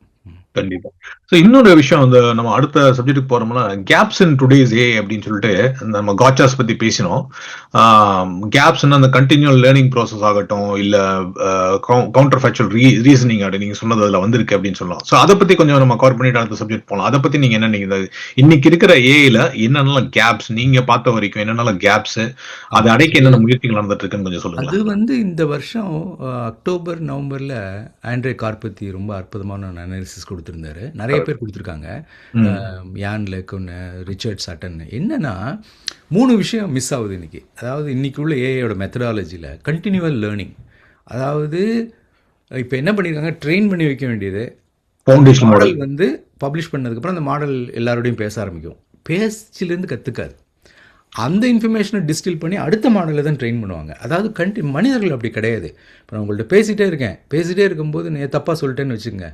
கண்டிப்பா. ஸோ இன்னொரு விஷயம், அந்த நம்ம அடுத்த சப்ஜெக்ட்டுக்கு போறோம்னா கேப்ஸ் இன் டுடேஸ் ஏ அப்படின்னு சொல்லிட்டு நம்ம காட்சாஸ் பத்தி பேசினோம். கேப்ஸ்னா அந்த கண்டினியூல் லேர்னிங் ப்ராசஸ் ஆகட்டும், இல்ல கவுண்டர் ஃபேக்சுவல் ரீசனிங் ஆகட்டும், நீங்க சொன்னது அதுல வந்திருக்கு அப்படின்னு சொல்லலாம். ஸோ அதை பத்தி கொஞ்சம் நம்ம கவர் பண்ணிட்டு அடுத்த சப்ஜெக்ட் போகலாம். அதை பத்தி நீங்க என்ன நினைக்கிறீங்க? இன்னைக்கு இருக்கிற ஏல என்னென்ன கேப்ஸ் நீங்க பார்த்த வரைக்கும், என்னென்ன கேப்ஸ், அதை அடைக்க என்னென்ன முயற்சிகள் நடந்துட்டு இருக்குன்னு கொஞ்சம் சொல்லுங்க. அது வந்து இந்த வருஷம் அக்டோபர் நவம்பர்ல ஆண்ட்ரே கார்பத்தி ரொம்ப அற்புதமான அனாலிசிஸ் கொடுத்துருந்தாரு. நிறைய பேர் கொடுத்துருக்காங்க. யான் லேக்குன்னு, ரிச்சர்ட் சட்டன். என்னன்னா 3 விஷயம் மிஸ் ஆகுது இன்னைக்கு. அதாவது இன்னைக்கு உள்ள ஏஐயோட மெத்தடாலஜியில் கண்டினியூவல் லேர்னிங். அதாவது இப்போ என்ன பண்ணியிருக்காங்க, ட்ரெயின் பண்ணி வைக்க வேண்டியது ஃபவுண்டேஷன் மாடல் வந்து பப்ளிஷ் பண்ணதுக்கப்புறம் அந்த மாடல் எல்லாரோடையும் பேச ஆரம்பிக்கும். பேச்சிலேருந்து கற்றுக்காது. அந்த இன்ஃபர்மேஷனை டிஸ்டில் பண்ணி அடுத்த மாடலில் தான் ட்ரெயின் பண்ணுவாங்க. அதாவது மனிதர்கள் அப்படி கிடையாது. இப்போ நான் உங்கள்கிட்ட பேசிகிட்டே இருக்கும்போது நான் தப்பாக சொல்லிட்டேன்னு வச்சுக்கோங்க,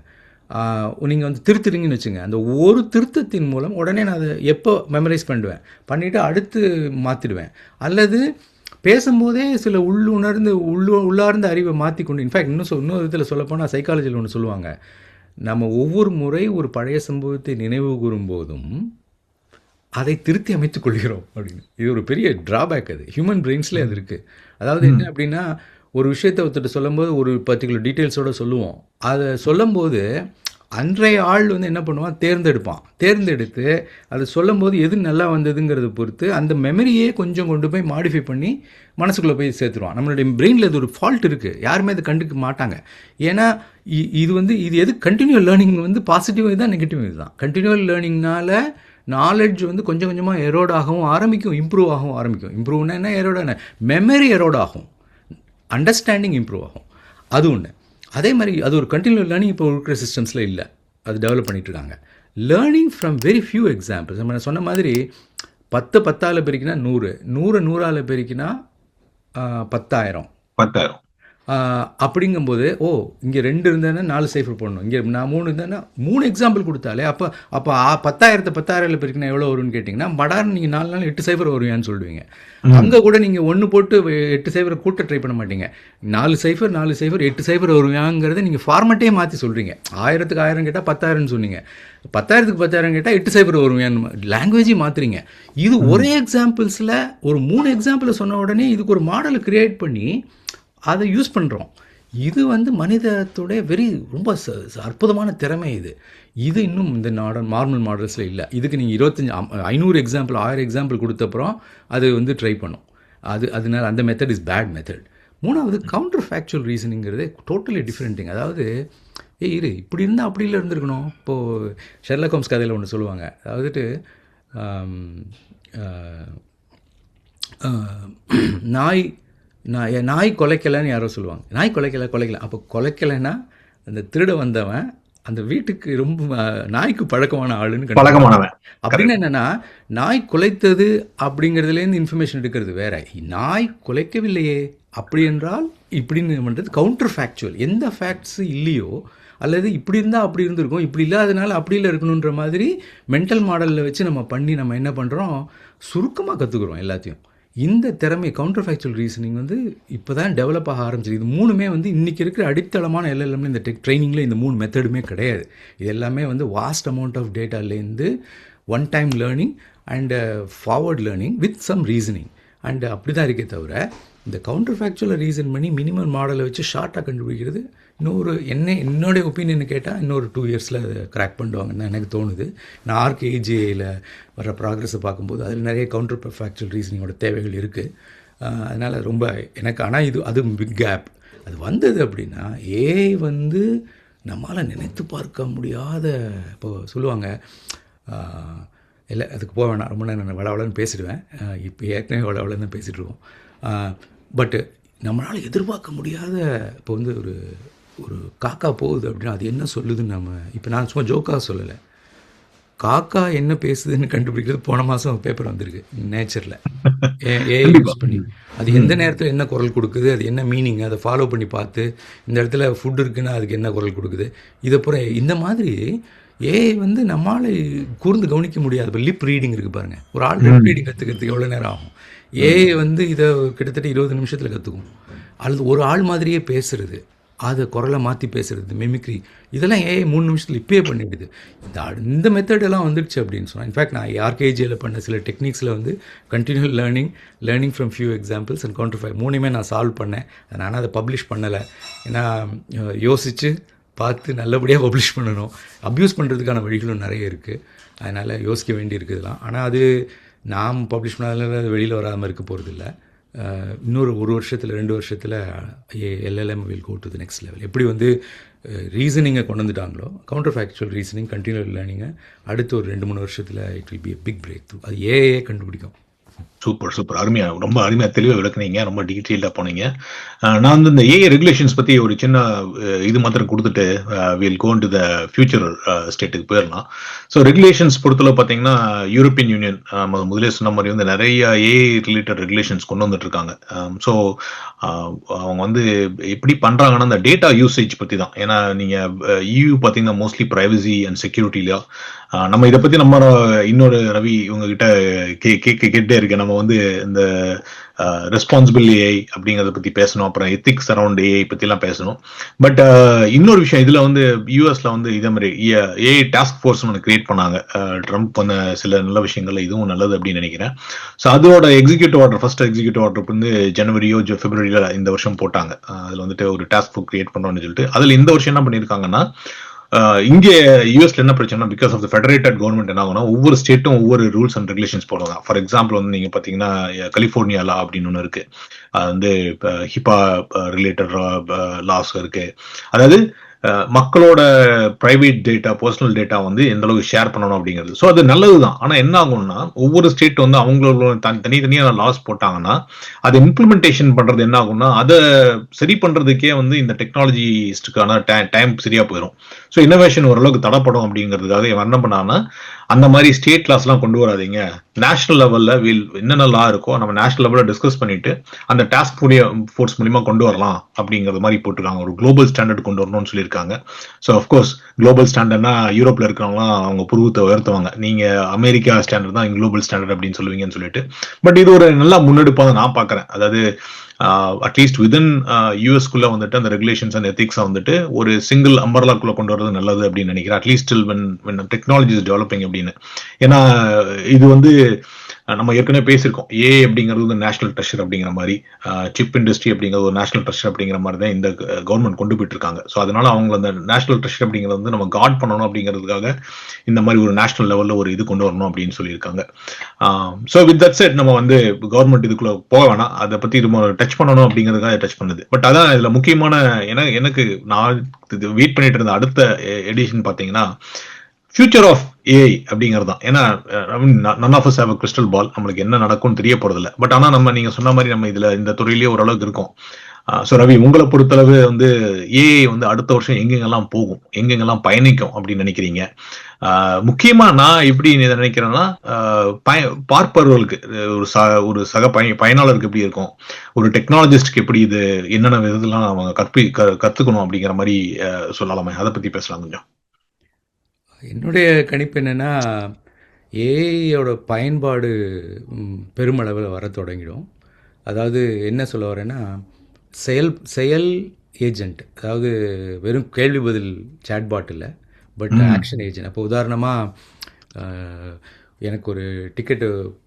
நீங்கள் வந்து திருத்துறீங்கன்னு வச்சுங்க, அந்த ஒரு திருத்தத்தின் மூலம் உடனே நான் அதை எப்போ மெமரைஸ் பண்ணிவிட்டு அடுத்து மாற்றிடுவேன். அல்லது பேசும்போதே சில உள்ளார்ந்த அறிவை மாற்றிக்கொண்டு, இன்ஃபேக்ட் இன்னொரு விதத்தில் சொல்லப்போனால் சைக்காலஜியில் ஒன்று சொல்லுவாங்க, நம்ம ஒவ்வொரு முறை ஒரு பழைய சம்பவத்தை நினைவு கூறும்போதும் அதை திருத்தி அமைத்துக் கொள்கிறோம் அப்படின்னு. இது ஒரு பெரிய ட்ராபேக். அது ஹியூமன் பிரெயின்ஸ்லேயே அது இருக்குது. அதாவது என்ன அப்படின்னா, ஒரு விஷயத்தை ஒருத்தர் சொல்லும்போது ஒரு பர்டிகுலர் டீட்டெயில்ஸோடு சொல்லுவோம். அதை சொல்லும்போது அன்றைய ஆள் வந்து என்ன பண்ணுவான், தேர்ந்தெடுத்து அதை சொல்லும்போது எது நல்லா வந்ததுங்கிறத பொறுத்து அந்த மெமரியே கொஞ்சம் கொண்டு போய் மாடிஃபை பண்ணி மனசுக்குள்ளே போய் சேர்த்துருவான். நம்மளுடைய பிரெயினில் இது ஒரு ஃபால்ட் இருக்குது, யாருமே அதை கண்டுக்க மாட்டாங்க. ஏன்னா இது எது கண்டினியூவல் லேர்னிங் வந்து பாசிட்டிவ் இதுதான், நெகட்டிவ் இதுதான். கண்டினியூவல் லேர்னிங்னால நாலேஜ் வந்து கொஞ்சம் கொஞ்சமாக எரோட் ஆகவும் ஆரம்பிக்கும், இம்ப்ரூவ் ஆகவும் ஆரம்பிக்கும். இம்ப்ரூவ்னா என்ன, எரோடான மெமரி எரோட் ஆகும், அண்டர்ஸ்டாண்டிங் இம்ப்ரூவ் ஆகும். அது ஒன்று. அதே மாதிரி அது ஒரு கண்டினியூவல் லேர்னிங் இப்போ இருக்கிற சிஸ்டம்ஸில் இல்லை, அது டெவலப் பண்ணிகிட்ருக்காங்க. Learning from very few examples. நம்ம சொன்ன மாதிரி 10 பெருக்கினா 100, 100 100ஆல் பெருக்கினா 10,000. அப்படிங்கும்போது இங்கே 2 இருந்தேன்னா 4 சைஃபர் போடணும், இங்கே நான் 3 இருந்தேன்னா 3 எக்ஸாம்பிள் கொடுத்தாலே அப்போ 10,000 பெருக்குன்னா எவ்வளோ வரும்னு கேட்டிங்கன்னா மடார்னு நீங்கள் 4 நாள் 8 சைஃபர் வருவியான்னு சொல்லுவீங்க. அங்கே கூட நீங்கள் 1 போட்டு 8 சைஃபரை கூட்ட ட்ரை பண்ண மாட்டீங்க. 4 சைஃபர் 8 சைஃபர் வருவியாங்கிறத நீங்கள் ஃபார்மட்டே மாற்றி சொல்கிறீங்க. 1000க்கு 1000 கேட்டால் 10,000ன்னு சொன்னீங்க, 10,000க்கு 10,000 கேட்டால் 8 சைஃபர் வருவியான்னு லாங்குவேஜே மாற்றுறீங்க. இது ஒரே எக்ஸாம்பிள்ஸில் ஒரு 3 எக்ஸாம்பிளை சொன்ன உடனே இதுக்கு ஒரு மாடலை க்ரியேட் பண்ணி அதை யூஸ் பண்ணுறோம். இது மனிதத்துடைய ரொம்ப அற்புதமான திறமை இது இன்னும் இந்த நார்மல் மாடல்ஸில் இல்லை. இதுக்கு நீங்கள் 500 எக்ஸாம்பிள் 1000 எக்ஸாம்பிள் கொடுத்தப்புறம் அது ட்ரை பண்ணும். அதனால அந்த மெத்தட் இஸ் பேட் மெத்தட். 3வது கவுண்டர் ஃபேக்சுவல் ரீசனிங்கிறது டோட்டலி டிஃப்ரெண்ட் திங். அதாவது இப்படி இருந்தால் அப்படி இல்லை இருந்திருக்கணும். இப்போது ஷெர்லாக் ஹோம்ஸ் கதையில் ஒன்று சொல்லுவாங்க. அதாவது நாய் கொலைக்கலைன்னு யாரோ சொல்லுவாங்க. நாய் கொலைக்கலை. அப்போ கொலைக்கலைன்னா அந்த திருட வந்தவன் அந்த வீட்டுக்கு ரொம்ப நாய்க்கு பழக்கமான ஆளுன்னு பழக்கமானவன். அப்படின்னு என்னென்னா நாய் குலைத்தது அப்படிங்கிறதுலேருந்து இன்ஃபர்மேஷன் எடுக்கிறது வேற. நாய் குலைக்கவில்லையே அப்படி என்றால் இப்படின்னு பண்ணுறது கவுண்டர் ஃபேக்சுவல். எந்த ஃபேக்ட்ஸு இல்லையோ அல்லது இப்படி இருந்தால் அப்படி இருந்திருக்கும், இப்படி இல்லாதனால அப்படி இல்லை இருக்கணுன்ற மாதிரி மென்டல் மாடலில் வச்சு நம்ம என்ன பண்ணுறோம், சுருக்கமாக கற்றுக்குறோம் எல்லாத்தையும். இந்த திறமை கவுண்டர் ஃபேக்சுவல் ரீசனிங் இப்போ தான் டெவலப் ஆக ஆரம்பிச்சிருக்கு. இது 3மே இன்றைக்கி இருக்கிற அடித்தளமான LLM இந்த ட்ரைனிங்கில் இந்த 3 மெத்தடுமே கிடையாது. இது எல்லாமே வாஸ்ட் அமௌண்ட் ஆஃப் டேட்டாலேருந்து one time learning and forward learning with some reasoning and அப்படி தான் இருக்கே தவிர இந்த கவுண்டர் ஃபேக்சுவலை ரீசன் பண்ணி மினிமம் மாடலை வச்சு ஷார்ட்டாக கண்டுபிடிக்கிறது என்னுடைய ஒப்பீனியன் கேட்டால் இன்னொரு 2 இயர்ஸில் அதை கிராக் பண்ணுவாங்கன்னு தான் எனக்கு தோணுது. நான் ARC-AGIயில் வர ப்ராக்ரஸை பார்க்கும்போது அதில் நிறைய கவுண்டர் ஃபேக்சுவல் ரீசனிங்கோட தேவைகள் இருக்குது. அதனால் ரொம்ப எனக்கு அது பிக் கேப். அது வந்தது அப்படின்னா AI நம்மளால் நினைத்து பார்க்க முடியாத, இப்போது சொல்லுவாங்க இல்லை அதுக்கு போக வேணாம், ரொம்ப நான் வளவளன்னு பேசிடுவேன். இப்போ ஏற்கனவே வளவளன்னு தான் பேசிகிட்ருக்கோம். பட்டு நம்மளால் எதிர்பார்க்க முடியாத இப்போ ஒரு காக்கா போகுது அப்படின்னா அது என்ன சொல்லுதுன்னு இப்போ நான் சும்மா ஜோக்காக சொல்லலை, காக்கா என்ன பேசுதுன்னு கண்டுபிடிக்கிறது போன மாதம் பேப்பர் வந்திருக்கு நேச்சரில். AI யூஸ் பண்ணி அது எந்த நேரத்தில் என்ன குரல் கொடுக்குது, அது என்ன மீனிங், அதை ஃபாலோ பண்ணி பார்த்து இந்த இடத்துல ஃபுட் இருக்குன்னா அதுக்கு என்ன குரல் கொடுக்குது, இதை பூரா இந்த மாதிரி AI நம்மளால் கூர்ந்து கவனிக்க முடியாது. இப்போ லிப் ரீடிங் இருக்குது பாருங்கள், ஒரு ஆள் லிப் ரீடிங் கற்றுக்கிறதுக்கு எவ்வளோ நேரம் ஆகும்? AI இதை கிட்டத்தட்ட 20 நிமிஷத்தில் கற்றுக்கும். அல்லது ஒரு ஆள் மாதிரியே பேசுகிறது, அதை குரலை மாற்றி பேசுகிறது, மிமிக்ரி, இதெல்லாம் AI 3 நிமிஷத்தில் இப்பயே பண்ணிவிடுது. இந்த மெத்தடெல்லாம் வந்துடுச்சு அப்படின்னு சொன்னால், இன்ஃபேக்ட் நான் ARC-AGIயில் பண்ண சில டெக்னிக்ஸில் continue learning from few examples and counter fact 3மே நான் சால்வ் பண்ணேன். நான் அதை பப்ளிஷ் பண்ணலை. ஏன்னா யோசித்து பார்த்து நல்லபடியாக பப்ளிஷ் பண்ணணும். அப்யூஸ் பண்ணுறதுக்கான வழிகளும் நிறைய இருக்குது, அதனால் யோசிக்க வேண்டி இருக்குதுலாம். ஆனால் அது நாம் பப்ளிஷ் பண்ணாதனால வெளியில் வராமல் இருக்க போகிறதில்ல. இன்னொரு 1 வருஷத்தில் 2 வருஷத்தில் LLM will go to the next level. எப்படி ரீசனிங்கை கொண்டு வந்துட்டாங்களோ கவுண்டர் ஃபேக்சுவல் ரீசனிங் கண்டினியூ லேர்னிங்கை அடுத்து ஒரு 2-3 வருஷத்தில் it will B a big breakthrough. அது AI கண்டுபிடிக்கும். சூப்பர் அருமையா, ரொம்ப அருமையா தெளிவாக விளக்குனீங்க, ரொம்ப டீட்டெயில்டாக போனீங்க. நான் இந்த AI ரெகுலேஷன்ஸ் பற்றி ஒரு சின்ன இது மாத்திரம் கொடுத்துட்டு will go to the future ஸ்டேட்டுக்கு போயிடலாம். ஸோ ரெகுலேஷன்ஸ் பொறுத்தளவு பார்த்தீங்கன்னா யூரோப்பியன் யூனியன் முதலே சொன்ன மாதிரி நிறைய AI ரிலேட்டட் ரெகுலேஷன்ஸ் கொண்டு வந்துட்டு இருக்காங்க. ஸோ அவங்க எப்படி பண்றாங்கன்னா அந்த டேட்டா யூசேஜ் பற்றி தான். ஏன்னா நீங்க EU பார்த்தீங்கன்னா மோஸ்ட்லி பிரைவசி அண்ட் செக்யூரிட்டில நம்ம இதை பத்தி நம்ம இன்னொரு ரவி இவங்ககிட்ட கேட்டே இருக்கேன். நம்ம இந்த ரெஸ்பான்சிபிள் AI அப்படிங்கறத பத்தி பேசணும், அப்புறம் எத்திக்ஸ் அரௌண்ட் AI பத்திலாம் பேசணும். பட் இன்னொரு விஷயம் இதுல யூஎஸ்ல இதே மாதிரி AI டாஸ்க் ஃபோர்ஸ் ஒன்று கிரியேட் பண்ணாங்க. ட்ரம்ப் பண்ண சில நல்ல விஷயங்கள்ல இதுவும் நல்லது அப்படின்னு நினைக்கிறேன். ஸோ அதோட executive order, first executive order ஜனவரியோ பிப்ரவரியில இந்த வருஷம் போட்டாங்க. அதுல ஒரு டாஸ்க் ஃபோர்ஸ் கிரியேட் பண்றோம்னு சொல்லிட்டு அதுல இந்த வருஷம் என்ன பண்ணிருக்காங்கன்னா, இங்கே யூஎஸ்ல என்ன பிரச்சனை, because of the federated government என்ன ஆகும்னா ஒவ்வொரு ஸ்டேட்டும் ஒவ்வொரு ரூல்ஸ் அண்ட் ரெகுலேஷன்ஸ் போடுவாங்க. ஃபார் எக்ஸாம்பிள் நீங்க பாத்தீங்கன்னா கலிபோர்னியா லா அப்படின்னு ஒன்று இருக்கு, அது ஹிப்பா ரிலேட்டட் லாஸ் இருக்கு. அதாவது மக்களோட பிரைவேட் டேட்டா, பர்சனல் டேட்டா எந்த அளவுக்கு ஷேர் பண்ணணும் அப்படிங்கிறது. ஸோ அது நல்லதுதான். ஆனா என்ன ஆகும்னா ஒவ்வொரு ஸ்டேட் அவங்களோட தனித்தனியா லாஸ் போட்டாங்கன்னா அது இம்ப்ளிமெண்டேஷன் பண்றது என்ன ஆகும்னா அதை சரி பண்றதுக்கே இந்த டெக்னாலஜிஸ்டுக்கான டைம் சரியா போயிடும். ஸோ இன்னோவேஷன் ஓரளவுக்கு தடைப்படும் அப்படிங்கிறதுக்காக என்ன பண்ணாங்கன்னா அந்த மாதிரி ஸ்டேட் லாஸ்லாம் கொண்டு வராதீங்க, நேஷனல் லெவல்ல என்னென்ன லா இருக்கோ நம்ம நேஷனல் லெவல்ல டிஸ்கஸ் பண்ணிட்டு அந்த டாஸ்க் ஃபோர்ஸ் மூலியமா கொண்டு வரலாம் அப்படிங்கிற மாதிரி போட்டிருக்காங்க. ஒரு குளோபல் ஸ்டாண்டர்ட் கொண்டு வரணும்னு சொல்லியிருக்காங்க. ஸோ அஃப்கோர்ஸ் குளோபல் ஸ்டாண்டர்ட்னா யூரோப்ல இருக்கிறவங்களாம் அவங்க புருவத்தை உயர்த்துவாங்க, நீங்க அமெரிக்கா ஸ்டாண்டர்ட் தான் குளோபல் ஸ்டாண்டர்ட் அப்படின்னு சொல்லுவீங்கன்னு சொல்லிட்டு. பட் இது ஒரு நல்ல முன்னெடுப்பாக நான் பார்க்குறேன். அதாவது அட்லீஸ்ட் விதின் யூஎஸ்குள்ள வந்துட்டு அந்த ரெகுலேஷன்ஸ் அண்ட் எத்திக்ஸை வந்துட்டு ஒரு சிங்கிள் அம்பர்லாக்குள்ள கொண்டு வரது நல்லது அப்படின்னு நினைக்கிறேன். At least when technology is developing அப்படின்னு. ஏன்னா இது வந்து நம்ம ஏற்கனவே பேசியிருக்கோம், ஏஐ அப்படிங்கிறது வந்து நேஷனல் ட்ரெஷர் அப்படிங்கிற மாதிரி, சிப் இண்டஸ்ட்ரி அப்படிங்கிறது ஒரு நேஷனல் ட்ரெஷர் அப்படிங்கிற மாதிரி தான் இந்த கவர்மெண்ட் கொண்டு போயிட்டு இருக்காங்க. ஸோ அதனால அவங்க அந்த நேஷனல் ட்ரெஷர் அப்படிங்கிறது வந்து நம்ம காட் பண்ணணும் அப்படிங்கிறதுக்காக இந்த மாதிரி ஒரு நேஷனல் லெவல்ல ஒரு இது கொண்டு வரணும் அப்படின்னு சொல்லியிருக்காங்க. ஸோ வித் தட் செட் நம்ம வந்து கவர்மெண்ட் இதுக்குள்ள போக வேணாம், அதை பத்தி டச் பண்ணணும் அப்படிங்கிறதுக்காக டச் பண்ணுது. பட் அதான் இதுல முக்கியமான எனக்கு நான் வெயிட் பண்ணிட்டு இருந்த அடுத்த எடிஷன் பாத்தீங்கன்னா ஃபியூச்சர் ஆஃப் ஏஐ அப்படிங்கிறது தான். ஏன்னா none of us have a crystal ball, நம்மளுக்கு என்ன நடக்கும்னு தெரிய போறது இல்லை. பட் ஆனா நம்ம நீங்க சொன்ன மாதிரி நம்ம இதுல இந்த துறையிலேயே ஓரளவுக்கு இருக்கோம். ஸோ ரவி, உங்களை பொறுத்தளவு வந்து ஏஐ வந்து அடுத்த வருஷம் எங்கெங்கெல்லாம் போகும், எங்கெங்கெல்லாம் பயணிக்கும் அப்படின்னு நினைக்கிறீங்க? முக்கியமா நான் எப்படி நினைக்கிறேன்னா, பார்ப்பவர்களுக்கு ஒரு சக பயனாளருக்கு எப்படி இருக்கும், ஒரு டெக்னாலஜிஸ்டுக்கு எப்படி இது என்னென்ன விதத்தெல்லாம் அவங்க கத்துக்கணும் அப்படிங்கிற மாதிரி சொல்லலாமே, அதை பத்தி பேசலாம் கொஞ்சம். என்னுடைய கணிப்பு என்னென்னா, ஏஐயோட பயன்பாடு பெருமளவில் வர தொடங்கிடும். அதாவது என்ன சொல்ல வரேன்னா, செயல் ஏஜெண்ட், அதாவது வெறும் கேள்வி பதில் சேட்பாட் இல்லை, பட் ஆக்ஷன் ஏஜென்ட். அப்போ உதாரணமாக எனக்கு ஒரு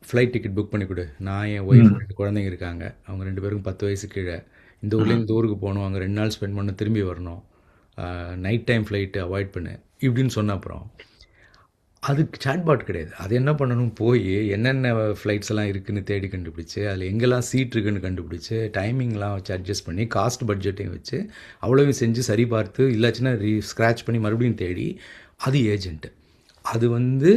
ஃப்ளைட் டிக்கெட் புக் பண்ணி கொடு, நான் என் ஒய்ஃப் 2 குழந்தைங்க இருக்காங்க, அவங்க 2 பேருக்கும் 10 வயசு கீழே, இந்த ஊர்லேருந்து இந்த ஊருக்கு போகணும், அங்கே 2 நாள் ஸ்பெண்ட் பண்ண திரும்பி வரணும், நைட் டைம் ஃப்ளைட்டு அவாய்ட் பண்ணு இப்படின்னு சொன்ன அப்புறம் அதுக்கு சாட்பாட் கிடையாது. அது என்ன பண்ணணும், போய் என்னென்ன ஃப்ளைட்ஸ் எல்லாம் இருக்குதுன்னு தேடி கண்டுபிடிச்சி, அதில் எங்கெல்லாம் சீட் இருக்குன்னு கண்டுபிடிச்சி, டைமிங்லாம் வச்சு அட்ஜஸ்ட் பண்ணி, காஸ்ட் பட்ஜெட்டையும் வச்சு அவ்வளோவும் செஞ்சு சரி பார்த்து, இல்லாச்சுன்னா ஸ்க்ராட்ச் பண்ணி மறுபடியும் தேடி, அது ஏஜென்ட்டு. அது வந்து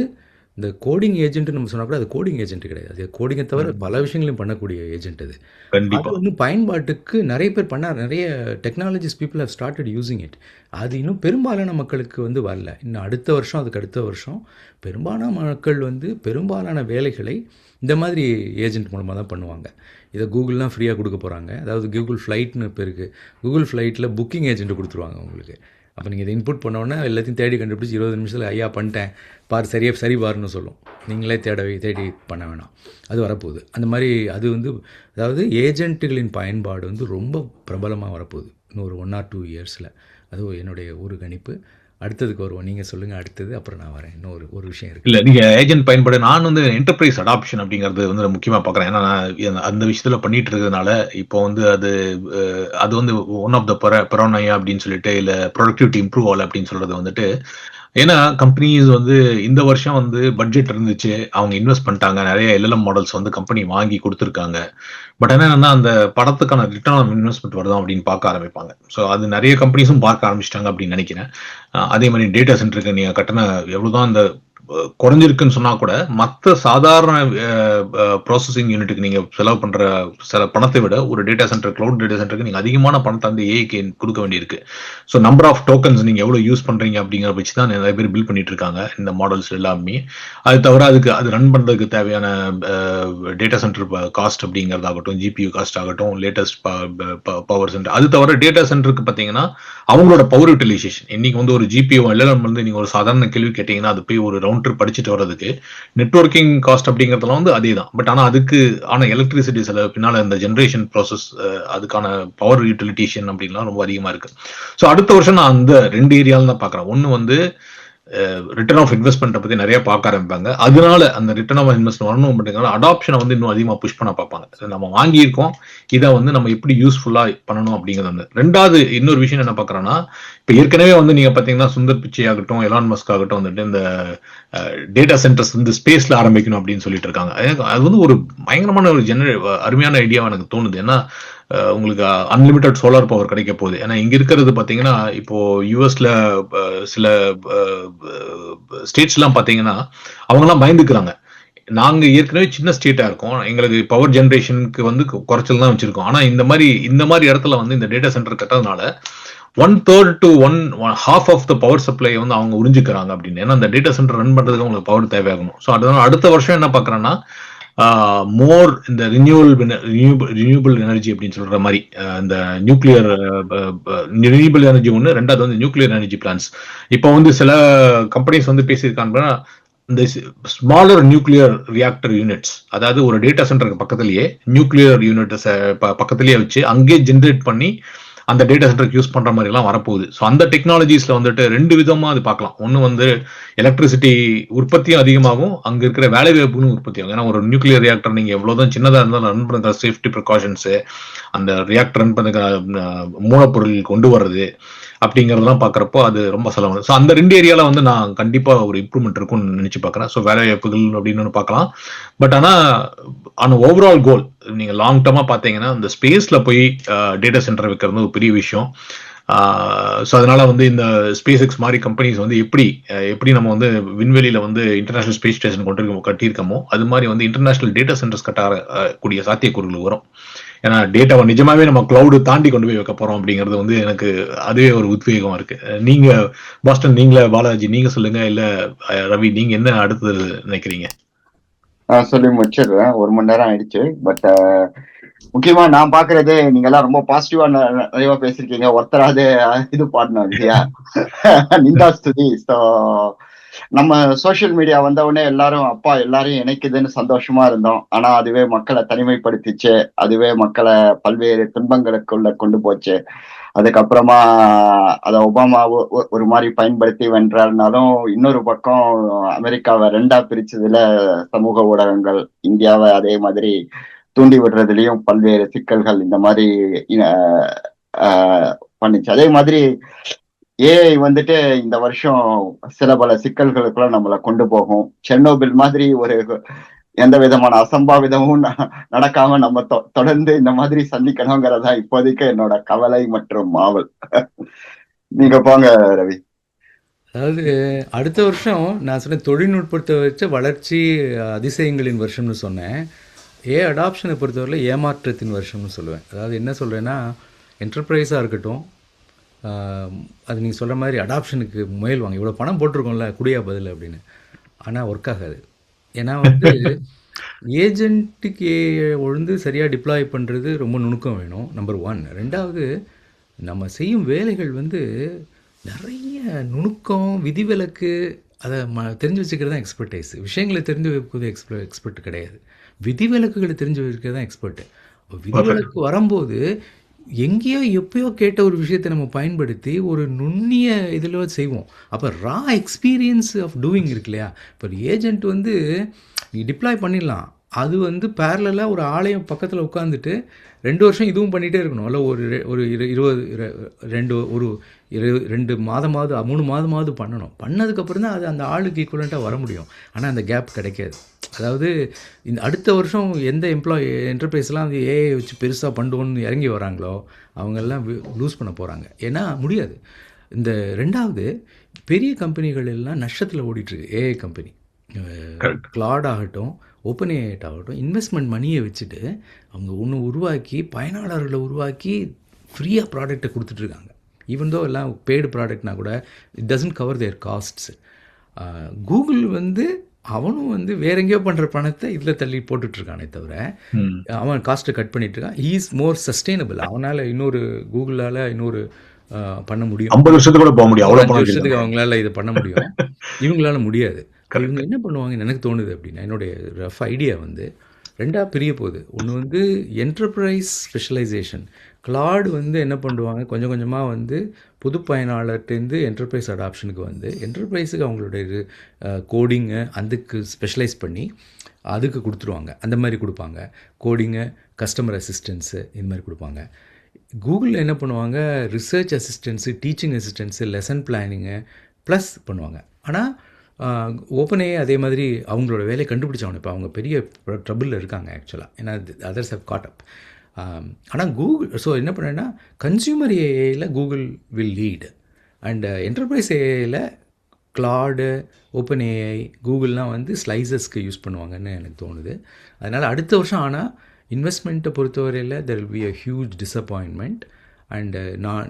இந்த கோடிங் ஏஜென்ட் நம்ம சொன்னால் கூட அது கோடிங் ஏஜென்ட் கிடையாது, அது கோடிங்கை தவிர பல விஷயங்களையும் பண்ணக்கூடிய ஏஜென்ட். அது வந்து பயன்பாட்டுக்கு நிறைய பேர் நிறைய technologies people have started using it. அது இன்னும் பெரும்பாலான மக்களுக்கு வந்து வரல. இன்னும் அடுத்த வருஷம் அதுக்கு அடுத்த வருஷம் பெரும்பாலான மக்கள் வந்து பெரும்பாலான வேலைகளை இந்த மாதிரி ஏஜென்ட் மூலமாக தான் பண்ணுவாங்க. இதை கூகுள்லாம் ஃப்ரீயாக கொடுக்க போகிறாங்க. அதாவது கூகுள் ஃப்ளைட்னு இப்போ இருக்குது, கூகுள் ஃப்ளைட்டில் புக்கிங் ஏஜென்ட் கொடுத்துருவாங்க உங்களுக்கு. அப்போ நீங்கள் இதை இன்புட் பண்ணோன்னா எல்லாத்தையும் தேடி கண்டுபிடிச்சி 20 நிமிஷத்தில் ஐயா பண்ணிட்டேன் பார், சரி பாருன்னு சொல்லும். நீங்களே தேடி பண்ண வேணாம், அது வரப்போகுது. அந்த மாதிரி அது வந்து, அதாவது ஏஜென்ட்டுகளின் பயன்பாடு வந்து ரொம்ப பிரபலமாக வரப்போகுது இன்னும் ஒரு 1 or 2 இயர்ஸில். அது என்னுடைய ஒரு கணிப்பு. அடுத்ததுக்கு வருவோம், நீங்கள் சொல்லுங்கள் அடுத்தது, அப்புறம் நான் வரேன். இன்னும் ஒரு விஷயம் இருக்குது. இல்லை, நீங்கள் ஏஜென்ட் பயன்பாடு நான் வந்து என்டர்பிரைஸ் அடாப்ஷன் அப்படிங்கிறது வந்து முக்கியமாக பார்க்குறேன். ஏன்னா நான் அந்த விஷயத்தில் பண்ணிட்டு இருக்கிறதுனால இப்போ வந்து அது வந்து ஒன் ஆஃப் த பெரோனையா அப்படின்னு சொல்லிட்டு, இல்லை ப்ரொடக்டிவிட்டி இம்ப்ரூவ் ஆகலை அப்படின்னு சொல்கிறது வந்துட்டு, ஏன்னா கம்பெனிஸ் வந்து இந்த வருஷம் வந்து பட்ஜெட் இருந்துச்சு, அவங்க இன்வெஸ்ட் பண்ணிட்டாங்க, நிறைய எல்எல்எம் மாடல்ஸ் வந்து கம்பெனி வாங்கி கொடுத்துருக்காங்க. பட் என்னன்னா அந்த படத்துக்கான ரிட்டர்ன் ஆன் இன்வெஸ்ட்மெண்ட் வருதா அப்படின்னு பார்க்க ஆரம்பிப்பாங்க. ஸோ அது நிறைய கம்பெனிஸும் பார்க்க ஆரம்பிச்சிட்டாங்க அப்படின்னு நினைக்கிறேன். அதே மாதிரி டேட்டா சென்டருக்கு நீங்கள் கட்டின எவ்வளோதான் அந்த குறைஞ்சிருக்குன்னு சொன்னா கூட, மற்ற சாதாரண ப்ராசஸிங் யூனிட்டுக்கு நீங்க செலவு பண்ற சில பணத்தை விட ஒரு டேட்டா சென்டர், கிளவுட் டேட்டா சென்டருக்கு நீங்க அதிகமான பணத்தை வந்து ஏஐக்கு கொடுக்க வேண்டியிருக்கு. ஸோ நம்பர் ஆஃப் டோக்கன்ஸ் நீங்க எவ்வளவு யூஸ் பண்றீங்க அப்படிங்கிற வச்சு தான் நிறைய பேர் பில் பண்ணிட்டு இருக்காங்க இந்த மாடல்ஸ் எல்லாமே. அது தவிர அது ரன் பண்றதுக்கு தேவையான டேட்டா சென்டர் காஸ்ட் அப்படிங்கிறதாகட்டும், ஜிபியூ காஸ்ட் ஆகட்டும், லேட்டஸ்ட் பவர் சென்டர், அது தவிர டேட்டா சென்டருக்கு பார்த்தீங்கன்னா அவங்களோட பவர் யூட்டிலைசேஷன். இன்னைக்கு வந்து ஒரு ஜிபியூ எல்எல்எம் வந்து நீங்க ஒரு சாதாரண கேள்வி கேட்டீங்கன்னா அது போய் ஒரு ரவுண்டர் படிச்சுட்டு வர்றதுக்கு நெட்வொர்க்கிங் காஸ்ட் அப்படிங்கிறதுலாம் வந்து அதே தான். பட் ஆனால் அதுக்கு எலக்ட்ரிசிட்டி செலவு, பின்னால இந்த ஜென்ரேஷன் ப்ராசஸ், அதுக்கான பவர் யூட்டிலிட்டேஷன் அப்படின்லாம் ரொம்ப அதிகமா இருக்கு. ஸோ அடுத்த வருஷம் நான் அந்த 2 ஏரியாவில் தான் பார்க்குறேன். ஒன்று வந்து ரிட்டர்ன் ஆஃப் இன்வெஸ்ட்மெண்ட்டை பற்றி நிறைய பார்க்க ஆரம்பிப்பாங்க. அதனால அந்த ரிட்டர்ன் ஆஃப் இன்வெஸ்ட்மெண்ட் வரணும் அப்படிங்கிறனால அடாப்ஷனை வந்து இன்னும் அதிகமாக புஷ் பண்ண பார்ப்பாங்க. நம்ம வாங்கியிருக்கோம், இதை வந்து நம்ம எப்படி யூஸ்ஃபுல்லாக பண்ணணும் அப்படிங்கிறது வந்து. ரெண்டாவது இன்னொரு விஷயம் என்ன பார்க்குறேன்னா, இப்போ ஏற்கனவே வந்து நீங்கள் பார்த்தீங்கன்னா சுந்தர் பிச்சை ஆகட்டும், எலான் மஸ்க் ஆகட்டும் வந்துட்டு இந்த டேட்டா சென்டர்ஸ் வந்து ஸ்பேஸில் ஆரம்பிக்கணும் அப்படின்னு சொல்லிட்டு இருக்காங்க. அது வந்து ஒரு பயங்கரமான ஒரு அருமையான ஐடியாவை எனக்கு தோணுது. ஏன்னா உங்களுக்கு அன்லிமிட்டட் சோலார் பவர் கிடைக்க போகுது. ஏன்னா இங்க இருக்கிறது பாத்தீங்கன்னா இப்போ யூஎஸ்ல சில ஸ்டேட்ஸ் எல்லாம் பாத்தீங்கன்னா அவங்க எல்லாம் பயந்துக்கிறாங்க. நாங்க ஏற்கனவே சின்ன ஸ்டேட்டா இருக்கோம், எங்களுக்கு பவர் ஜெனரேஷனுக்கு வந்து குறைச்சல் தான் வச்சிருக்கோம். ஆனா இந்த மாதிரி இடத்துல வந்து இந்த டேட்டா சென்டர் கட்டறதுனால 1/3 to half of the power supply வந்து அவங்க உறிஞ்சிக்கிறாங்க அப்படின்னு. ஏன்னா அந்த டேட்டா சென்டர் ரன் பண்றதுக்கு அவங்களுக்கு பவர் தேவையாகணும். ஸோ அதனால அடுத்த வருஷம் என்ன பார்க்குறேன்னா மோர் இந்த ரினியூபிள் எனர்ஜி அப்படின்னு சொல்ற மாதிரி இந்த நியூக்ளியர் ரினியூபிள் எனர்ஜி ஒன்று, ரெண்டாவது வந்து நியூக்ளியர் எனர்ஜி பிளான்ஸ். இப்போ வந்து சில கம்பெனிஸ் வந்து பேசியிருக்காங்கன்னா இந்த ஸ்மாலர் நியூக்ளியர் ரியாக்டர் யூனிட்ஸ், அதாவது ஒரு டேட்டா சென்டருக்கு பக்கத்திலேயே நியூக்ளியர் யூனிட் பக்கத்திலேயே வச்சு அங்கே ஜென்ரேட் பண்ணி அந்த டேட்டா சென்டருக்கு யூஸ் பண்ற மாதிரி எல்லாம் வரப்போகுது. ஸோ அந்த டெக்னாலஜிஸ்ல வந்துட்டு 2 விதமா அது பார்க்கலாம். ஒன்று வந்து எலக்ட்ரிசிட்டி உற்பத்தியும் அதிகமாகும், அங்க இருக்கிற வேலை வாய்ப்புகளும் உற்பத்தி ஆகும். ஏன்னா ஒரு நியூக்ளியர் ரியாக்டர் நீங்க எவ்வளவுதான் சின்னதா இருந்தாலும் ரன் பண்ற சேஃப்டி ப்ரிகாஷன்ஸ், அந்த ரியாக்டர் ரன் பண்ண மூலப்பொருள் கொண்டு வர்றது அப்படிங்கறதெல்லாம் பாக்குறப்போ அது ரொம்ப செலவு. ஸோ அந்த 2 ஏரியால வந்து நான் கண்டிப்பா ஒரு இம்ப்ரூவ்மெண்ட் இருக்கும்னு நினைச்சு பாக்குறேன். ஸோ வேலை வாய்ப்புகள் அப்படின்னு பார்க்கலாம். பட் ஆனா ஓவரால் கோல் நீங்க லாங் டர்மா பாத்தீங்கன்னா இந்த ஸ்பேஸ்ல போய் டேட்டா சென்டர் வைக்கிறது ஒரு பெரிய விஷயம். ஸோ அதனால வந்து இந்த ஸ்பேஸ் எக்ஸ் மாதிரி கம்பெனிஸ் வந்து எப்படி நம்ம வந்து விண்வெளியில வந்து இன்டர்நேஷனல் ஸ்பேஸ் ஸ்டேஷன் கட்டியிருக்கோமோ அது மாதிரி வந்து இன்டர்நேஷனல் டேட்டா சென்டர்ஸ் கட்டக்கூடிய சாத்தியக்கூறுகள் வரும். ஏன்னா டேட்டாவை நிஜமாவே நம்ம கிளவுடு தாண்டி கொண்டு போய் வைக்க போறோம் அப்படிங்கிறது வந்து எனக்கு அதுவே ஒரு உத்வேகம் இருக்கு. நீங்க பாஸ்டன், நீங்களே பாலாஜி நீங்க சொல்லுங்க, இல்ல ரவி நீங்க என்ன அடுத்தது நினைக்கிறீங்க? சொல்லி முடிச்சிடுறேன், 1 மணி நேரம் ஆயிடுச்சு. பட் முக்கியமா நான் பாக்குறது, நீங்க எல்லாம் ரொம்ப பாசிட்டிவா நிறைய பேசிருக்கீங்க. ஒருத்தராது இது பாடணும் இல்லையா, நிந்தா ஸ்துதி. ஸோ நம்ம சோசியல் மீடியா வந்த உடனே எல்லாரும் அப்பா எல்லாரையும் இணைக்குதுன்னு சந்தோஷமா இருந்தோம். ஆனா அதுவே மக்களை தனிமைப்படுத்திச்சு, அதுவே மக்களை பல்வேறு துன்பங்களுக்குள்ள கொண்டு போச்சு. அதுக்கப்புறமா அத ஒபாமா ஒரு மாதிரி பயன்படுத்தி வென்றாருனாலும், இன்னொரு பக்கம் அமெரிக்காவை 2ஆ பிரிச்சதுல சமூக ஊடகங்கள் இந்தியாவை அதே மாதிரி தூண்டி விடுறதுலயும் பல்வேறு சிக்கல்கள் இந்த மாதிரி பண்ணுச்சு. அதே மாதிரி ஏஐ வந்துட்டு இந்த வருஷம் சில பல சிக்கல்களுக்குள்ள நம்மளை கொண்டு போகும். செர்னோபில் மாதிரி ஒரு எந்த விதமான அசம்பாவிதமும் நடக்காம நம்ம தொடர்ந்து இந்த மாதிரி சந்திக்கணுங்கிறதா இப்போதைக்கு என்னோட கவலை மற்றும் ஆவல். நீங்க போங்க ரவி. அதாவது அடுத்த வருஷம் நான் சொன்னேன் தொழில்நுட்பத்தை வச்ச வளர்ச்சி அதிசயங்களின் வருஷம்னு சொன்னேன். அடாப்ஷனை பொறுத்தவரை ஏமாற்றத்தின் வருஷம்னு சொல்லுவேன். அதாவது என்ன சொல்கிறேன்னா, என்டர்பிரைஸாக இருக்கட்டும், அது நீங்கள் சொல்கிற மாதிரி அடாப்ஷனுக்கு முயல்வாங்க. இவ்வளோ பணம் போட்டிருக்கோம்ல, குடியா பதில் அப்படின்னு. ஆனால் ஒர்க் ஆகாது. ஏன்னா வந்து ஏஜென்ட்டுக்கு ஒழுந்து சரியாக டிப்ளாய் பண்ணுறது ரொம்ப நுணுக்கம் வேணும், நம்பர் 1. 2வது, நம்ம செய்யும் வேலைகள் வந்து நிறைய நுணுக்கம், விதிவிலக்கு, அதை தெரிஞ்சு வச்சுக்கிறது தான் எக்ஸ்பர்டைஸ். விஷயங்களை தெரிஞ்சு வைப்பது எக்ஸ்பர்ட் கிடையாது, விதிவிலக்குகளை தெரிஞ்சு வைக்கிறது தான் எக்ஸ்பர்ட்டு. விதிவிலக்கு வரும்போது எங்கேயோ எப்பயோ கேட்ட ஒரு விஷயத்தை நம்ம பயன்படுத்தி ஒரு நுண்ணிய இதில் செய்வோம். அப்போ ரா எக்ஸ்பீரியன்ஸ் ஆஃப் டூயிங் இருக்கு இல்லையா. இப்போ ஒரு ஏஜென்ட் நீ டிப்ளாய் பண்ணிடலாம், அது வந்து பேரலாக ஒரு ஆலயம் பக்கத்தில் உட்காந்துட்டு 2 வருஷம் இதுவும் பண்ணிகிட்டே இருக்கணும். இல்லை ஒரு 2 மாதமாவது 3 மாதமாவது பண்ணணும். பண்ணதுக்கப்புறம் தான் அது அந்த ஆளுக்கு ஈக்குவலண்ட்டாக வர முடியும். ஆனால் அந்த கேப் கிடைக்காது. அதாவது இந்த அடுத்த வருஷம் எந்த என்டர்பிரைஸ்லாம் வந்து ஏஐ வச்சு பெருசாக பண்ணுவோன்னு இறங்கி வராங்களோ அவங்கெல்லாம் லூஸ் பண்ண போகிறாங்க. ஏன்னா முடியாது. இந்த 2வது, பெரிய கம்பெனிகள் எல்லாம் நஷ்டத்தில் ஓடிட்டுருக்கு. ஏஐ கம்பெனி, கிளாட் ஆகட்டும், ஓப்பன் ஏஐ ஆகட்டும், இன்வெஸ்ட்மெண்ட் மணியை வச்சுட்டு அவங்க ஒன்று உருவாக்கி பயனாளர்களை உருவாக்கி ஃப்ரீயாக ப்ராடக்டை கொடுத்துட்ருக்காங்க. ஈவன் தோ எல்லாம் பெய்டு ப்ராடக்ட்னா கூட it doesn't cover their costs. Google வந்து அவனும் வந்து வேற எங்கேயோ பண்ணுற பணத்தை இதில் தள்ளி போட்டுட்ருக்கானே தவிர அவன் காஸ்ட்டை கட் பண்ணிட்டுருக்கான். He is more sustainable. அவனால் கூகுளால் இன்னொரு பண்ண முடியும். 50 வருஷத்துக்கு கூட போக முடியும். 5 வருஷத்துக்கு அவங்களால இதை பண்ண முடியும், இவங்களால முடியாது. இவங்க என்ன பண்ணுவாங்கன்னு எனக்கு தோணுது அப்படின்னா, என்னுடைய ரஃப் ஐடியா வந்து 2ஆக பிரிய போகுது. ஒன்று வந்து என்டர்பிரைஸ் ஸ்பெஷலைசேஷன். கிளாட் வந்து என்ன பண்ணுவாங்க, கொஞ்சம் கொஞ்சமாக வந்து பொது பயனாளர்கிட்டேருந்து என்டர்பிரைஸ் அடாப்ஷனுக்கு வந்து என்டர்பிரைஸுக்கு அவங்களுடைய கோடிங்கை அதுக்கு ஸ்பெஷலைஸ் பண்ணி அதுக்கு கொடுத்துருவாங்க. அந்த மாதிரி கொடுப்பாங்க. கோடிங்கு, கஸ்டமர் அசிஸ்டன்ஸு, இந்த மாதிரி கொடுப்பாங்க. கூகுளில் என்ன பண்ணுவாங்க, research assistance, teaching assistance, lesson planning plus பண்ணுவாங்க. ஆனால் ஓப்பனே அதே மாதிரி அவங்களோட வேலையை கண்டுபிடிச்சவங்க. இப்போ அவங்க பெரிய ட்ரபிளில் இருக்காங்க ஆக்சுவலாக, ஏன்னா அதர்ஸ் ஹவ் காட் அப். ஆனால் கூகுள் என்ன பண்ணேன்னா, கன்சியூமர் ஏஐயில் Google will lead and enterprise ஏஐயில் கிளாடு, ஓப்பன் ஏஐ, கூகுள்லாம் வந்து ஸ்லைசஸ்க்கு யூஸ் பண்ணுவாங்கன்னு எனக்கு தோணுது. அதனால் அடுத்த வருஷம் ஆனால் இன்வெஸ்ட்மெண்ட்டை பொறுத்தவரையில் there will be a huge disappointment. And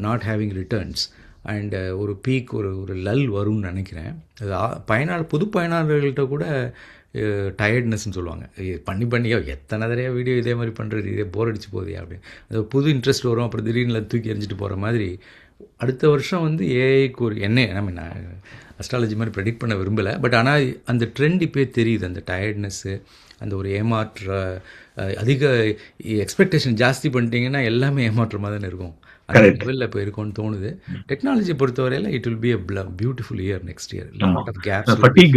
not having returns and ஒரு பீக் ஒரு லல் வரும்னு நினைக்கிறேன். அது புது பயனாளர்கள்ட்ட கூட டயர்ட்னஸ்ன்னு சொல்லுவாங்க. பண்ணியோ எத்தனை தடவை வீடியோ இதே மாதிரி பண்ணுறது, இதே போர் அடிச்சு போகுது அப்படின்னு. அது புது இன்ட்ரெஸ்ட் வரும், அப்புறம் திடீர்னு தூக்கி எறிஞ்சிட்டு போகிற மாதிரி. அடுத்த வருஷம் வந்து ஏஐக்கு ஒரு நான் அஸ்ட்ராலஜி மாதிரி ப்ரெடிக்ட் பண்ண விரும்பலை, பட் ஆனால் அந்த ட்ரெண்ட் இப்போயே தெரியுது. அந்த டயர்ட்னஸ்ஸு, அந்த ஒரு ஏமாற்ற அதிக எக்ஸ்பெக்டேஷன் ஜாஸ்தி பண்ணிட்டீங்கன்னா எல்லாமே ஏமாற்றமாக தானே இருக்கும். அந்த லெவலில் இப்போ இருக்கும்னு தோணுது. டெக்னாலஜி பொறுத்தவரையில் it will be a beautiful year next year. Lot of caps. Fatigue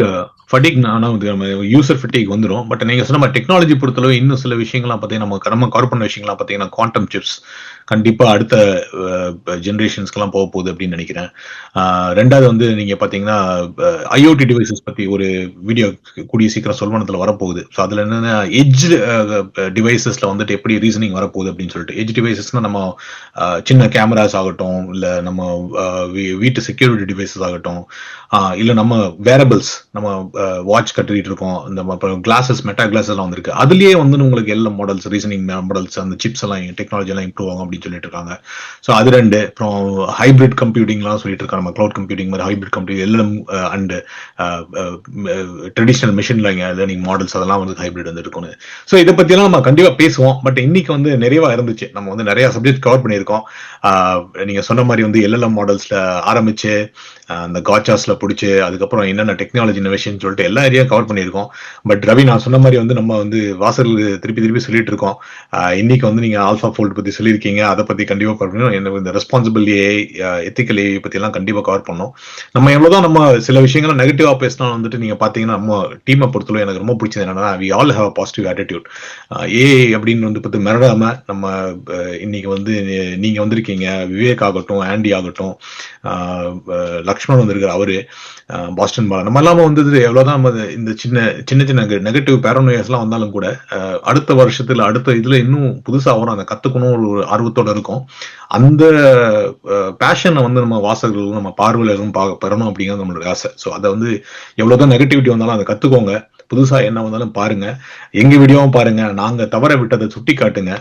user fatigue வந்துடும். பட் நீங்கள் சொன்ன டெக்னாலஜி பொறுத்தளவு இன்னும் சில விஷயங்கள்லாம் பார்த்தீங்கன்னா நம்ம கவர் பண்ண விஷயங்கள்லாம் பார்த்தீங்கன்னா குவாண்டம் சிப்ஸ் கண்டிப்பாக அடுத்த ஜென்ரேஷன்ஸ்க்கெல்லாம் போக போகுது அப்படின்னு நினைக்கிறேன். ரெண்டாவது வந்து நீங்கள் பார்த்தீங்கன்னா ஐஓடி டிவைசஸ் பற்றி ஒரு வீடியோ கூடிய சீக்கிரம் சொல்வனத்தில் வரப்போகுது. ஸோ அதில் என்னென்ன எட்ஜ் டிவைசஸில் வந்துட்டு எப்படி ரீசனிங் வரப்போகுது அப்படின்னு சொல்லிட்டு. எட்ஜ் டிவைசஸ்னால் நம்ம சின்ன கேமராஸ் ஆகட்டும், இல்லை நம்ம வீட்டு செக்யூரிட்டி டிவைசஸ் ஆகட்டும், இல்லை நம்ம வேரபிள்ஸ், நம்ம வாட்ச் கட்டிட்டு இருக்கோம், இந்த கிளாஸஸ் மெட்டா கிளாஸஸ்லாம் வந்திருக்கு. அதுலேயே வந்து உங்களுக்கு எல்லாம் மாடல்ஸ், ரீசனிங் மாடல்ஸ், அந்த சிப்ஸ் எல்லாம் டெக்னாலஜி எல்லாம் இம்ப்ரூவ் ஆகும் அப்படின்னு சொல்லிட்டு இருக்காங்க. ஸோ அது ரெண்டு. அப்புறம் ஹைபிரிட் கம்ப்யூட்டிங்லாம் சொல்லிட்டு இருக்காங்க. நம்ம க்ளவுட் கம்ப்யூட்டிங் மாதிரி ஹைபிரிட் கம்ப்யூட்டிங் எல்லாம் and traditional machine learning models அதெல்லாம் வந்து ஹைபிரிட் வந்து இருக்கும்னு. ஸோ இதை பற்றியெல்லாம் நம்ம கண்டிப்பாக பேசுவோம். பட் இன்னைக்கு வந்து நிறையவா இருந்துச்சு. நம்ம வந்து நிறைய சப்ஜெக்ட் கவர் பண்ணியிருக்கோம். நீங்க சொன்ன மாதிரி வந்து எல்எல்எம் மாடல்ஸ்ல ஆரம்பிச்சு அந்த காச்சாஸ்ல பிடிச்சி அதுக்கப்புறம் என்னென்ன டெக்னாலஜி இன்னோவேஷன் சொல்லிட்டு எல்லா ஏரியா கவர் பண்ணியிருக்கோம். பட் ரவி, நான் சொன்ன மாதிரி வந்து நம்ம வந்து வாசல் திருப்பி சொல்லிட்டு இருக்கோம். இன்னைக்கு வந்து நீங்க ஆல்ஃபா ஃபோல்ட் பத்தி சொல்லியிருக்கீங்க. அதை பத்தி கண்டிப்பா கவர் பண்ணணும். இந்த ரெஸ்பான்சிபிள் ஏஐ, எத்திக்கல் ஏஐ பத்தி எல்லாம் கண்டிப்பா கவர் பண்ணணும். நம்ம எவ்வளவுதான் நம்ம சில விஷயங்களை நெகட்டிவா பேசினா வந்துட்டு நீங்க பாத்தீங்கன்னா நம்ம டீமை பொறுத்தவரை எனக்கு ரொம்ப பிடிச்சது என்னன்னா we all have positive attitude. AI அப்படின்னு வந்து பத்தி மிரடாம நம்ம இன்னைக்கு வந்து நீங்க வந்திருக்கீங்க, விவேக் ஆகட்டும், ஆண்டி ஆகட்டும், லக்ஷ்மண் வந்திருக்கிற அவரு, பாஸ்டன் பாலா, நம்ம எல்லாமே வந்து எவ்வளவுதான் நம்ம இந்த சின்ன நெகட்டிவ் பேரனோயாஸ் எல்லாம் வந்தாலும் கூட அடுத்த வருஷத்துல அடுத்த இதுல இன்னும் புதுசா வரும். அதை கத்துக்கணும் ஒரு ஆர்வத்தோட இருக்கும். அந்த பேஷனை வந்து நம்ம வாசகர்களும் நம்ம பார்வையாளர்களும் பெறணும் அப்படிங்கிறது நம்மளோட ஆசை. ஸோ அதை வந்து எவ்வளவுதான் நெகட்டிவிட்டி வந்தாலும் அதை கத்துக்கோங்க. புதுசா என்ன வந்தாலும் பாருங்க, எங்க வீடியோவும் பாருங்க, நாங்க தவற விட்டதை சுட்டி காட்டுங்க,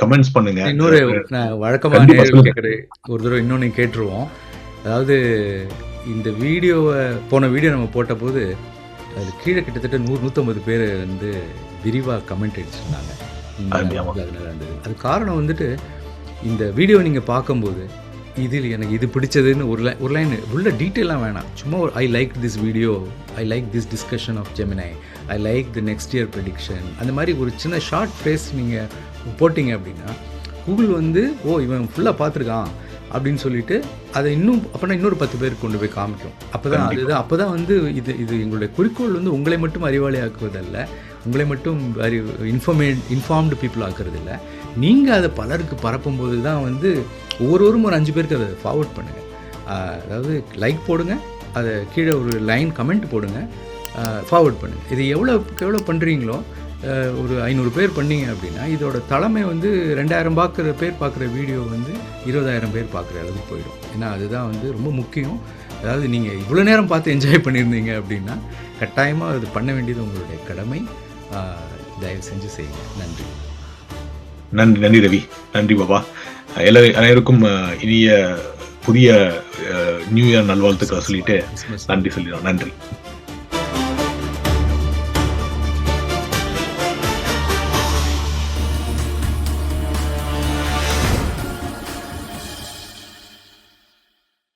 கமெண்ட்ஸ் பண்ணுங்க. இன்னொரு வழக்கமாக ஒரு தடவை இன்னொன்னு கேட்டுருவோம். அதாவது இந்த வீடியோவை போன வீடியோ நம்ம போட்ட போது அது கீழே கிட்டத்தட்ட 100-150 பேர் வந்து விரிவாக கமெண்ட் அடிச்சிருந்தாங்க. அது காரணம் வந்துட்டு இந்த வீடியோ நீங்கள் பார்க்கும்போது இதில் எனக்கு இது பிடிச்சதுன்னு ஒரு லைன் உள்ள டீட்டெயிலாம் வேணாம். சும்மா I like this video, I like this discussion of ஜெமினை, I like the next year prediction, அந்த மாதிரி ஒரு சின்ன ஷார்ட் ஃப்ரேஸ் நீங்கள் போட்டிங்க அப்படின்னா கூகுள் வந்து இவன் ஃபுல்லாக பார்த்துருக்கான் அப்படின்னு சொல்லிட்டு அதை அப்படின்னா இன்னொரு 10 பேருக்கு கொண்டு போய் காமிக்கும். அப்போ தான் வந்து இது எங்களுடைய குறிக்கோள் வந்து உங்களை மட்டும் அறிவாளி ஆக்குவதல்ல, உங்களை மட்டும் இன்ஃபார்ம்டு பீப்புள் ஆக்குறது இல்லை. நீங்கள் அதை பலருக்கு பரப்பும்போது தான் வந்து ஒவ்வொருவரும் ஒரு 5 பேருக்கு அதை ஃபார்வர்ட் பண்ணுங்கள். அதாவது லைக் போடுங்க, அதை கீழே ஒரு லைன் கமெண்ட் போடுங்க, ஃபார்வர்ட் பண்ணுங்கள். இது எவ்வளோ பண்ணுறீங்களோ ஒரு 500 பேர் பண்ணீங்க அப்படின்னா இதோட தலைமை வந்து 2000 பேர் பார்க்குற வீடியோ வந்து 20,000 பேர் பார்க்குற அளவுக்கு போயிடும். ஏன்னா அதுதான் வந்து ரொம்ப முக்கியம். அதாவது நீங்கள் இவ்வளோ நேரம் பார்த்து என்ஜாய் பண்ணியிருந்தீங்க அப்படின்னா கட்டாயமாக அது பண்ண வேண்டியது உங்களுடைய கடமை. தயவு செஞ்சு செய்யுங்க. நன்றி ரவி, நன்றி பாபா. அனைவருக்கும் இனிய புதிய நியூ இயர் நல்வாழ்த்துக்களை சொல்லிட்டு நன்றி சொல்லிடுறோம். நன்றி.